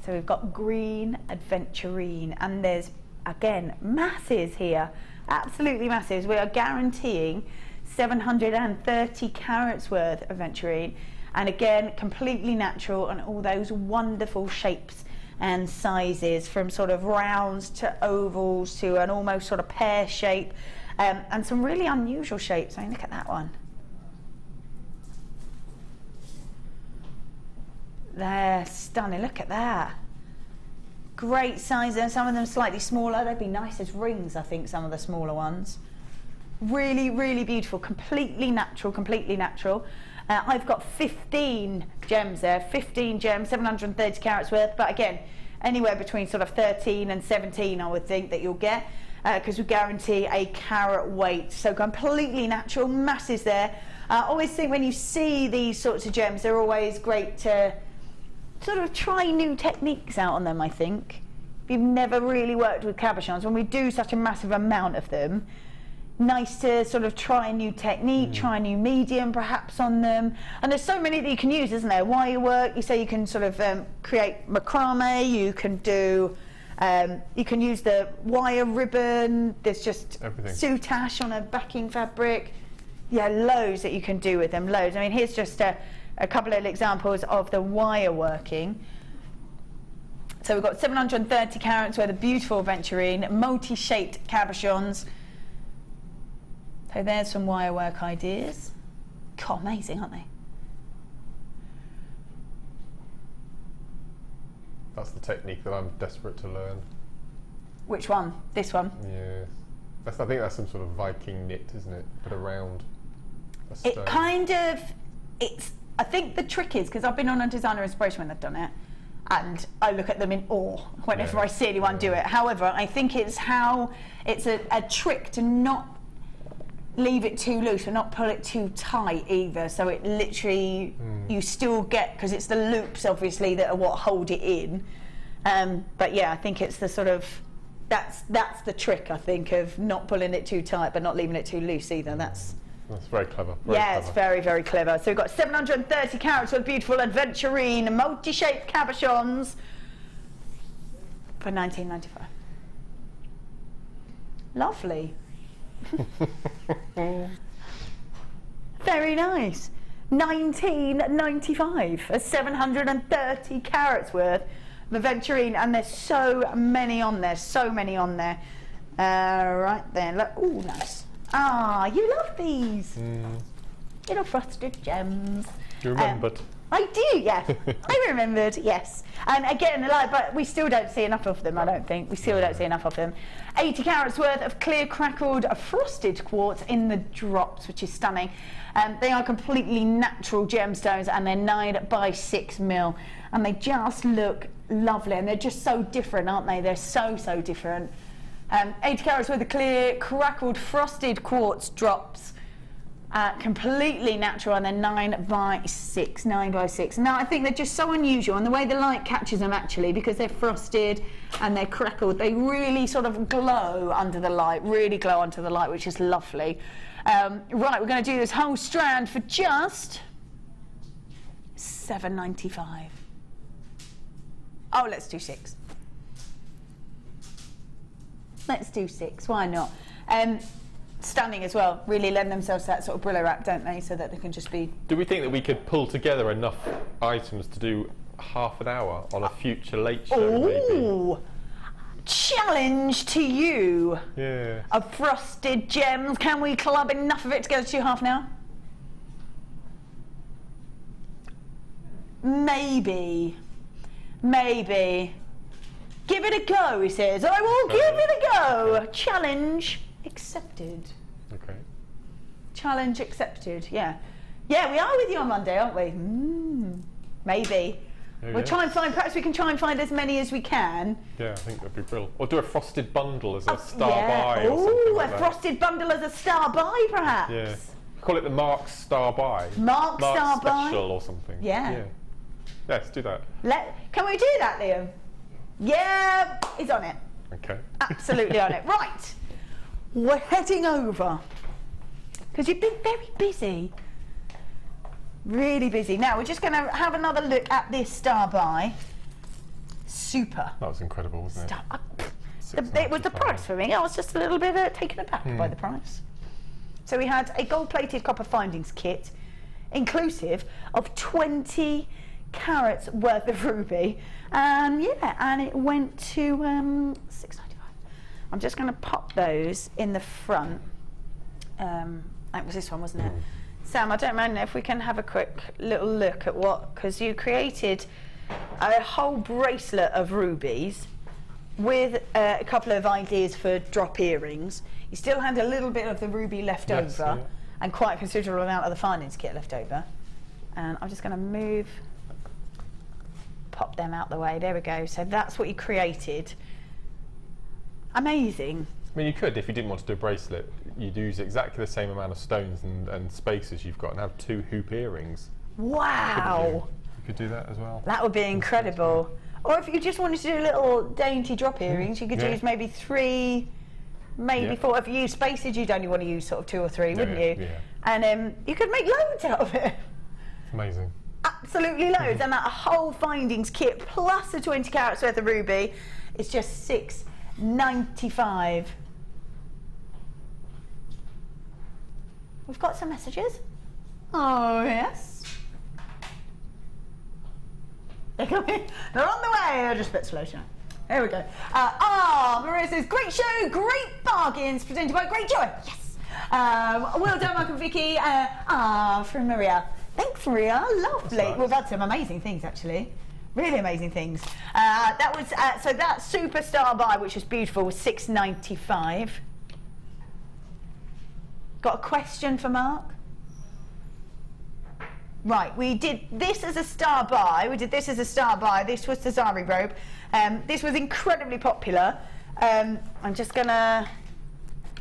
So we've got green aventurine, and there's again masses here, absolutely masses. We are guaranteeing 730 carats worth of aventurine, and again completely natural, and all those wonderful shapes and sizes, from sort of rounds to ovals to an almost sort of pear shape, and some really unusual shapes. I mean, look at that one. They're stunning. Look at that. Great sizes. Some of them slightly smaller. They'd be nice as rings, I think, some of the smaller ones. Really, really beautiful. Completely natural, completely natural. I've got 15 gems there, 15 gems, 730 carats worth, but again, anywhere between sort of 13 and 17 I would think that you'll get, because we guarantee a carat weight. So completely natural, masses there. I always think when you see these sorts of gems, they're always great to sort of try new techniques out on them, I think. If you've never really worked with cabochons, when we do such a massive amount of them, nice to sort of try a new technique, try a new medium perhaps on them. And there's so many that you can use, isn't there? Wire work, you say you can sort of create macrame, you can do, you can use the wire ribbon, there's just soutache on a backing fabric. Yeah, loads that you can do with them, loads. I mean, here's just a couple of examples of the wire working. So we've got 730 carats worth of beautiful aventurine, multi-shaped cabochons. So there's some wire work ideas. God, amazing, aren't they? That's the technique that I'm desperate to learn. Which one? This one? Yeah. I think that's some sort of Viking knit, isn't it? Put around a stone. It kind of, I think the trick is, because I've been on a designer inspiration when they've done it, and I look at them in awe whenever I see anyone do it. However, I think it's a trick to not leave it too loose or not pull it too tight either, so it literally you still get, because it's the loops obviously that are what hold it in, but yeah, I think it's the sort of that's the trick, I think, of not pulling it too tight but not leaving it too loose either. That's very clever. It's very, very clever. So we've got 730 carats of beautiful aventurine multi-shaped cabochons for $19.95. Lovely. Very nice. $19.95 for 730 carats worth of aventurine, and there's so many on there, so many on there. Right then, look, oh nice. Ah, you love these little frosted gems. You remembered. I do, yes. I remembered, yes. And again, but we still don't see enough of them, I don't think. We still don't see enough of them. 80 carats worth of clear, crackled, frosted quartz in the drops, which is stunning. They are completely natural gemstones, and they're 9 by 6 mil. And they just look lovely, and they're just so different, aren't they? They're so, so different. 80 carats worth of clear, crackled, frosted quartz drops. Completely natural, and they're 9 by 6. Now I think they're just so unusual, and the way the light catches them, actually, because they're frosted and they're crackled, they really sort of glow under the light, which is lovely. Right, we're going to do this whole strand for just £7.95. Oh, let's do 6. Let's do 6, why not? Stunning as well, really lend themselves to that sort of Brillo wrap, don't they, so that they can just be... Do we think that we could pull together enough items to do half an hour on a future late show, maybe? Challenge to you! Yeah. Of frosted gems. Can we club enough of it together to do half an hour? Maybe. Give it a go, he says. I will give it a go. Challenge accepted. Okay. Challenge accepted, yeah. Yeah, we are with you on Monday, aren't we? Maybe. We'll try and find, perhaps we can try and find as many as we can. Yeah, I think that'd be brilliant. Or do a frosted bundle as a star buy or something Ooh, like a that. frosted bundle as a star buy, perhaps. Yeah. Call it the Mark's Star Buy. Mark's Star Buy. Special or something. Yeah. Yeah, let's do that. Can we do that, Liam? Yeah, he's on it. Okay. Absolutely on it. Right. We're heading over, because you've been very busy, really busy. Now we're just going to have another look at this star buy. Super. That was incredible, wasn't it? It was the price for me. I was just a little bit taken aback by the price. So we had a gold-plated copper findings kit, inclusive of 20 carats worth of ruby, and it went to £6.95. I'm just going to pop those in the front. That was this one, wasn't it? Sam, I don't mind if we can have a quick little look at what, because you created a whole bracelet of rubies with a couple of ideas for drop earrings. You still had a little bit of the ruby left over, and quite a considerable amount of the findings kit left over. And I'm just going to pop them out the way. There we go. So that's what you created. Amazing. I mean, you could, if you didn't want to do a bracelet, you'd use exactly the same amount of stones and spaces you've got and have 2 hoop earrings. Wow. You could do that as well. That would be incredible. Or if you just wanted to do little dainty drop earrings, you could use maybe 3, maybe 4. If you use spaces, you'd only want to use sort of 2 or 3, wouldn't you? Yeah. And you could make loads out of it. Amazing. Absolutely loads. And that whole findings kit plus the 20 carats worth of ruby is just £6.95. We've got some messages. Oh, yes. They're coming. They're on the way. They're just a bit slow tonight. There we go. Maria says, great show, great bargains, presented by Great Joy. Yes. Well done, Mark and Vicky. From Maria. Thanks, Maria. Lovely. Nice. We've had some amazing things, actually. Really amazing things. That was so that superstar buy, which was beautiful, was £6.95. Got a question for Mark? Right, we did this as a star buy. This was the Zari robe. This was incredibly popular. I'm just gonna.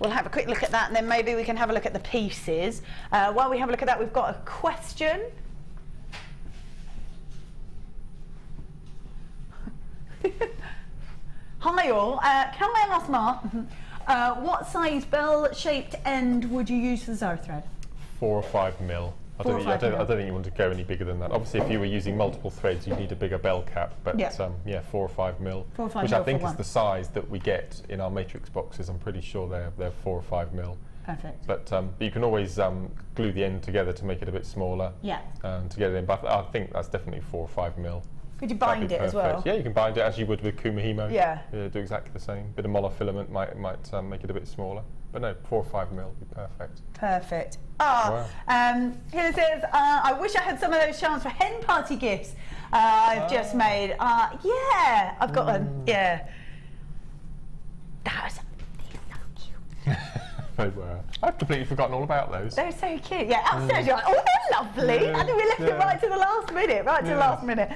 We'll have a quick look at that, and then maybe we can have a look at the pieces. While we have a look at that, we've got a question. Hi all, can I ask Mark, what size bell-shaped end would you use for the Zara thread? 4 or 5 mil. I don't think you want to go any bigger than that. Obviously, if you were using multiple threads, you'd need a bigger bell cap, but yeah, 4 or 5 mil, which I think is the size that we get in our matrix boxes. I'm pretty sure they're 4 or 5 mil. Perfect. But you can always glue the end together to make it a bit smaller. Yeah. To get it in, but I think that's definitely 4 or 5 mil. Could you bind it as well? Yeah, you can bind it as you would with Kumihimo. Yeah. Do exactly the same. Bit of monofilament might make it a bit smaller. But no, 4 or 5 mil would be perfect. Perfect. Wow. Here it says, I wish I had some of those charms for hen party gifts I've just made. Yeah, I've got one. Yeah. These are so cute. They were. I've completely forgotten all about those. They're so cute. Yeah, upstairs you're like, oh, they're lovely. Yeah, And then we left it right to the last minute. Right to the last minute.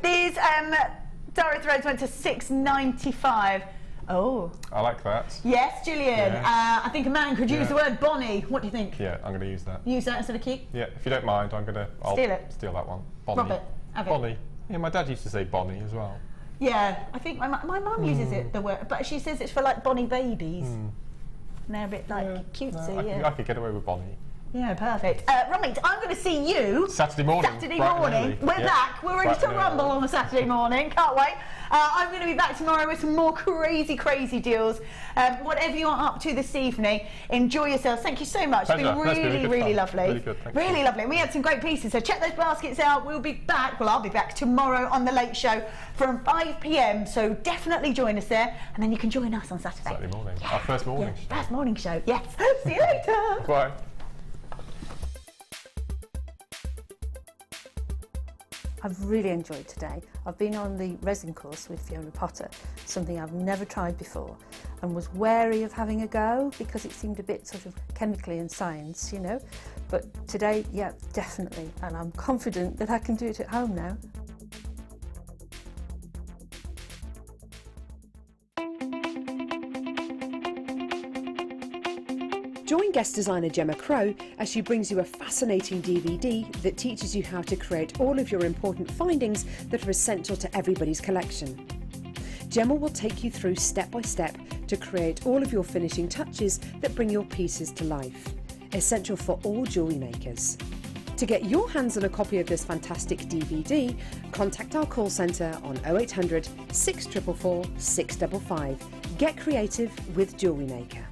These Dara threads went to £6.95. Oh. I like that. Yes, Gillian. Yeah. I think a man could use the word Bonnie. What do you think? Yeah, I'm going to use that. Use that instead of cute? Yeah, if you don't mind, I'm going to steal that one. Bonnie. Rob it. Have it. Bonnie. Yeah, my dad used to say Bonnie as well. Yeah, I think my mum uses it, the word, but she says it's for like Bonnie babies. And they're a bit like cutesy, I could get away with Bonnie. Yeah, perfect. Right, I'm going to see you Saturday morning. We're back. We're ready to rumble on a Saturday morning. Can't wait. I'm going to be back tomorrow with some more crazy deals. Whatever you are up to this evening, enjoy yourselves. Thank you so much. Pleasure. It's been really lovely. Really good, thank you. Really lovely. And we had some great pieces. So check those baskets out. We'll be back. Well, I'll be back tomorrow on The Late Show from 5 p.m. So definitely join us there. And then you can join us on Saturday. Saturday morning. Our first morning show. First morning show. Yes. See you later. Bye. I've really enjoyed today. I've been on the resin course with Fiona Potter, something I've never tried before, and was wary of having a go because it seemed a bit sort of chemically and science, you know. But today, yeah, definitely, and I'm confident that I can do it at home now. Join guest designer Gemma Crow as she brings you a fascinating DVD that teaches you how to create all of your important findings that are essential to everybody's collection. Gemma will take you through step by step to create all of your finishing touches that bring your pieces to life, essential for all jewellery makers. To get your hands on a copy of this fantastic DVD, contact our call centre on 0800 644 655. Get creative with Jewellery Maker.